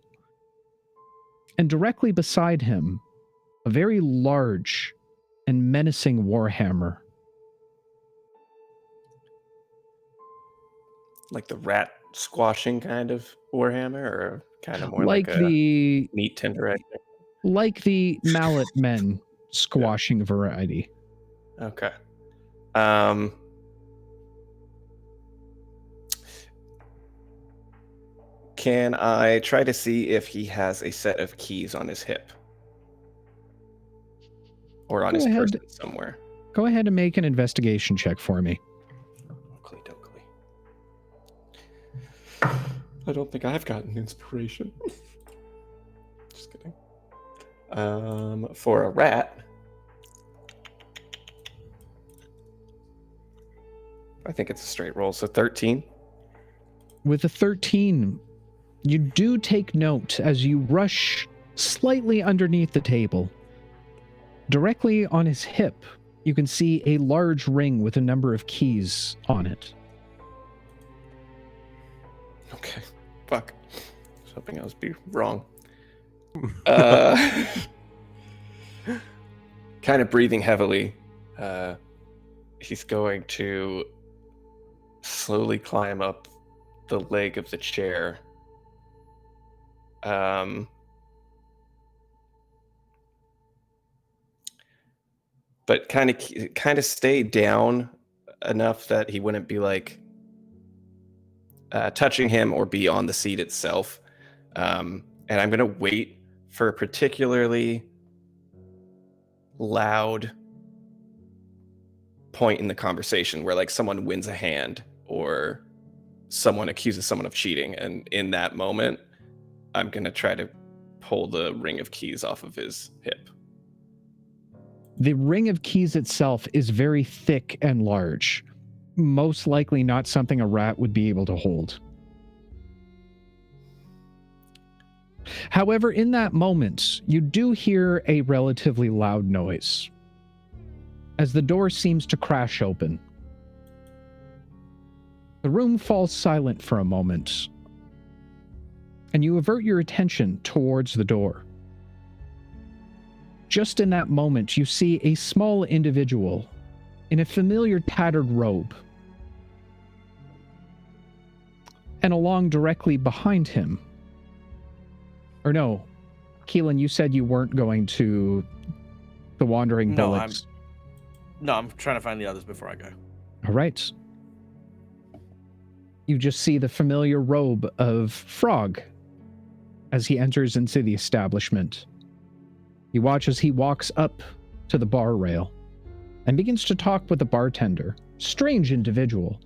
And directly beside him, a very large and menacing warhammer. Like the rat squashing kind of warhammer, or kind of more like like the meat tenderizer? Like the mallet men squashing variety. Okay. Can I try to see if he has a set of keys on his hip? Or on his person somewhere? Go ahead and make an investigation check for me. Oakley dokley. I don't think I've gotten inspiration. Just kidding. For a rat, I think it's a straight roll, so 13. With a 13, you do take note as you rush slightly underneath the table. Directly on his hip, you can see a large ring with a number of keys on it. Okay. Fuck. I was hoping I was wrong. Kind of breathing heavily. He's going to slowly climb up the leg of the chair. But kind of stay down enough that he wouldn't be like touching him or be on the seat itself. And I'm going to wait for a particularly loud point in the conversation where like someone wins a hand or someone accuses someone of cheating. And in that moment, I'm going to try to pull the ring of keys off of his hip. The ring of keys itself is very thick and large. Most likely not something a rat would be able to hold. However, in that moment, you do hear a relatively loud noise as the door seems to crash open. The room falls silent for a moment, and you avert your attention towards the door. Just in that moment, you see a small individual in a familiar tattered robe. And along directly behind him, or no, Keelan, you said you weren't going to the Wandering Bullets. I'm trying to find the others before I go. All right. You just see the familiar robe of Frog as he enters into the establishment. You watch as he walks up to the bar rail and begins to talk with the bartender. Strange individual.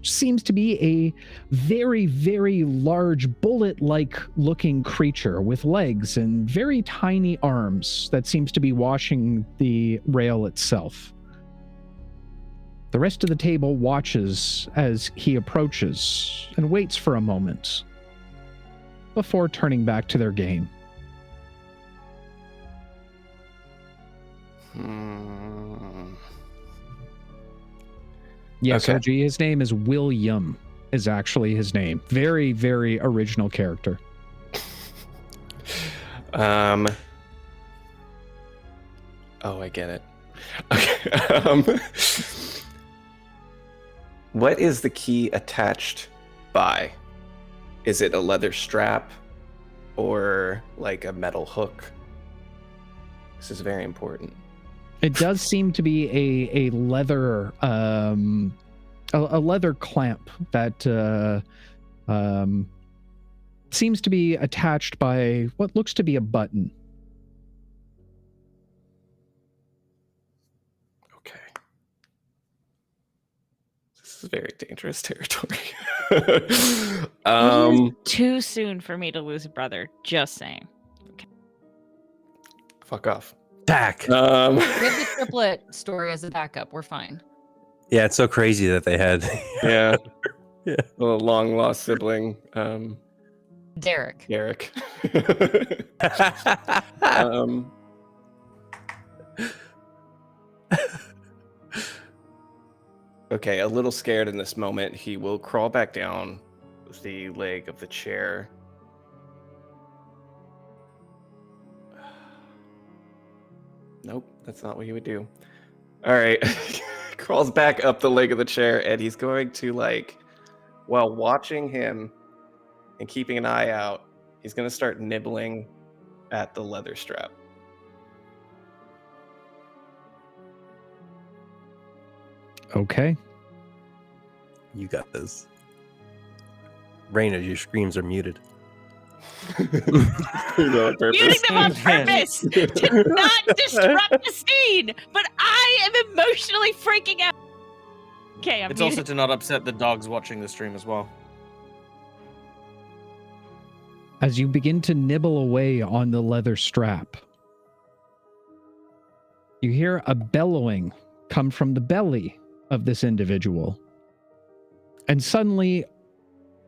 Seems to be a very, very large bullet-like looking creature with legs and very tiny arms that seems to be washing the rail itself. The rest of the table watches as he approaches and waits for a moment before turning back to their game. Yes, okay. OG, his name is William, is actually his name. Very, very original character. Oh, I get it. Okay. What is the key attached by? Is it a leather strap or like a metal hook? This is very important. It does seem to be a leather a leather clamp that seems to be attached by what looks to be a button. Okay. This is very dangerous territory. Too soon for me to lose a brother. Just saying. Okay. Fuck off. Back. We have the triplet story as a backup. We're fine. Yeah, it's so crazy that they had. Yeah. Yeah. A long lost sibling. Derek. Berrick. Okay, a little scared in this moment, he will crawl back down the leg of the chair. Nope, that's not what he would do. All right, crawls back up the leg of the chair, and he's going to, like, while watching him and keeping an eye out, he's going to start nibbling at the leather strap. Okay. You got this. Raina, your screams are muted. You know, on purpose. Muting them on purpose to not disrupt the scene, but I am emotionally freaking out. Okay, I'm It's muted. also to not upset the dogs watching the stream as well. As you begin to nibble away on the leather strap, you hear a bellowing come from the belly of this individual. And suddenly,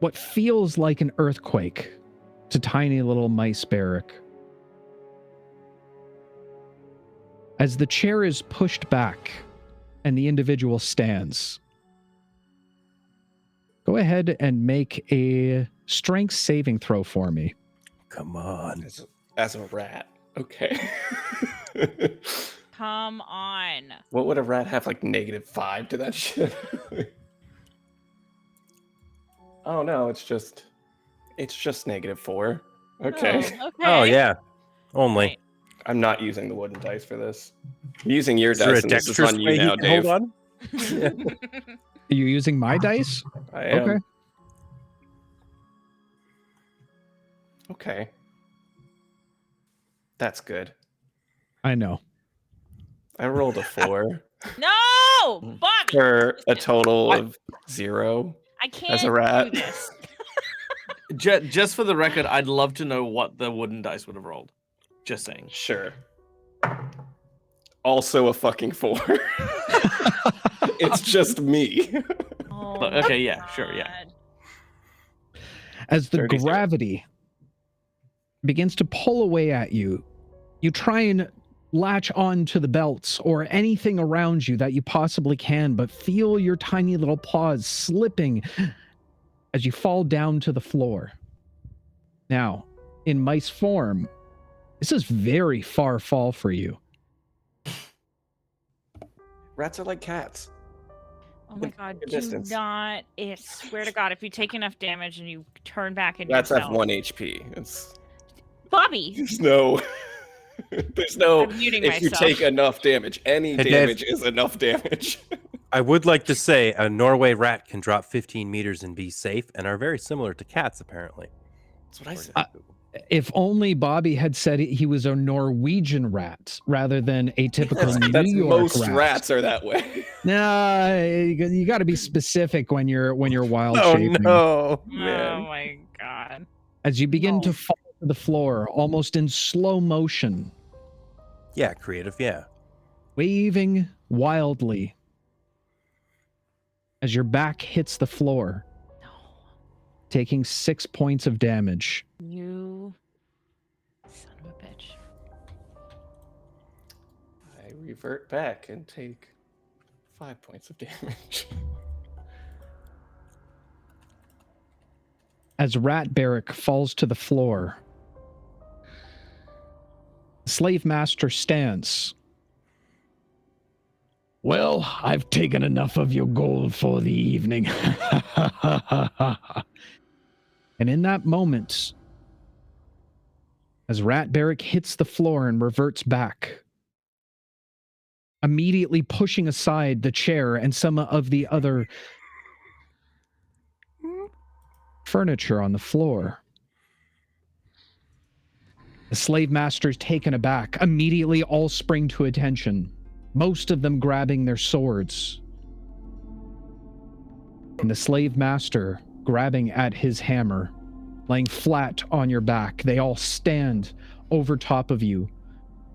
what feels like an earthquake to tiny little mice Berrick. As the chair is pushed back and the individual stands, go ahead and make a strength saving throw for me. Come on. As a rat. Okay. Come on. What would a rat have, like, -5 to that shit? Oh no, it's just -4. Okay. Oh, okay. Oh, yeah. Only. Right. I'm not using the wooden dice for this. I'm using your Is there a dice, and this is dexterous on way you he now, can Dave. hold on? Are you using my dice? I am. Okay. Okay. That's good. I know. I rolled a 4 No, Bobby. for a total of 0. I can't as a rat. do this. Just for the record, I'd love to know what the wooden dice would have rolled. Just saying. Sure. Also a fucking 4. It's just me. Oh, Okay, yeah, sure, yeah. God. As the 30. gravity begins to pull away at you, you try and latch on to the belts or anything around you that you possibly can, but feel your tiny little paws slipping as you fall down to the floor. Now, in mice form, this is very far fall for you. Rats are like cats. Oh my God! Good Do distance. not! I swear to God, if you take enough damage and you turn back in Rats have yourself, 1 HP. It's Bobby. there's no there's no I'm muting if you myself. take enough damage. Any Hey, Dave. damage is enough damage. I would like to say a Norway rat can drop 15 meters and be safe and are very similar to cats, apparently. That's what I said. If only Bobby had said he was a Norwegian rat rather than a typical New That's York most rat. rats are that way. Nah, you got to be specific when you're wild Oh, shaping. no. Man. Oh my God! As you begin No. to fall to the floor, almost in slow motion, Yeah, creative, yeah. waving wildly, as your back hits the floor, No, taking 6 points of damage. you son of a bitch! I revert back and take 5 points of damage. As Rat Berrick falls to the floor, the slave master stands Well, I've taken enough of your gold for the evening. And in that moment, as Berrick hits the floor and reverts back, immediately pushing aside the chair and some of the other furniture on the floor, the slave masters, taken aback, immediately all spring to attention, most of them grabbing their swords. And the slave master grabbing at his hammer, laying flat on your back. They all stand over top of you,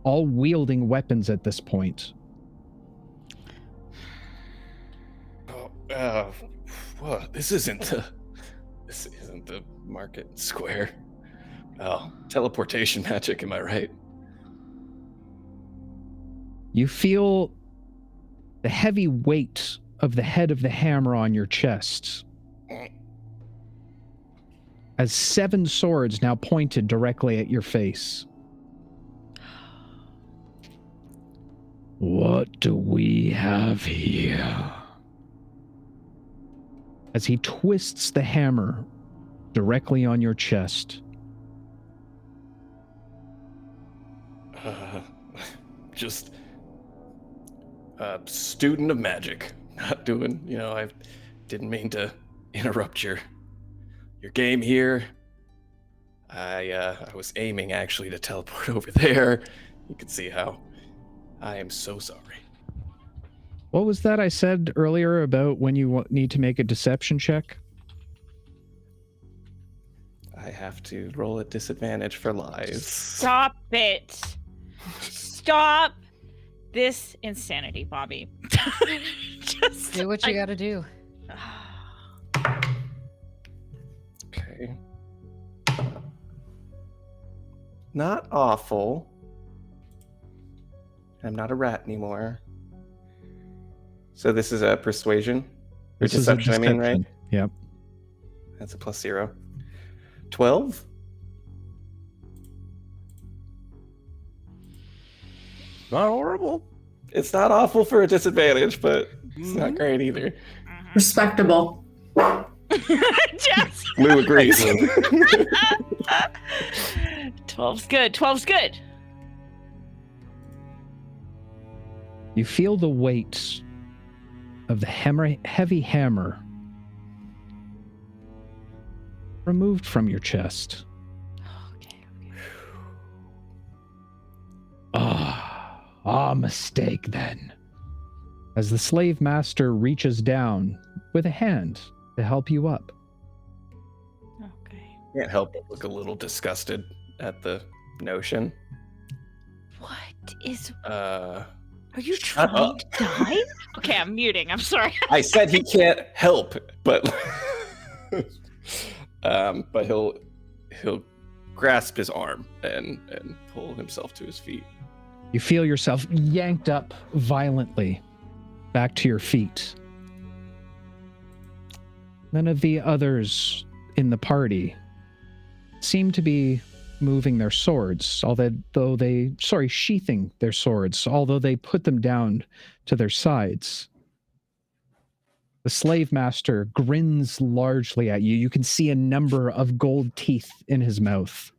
all wielding weapons at this point. Well, this isn't the market square. Oh, teleportation magic, am I right? You feel the heavy weight of the head of the hammer on your chest, as 7 swords now pointed directly at your face. What do we have here? As he twists the hammer directly on your chest. Just a student of magic. Not doing, I didn't mean to interrupt your game here. I was aiming actually to teleport over there. You can see how I am so sorry. What was that I said earlier about when you need to make a deception check? I have to roll at disadvantage for lies. Stop it. Stop this insanity, Bobby. Just do what you gotta do. Okay. Not awful. I'm not a rat anymore. So this is a persuasion? Or deception, I mean, right? Yep. That's a +0. 12? Not horrible. It's not awful for a disadvantage, but it's not great either. Respectable. Just Lou agrees. 12's good. 12's good. You feel the weight of the heavy hammer removed from your chest. Okay. Mistake then. As the slave master reaches down with a hand to help you up. Okay. Can't help but look a little disgusted at the notion. What is... Are you trying to die? Okay, I'm muting. I'm sorry. I said he can't help, but but he'll grasp his arm and pull himself to his feet. You feel yourself yanked up violently back to your feet. None of the others in the party seem to be moving their swords, sheathing their swords, although they put them down to their sides. The slave master grins largely at you. You can see a number of gold teeth in his mouth.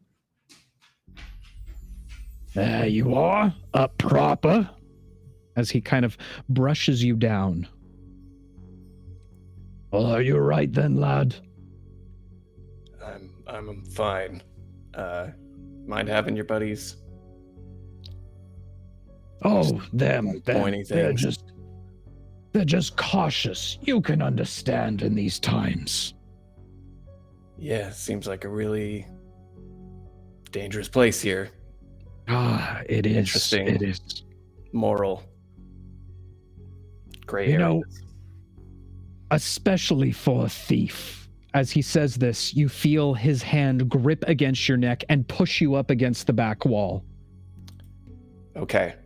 There you are, up proper, as he kind of brushes you down. Well, are you right then, lad? I'm fine. Mind having your buddies? Oh, them. Pointy things. They're just cautious. You can understand in these times. Yeah, seems like a really dangerous place here. It is. Interesting. It is. Moral. Gray area. Especially for a thief. As he says this, you feel his hand grip against your neck and push you up against the back wall. Okay.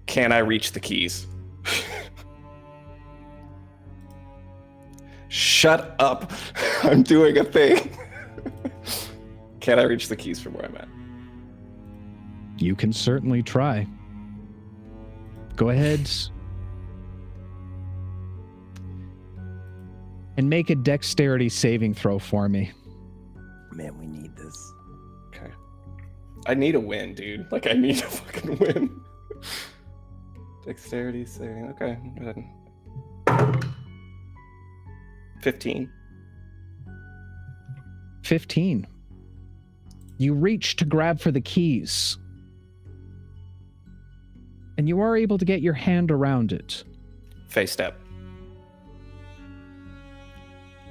Can I reach the keys? Shut up. I'm doing a thing. Can I reach the keys from where I'm at? You can certainly try. Go ahead. and make a dexterity saving throw for me. Man, we need this. Okay. I need a win, dude. Like, I need a fucking win. Dexterity saving. Okay. 15. 15. You reach to grab for the keys, and you are able to get your hand around it. Face step.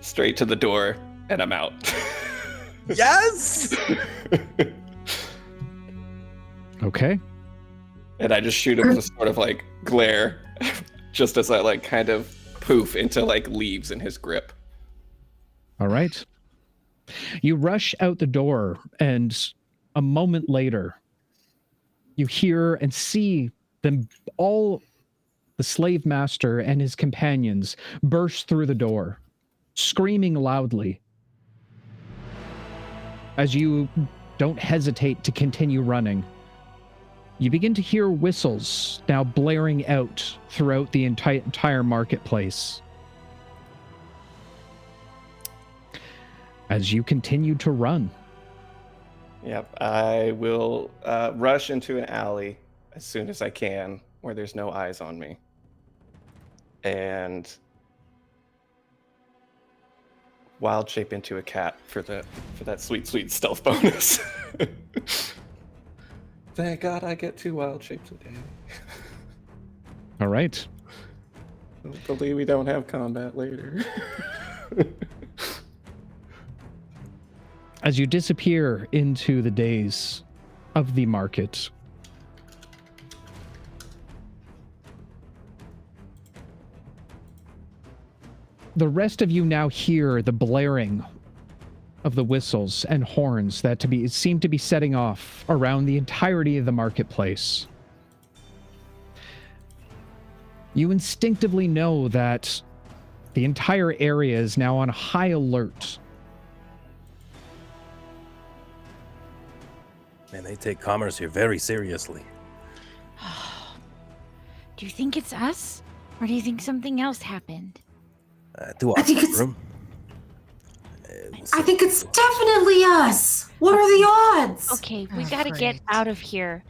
Straight to the door, and I'm out. Yes! Okay. And I just shoot him with a sort of like glare, just as I like kind of poof into like leaves in his grip. All right. You rush out the door, and a moment later, you hear and see them all, the slave master and his companions, burst through the door, screaming loudly. As you don't hesitate to continue running, you begin to hear whistles now blaring out throughout the entire marketplace. As you continue to run. Yep, I will rush into an alley as soon as I can, where there's no eyes on me, and wild shape into a cat for that sweet stealth bonus. Thank God I get 2 wild shapes a day. All right. Hopefully we don't have combat later. As you disappear into the days of the market, the rest of you now hear the blaring of the whistles and horns that seem to be setting off around the entirety of the marketplace. You instinctively know that the entire area is now on high alert. Man, they take commerce here very seriously. Do you think it's us? Or do you think something else happened? I think it's definitely us. What are the odds? Okay, we gotta get out of here.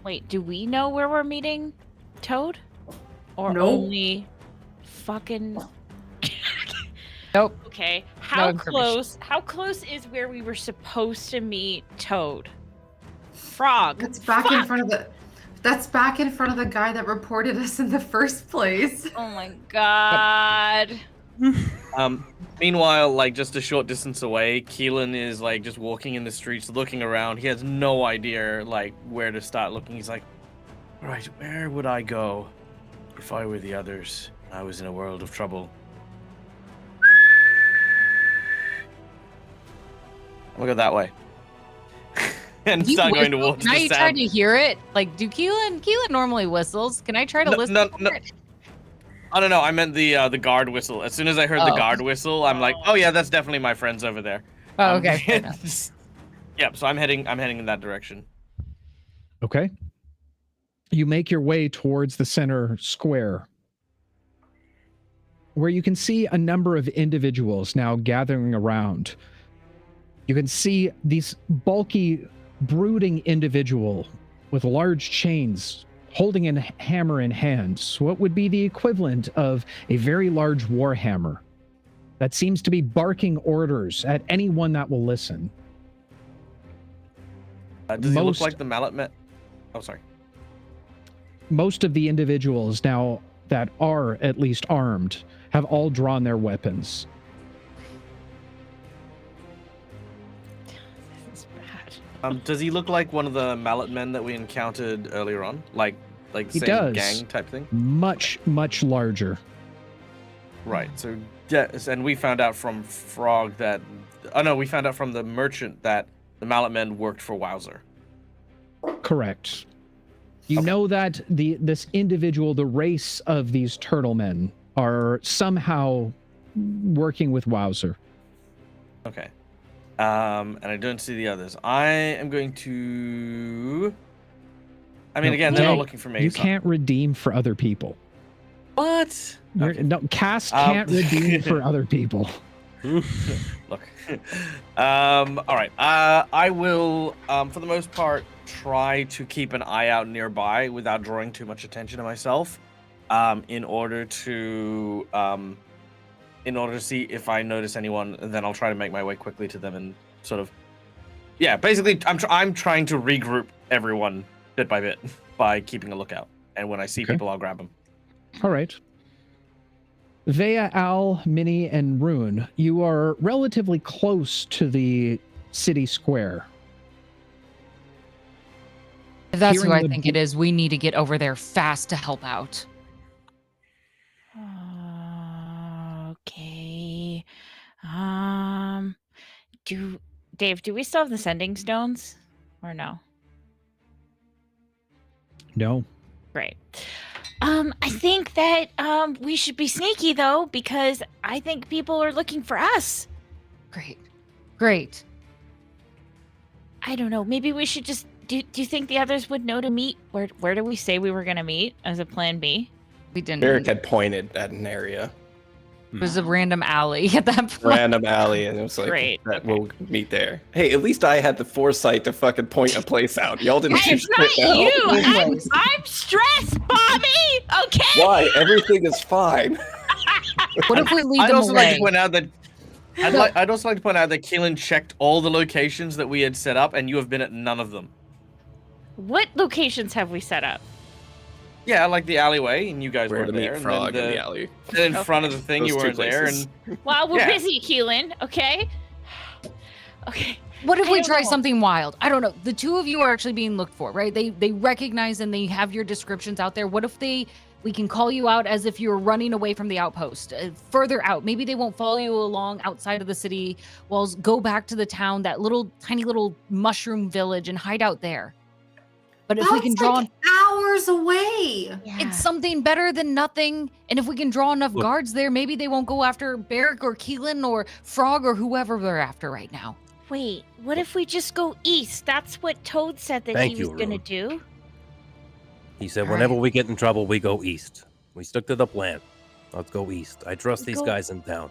Wait, do we know where we're meeting Toad? Or Nope. only fucking... Nope. Okay, No how information. close is where we were supposed to meet Toad? Frog. That's back Fuck! in front of the. That's back in front of the guy that reported us in the first place. Oh my god. Meanwhile, like just a short distance away, Keelan is like just walking in the streets, looking around. He has no idea like where to start looking. He's like, "All right, where would I go if I were the others? I was in a world of trouble." I'm gonna go that way. And You start going whistle? towards Now the you tried sound. to hear it? Like, do Keelan normally whistles? Can I try to listen No, for no. it? I don't know. I meant the guard whistle. As soon as I heard the Oh. guard whistle, I'm like, "Oh yeah, that's definitely my friends over there." Oh, okay. fair enough. Yep. So I'm heading in that direction. Okay. You make your way towards the center square, where you can see a number of individuals now gathering around. You can see these bulky, brooding individual with large chains holding a hammer in hand, what would be the equivalent of a very large war hammer that seems to be barking orders at anyone that will listen. Does he look like the mallet man? Oh, sorry. Most of the individuals now that are at least armed have all drawn their weapons. This is bad. Does he look like one of the mallet men that we encountered earlier on? Like the He same does. gang type thing? Much, much larger. Right. So yes, and we found out from Frog that we found out from the merchant that the mallet men worked for Wowzer. Correct. You know that this individual, the race of these turtle men, are somehow working with Wowzer. Okay. And I don't see the others. I am going to. I mean, No, again, you they're not can't- looking for me. You so- can't redeem for other people. What? What? No, Cass can't redeem for other people. Look. All right. I will, for the most part, try to keep an eye out nearby without drawing too much attention to myself, in order to see if I notice anyone. And then I'll try to make my way quickly to them and sort of, yeah. Basically, I'm trying to regroup everyone bit by bit by keeping a lookout. And when I see people, I'll grab them. All right. Vea, Al, Minnie, and Rune, you are relatively close to the city square. If that's Hearing who I the think it is, we need to get over there fast to help out. Okay. Dave, do we still have the sending stones or no? No. Great. I think that we should be sneaky though, because I think people are looking for us. Great. I don't know. Maybe we should just. Do you think the others would know to meet? Where did we say we were gonna meet as a plan B? We didn't. Berrick had pointed at an area. It was a random alley at that point. Random alley, and it was like, Great. We'll meet there. Hey, at least I had the foresight to fucking point a place out. Y'all didn't. Hey, it's not you. I'm stressed, Bobby. Okay. Why? Everything is fine. What if we leave I'd them also away? like to point out that I'd also like to point out that Keelan checked all the locations that we had set up, and you have been at none of them. What locations have we set up? Yeah, like the alleyway, and you guys Where weren't to there. meet and Frog then in the alley. in front of the thing, Those you two weren't there. places. And Well, we're Yeah. busy, Keelan. Okay. Okay. What if I we don't try know. something wild? I don't know. The two of you are actually being looked for, right? They recognize and they have your descriptions out there. What if we can call you out as if you're running away from the outpost, further out? Maybe they won't follow you along outside of the city walls. Go back to the town, that tiny little mushroom village, and hide out there. But if we can draw, like hours away. it's something better than nothing. And if we can draw enough guards there, maybe they won't go after Berrick or Keelan or Frog or whoever they're after right now. Wait, what if we just go east? That's what Toad said that Thank he was you, going to Rune. do. He said, All whenever right. we get in trouble, we go east. We stuck to the plan. Let's go east. I trust these Go- guys in town.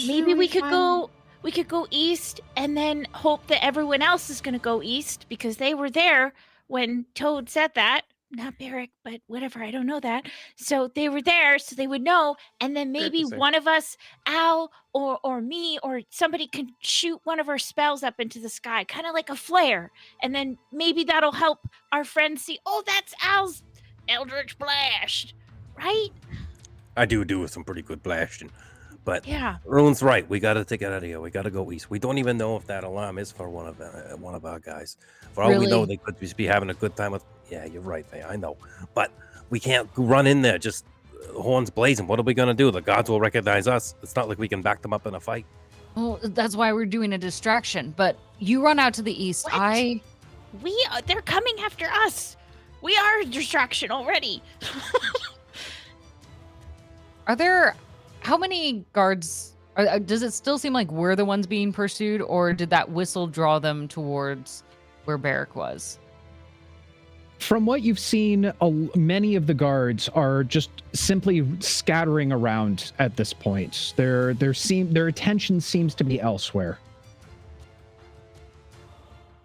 Maybe we could go east and then hope that everyone else is going to go east because they were there when Toad said that. Not Berrick, but whatever. I don't know that. So they were there, so they would know. And then maybe say. one of us, Al or me or somebody can shoot one of our spells up into the sky, kind of like a flare. And then maybe that'll help our friends see, oh, that's Al's Eldritch Blast, right? I do some pretty good blasting. But Yeah. Rune's right. We got to take it out of here. We got to go east. We don't even know if that alarm is for one of our guys. For all we know, Really? they could just be having a good time with. Yeah, you're right, Faye. I know, but we can't run in there just horns blazing. What are we gonna do? The gods will recognize us. It's not like we can back them up in a fight. Well, that's why we're doing a distraction. But you run out to the east. What? They're coming after us. We are a distraction already. Are there, how many guards, does it still seem like we're the ones being pursued, or did that whistle draw them towards where Berrick was? From what you've seen, many of the guards are just simply scattering around at this point. Their attention seems to be elsewhere.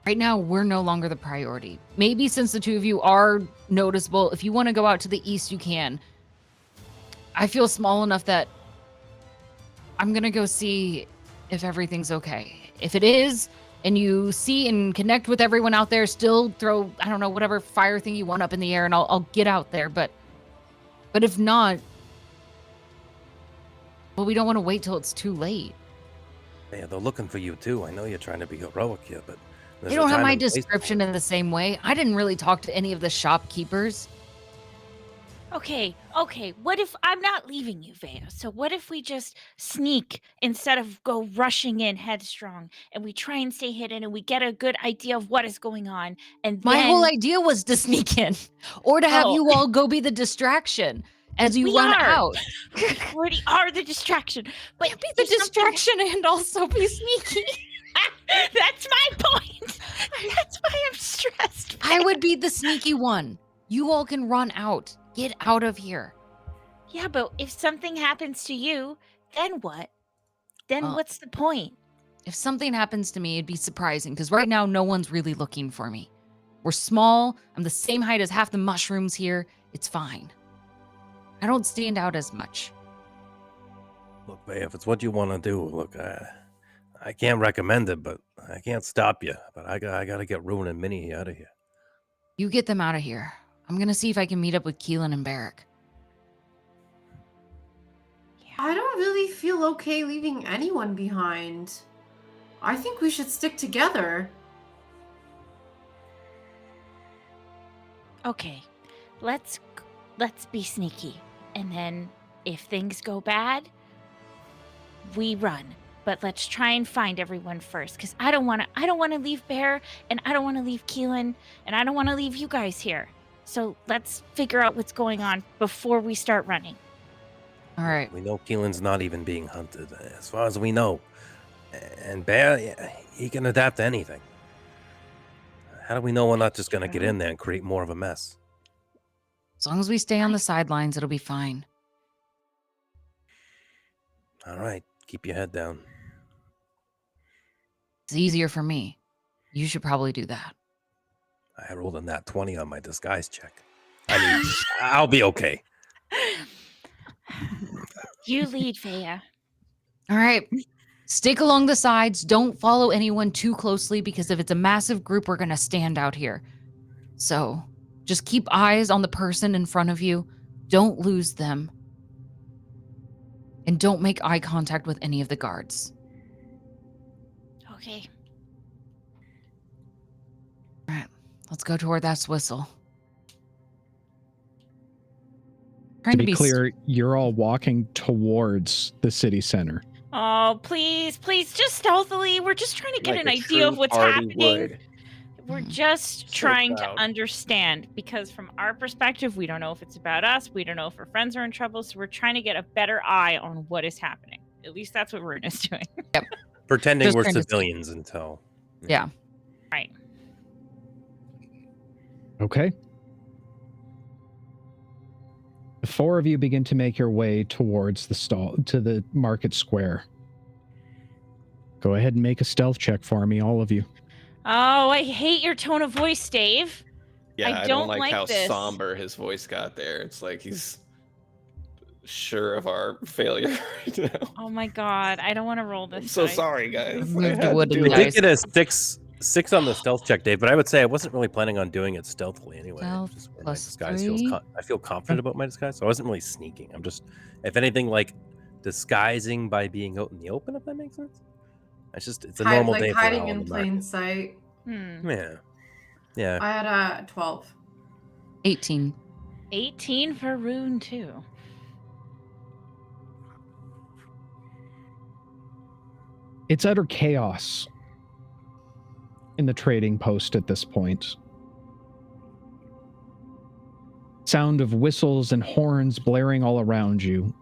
Right now, we're no longer the priority. Maybe since the two of you are noticeable, if you want to go out to the east, you can. I feel small enough that I'm going to go see if everything's okay. If it is, and you see and connect with everyone out there, still throw, I don't know, whatever fire thing you want up in the air, and I'll get out there. But if not, well, we don't want to wait till it's too late. Yeah, they're looking for you too. I know you're trying to be heroic here, but They don't have my description in the same way. I didn't really talk to any of the shopkeepers. Okay. What if I'm not leaving you, Vea? So what if we just sneak instead of go rushing in headstrong, and we try and stay hidden, and we get a good idea of what is going on, and My then whole idea was to sneak in, or to have Oh. you all go be the distraction as you We run are. out. we already are the distraction. But Be the there's something- distraction and also be sneaky. That's my point. That's why I'm stressed. I would be the sneaky one. You all can run out. Get out of here. Yeah, but if something happens to you, then what? Then what's the point? If something happens to me, it'd be surprising because right now no one's really looking for me. We're small. I'm the same height as half the mushrooms here. It's fine. I don't stand out as much. Look, Bay, if it's what you want to do, look, I can't recommend it, but I can't stop you. But I got to get Ruin and Minnie out of here. You get them out of here. I'm going to see if I can meet up with Keelan and Berrick. I don't really feel okay leaving anyone behind. I think we should stick together. Okay, let's be sneaky, and then if things go bad, we run. But let's try and find everyone first, because I don't want to leave Bear, and I don't want to leave Keelan, and I don't want to leave you guys here. So let's figure out what's going on before we start running. All right. We know Keelan's not even being hunted, as far as we know. And Bear, yeah, he can adapt to anything. How do we know we're not just going to get in there and create more of a mess? As long as we stay on the sidelines, it'll be fine. All right, keep your head down. It's easier for me. You should probably do that. I rolled a nat 20 on my disguise check. I mean, I'll be okay. You lead, Faya. All right. Stick along the sides. Don't follow anyone too closely because if it's a massive group, we're going to stand out here. So just keep eyes on the person in front of you. Don't lose them. And don't make eye contact with any of the guards. Okay. All right. Let's go toward that whistle. To be clear, you're all walking towards the city center. Oh, please, just stealthily. We're just trying to get an idea of what's happening. We're just trying to understand, because from our perspective, we don't know if it's about us. We don't know if our friends are in trouble. So we're trying to get a better eye on what is happening. At least that's what Rune is doing. Yep. Pretending we're civilians until... Yeah. Right. Okay. The four of you begin to make your way towards the market square. Go ahead and make a stealth check for me, all of you. Oh, I hate your tone of voice, Dave. Yeah, I don't like how this. somber his voice got there. It's like he's sure of our failure right now. Oh my god, I don't want to roll this. I'm so sorry, guys. We did get a 6 on the stealth check, Dave, but I would say I wasn't really planning on doing it stealthily anyway. Stealth Just where plus my disguise 3. I feel confident about my disguise, so I wasn't really sneaking. I'm just, if anything, like disguising by being out in the open, if that makes sense. It's a normal day for hiding all in the plain market. sight. Yeah. I had a 12. 18. 18 for Rune too. It's utter chaos in the trading post at this point. Sound of whistles and horns blaring all around you.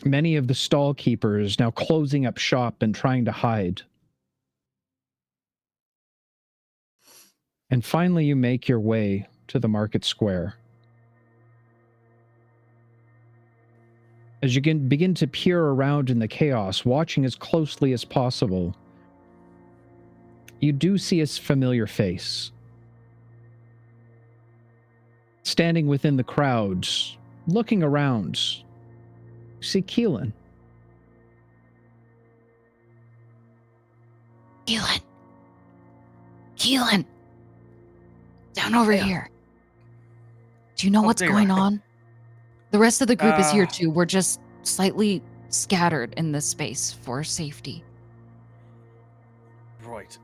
Many of the stall keepers now closing up shop and trying to hide. And finally, you make your way to the market square. As you begin to peer around in the chaos, watching as closely as possible, you do see a familiar face. Standing within the crowd, looking around, you see Keelan. Keelan! Down over here. Do you know what's going on? The rest of the group is here too. We're just slightly scattered in this space for safety. Right.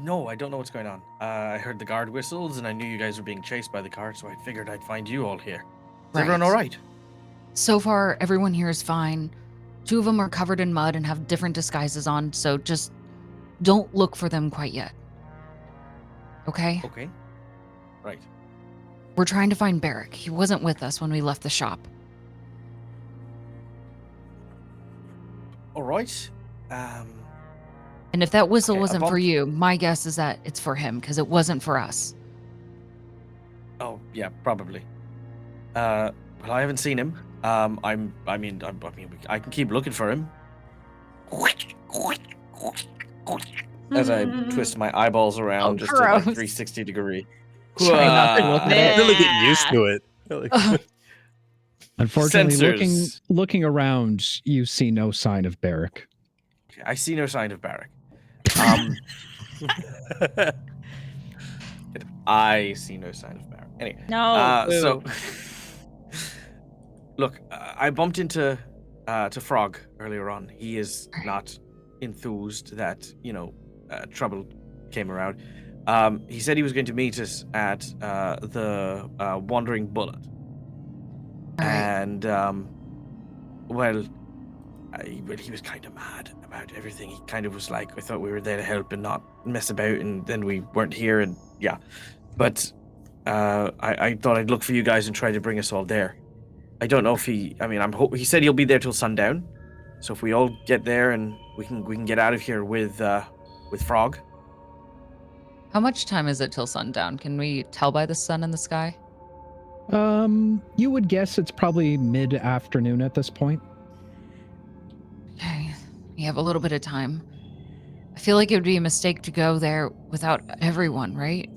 No, I don't know what's going on. I heard the guard whistles, and I knew you guys were being chased by the cart, so I figured I'd find you all here. Is everyone all right? So far, everyone here is fine. 2 of them are covered in mud and have different disguises on, so just don't look for them quite yet. Okay? Okay. Right. We're trying to find Berrick. He wasn't with us when we left the shop. All right. And if that whistle wasn't for you, my guess is that it's for him, because it wasn't for us. Oh, yeah, probably. Well, I haven't seen him. I mean, I can keep looking for him. As I twist my eyeballs around just to like gross. 360 degree. Try not to look at it. Really getting used to it. Unfortunately, Sensors. looking around, you see no sign of Berrick. Okay, I see no sign of Berrick. I see no sign of Berrick. Anyway, No. so look, I bumped into to Frog earlier on. He is not enthused that trouble came around. He said he was going to meet us at the Wandering Bullet. And well, he was kind of mad about everything. He kind of was like, I thought we were there to help and not mess about, and then we weren't here, and yeah. But I thought I'd look for you guys and try to bring us all there. I don't know if he said he'll be there till sundown. So if we all get there and we can get out of here with Frog. How much time is it till sundown? Can we tell by the sun in the sky? You would guess it's probably mid-afternoon at this point. Okay, we have a little bit of time. I feel like it would be a mistake to go there without everyone, right?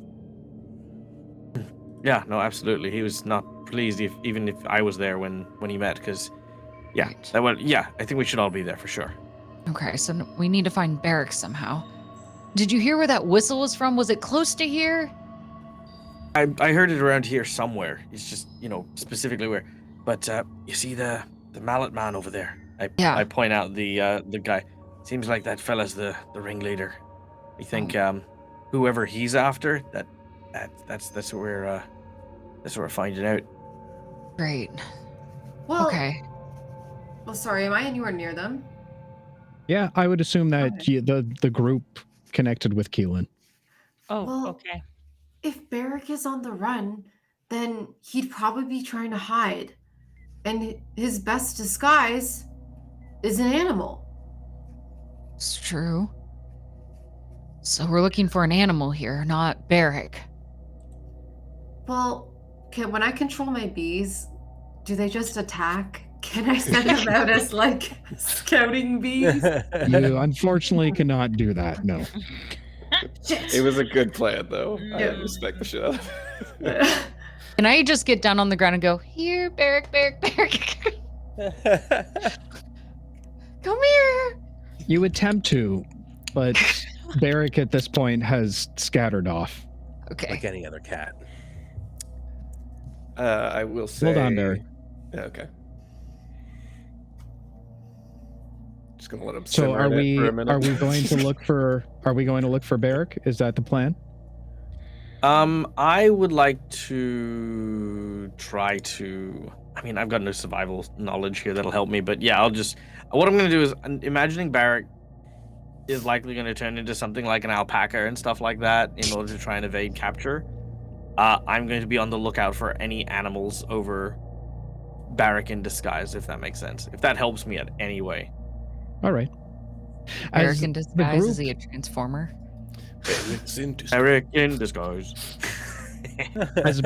Yeah, no, absolutely. He was not pleased even if I was there when he met, because yeah, Right. I think we should all be there for sure. Okay, so we need to find Berrick somehow. Did you hear where that whistle was from? Was it close to here? I heard it around here somewhere. It's just, specifically where. But you see the mallet man over there? I point out the guy. Seems like that fella's the ringleader. I think whoever he's after, that's what we're finding out. Great. Well, Okay. Well, sorry, am I anywhere near them? Yeah, I would assume that Okay. the group connected with Keelan. Oh, Well, okay. If Berrick is on the run, then he'd probably be trying to hide. And his best disguise is an animal. It's true. So we're looking for an animal here, not Berrick. Well, when I control my bees, do they just attack? Can I send them out as like scouting bees? You unfortunately cannot do that, no. Shit. It was a good plan, though. I Yeah. respect the shit out of it. Can I just get down on the ground and go, here, Berrick, Berrick. Come here. You attempt to, but Berrick at this point has scattered off. Okay. Like any other cat. I will say. Hold on, Berrick. Yeah, okay. Just gonna let him So simmer in it for a minute. are we going to look for Berrick? Is that the plan? I would like to try to. I mean, I've got no survival knowledge here that'll help me, but yeah, what I'm gonna do is imagining Berrick is likely gonna turn into something like an alpaca and stuff like that in order to try and evade capture. I'm going to be on the lookout for any animals over Berrick in disguise, if that makes sense. If that helps me at any way. All right. Berrick in the disguise, is group- he a transformer? Berrick in disguise. as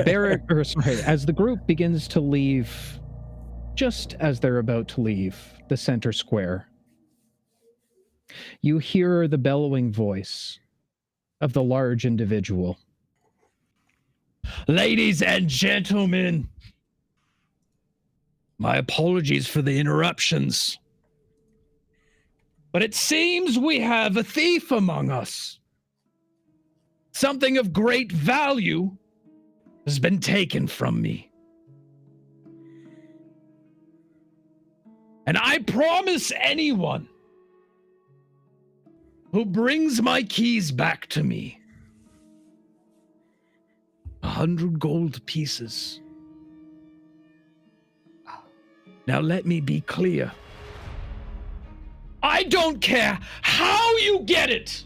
the group begins to leave, just as they're about to leave the center square, you hear the bellowing voice of the large individual. Ladies and gentlemen, my apologies for the interruptions, but it seems we have a thief among us. Something of great value has been taken from me. And I promise anyone who brings my keys back to me 100 gold pieces. Now let me be clear. I don't care how you get it.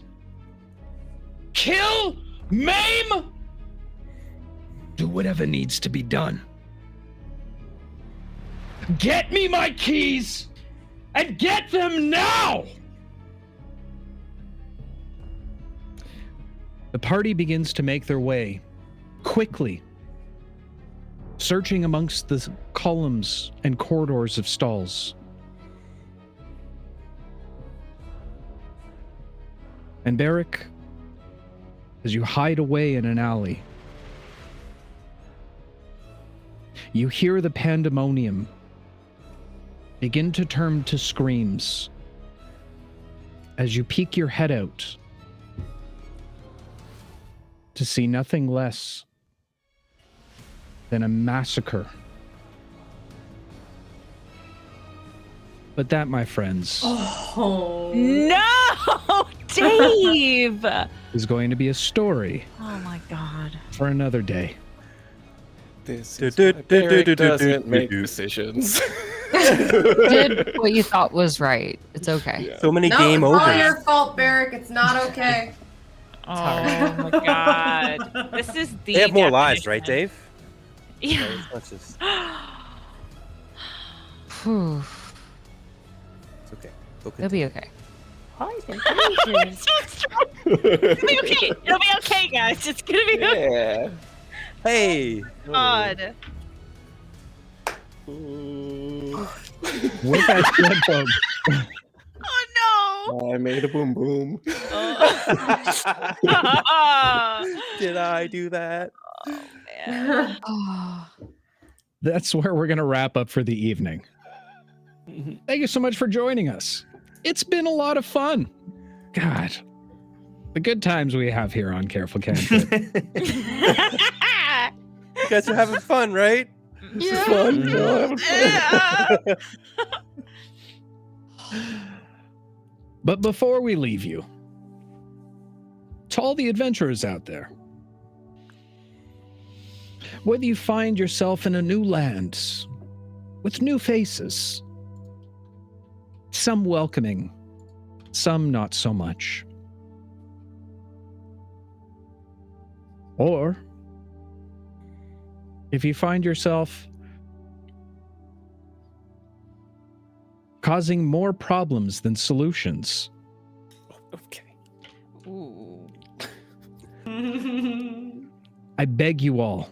Kill, maim, do whatever needs to be done. Get me my keys and get them now! The party begins to make their way quickly searching amongst the columns and corridors of stalls. And Berrick, as you hide away in an alley, you hear the pandemonium begin to turn to screams as you peek your head out to see nothing less than a massacre. But that, my friends, Oh No, Dave! is going to be a story Oh my god. for another day. This is why Berrick doesn't make decisions. Did what you thought was right. It's okay. Yeah. So many no, game it's overs. all your fault, Barrick. It's not okay. Oh my god. This is the They have more lives, right, definition. Dave? Yeah. It's just- Whew. it's okay. Go It'll be okay. It's so strong. It'll be okay. It'll be okay, guys. It's gonna be okay. Yeah. Hey. God. With that said, folks, Oh I made a boom boom. no. Oh, Did I do that? man. Oh. that's where we're going to wrap up for the evening. Thank you so much for joining us. It's been a lot of fun. God, the good times we have here on Careful Cantrip. You guys are having fun, right? This is fun. Yeah. But before we leave you, to all the adventurers out there, whether you find yourself in a new land with new faces, some welcoming, some not so much, or if you find yourself causing more problems than solutions, Okay. Ooh. I beg you all,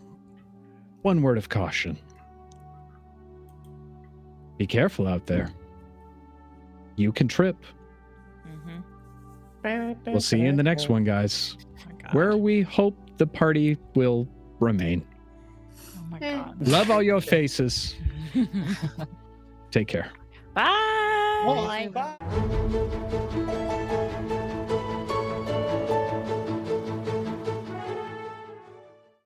one word of caution. Be careful out there. You can trip. Mm-hmm. We'll see you in the next one, guys, Oh my god. where we hope the party will remain. Oh my god. Love all your faces. Take care. Bye. Bye.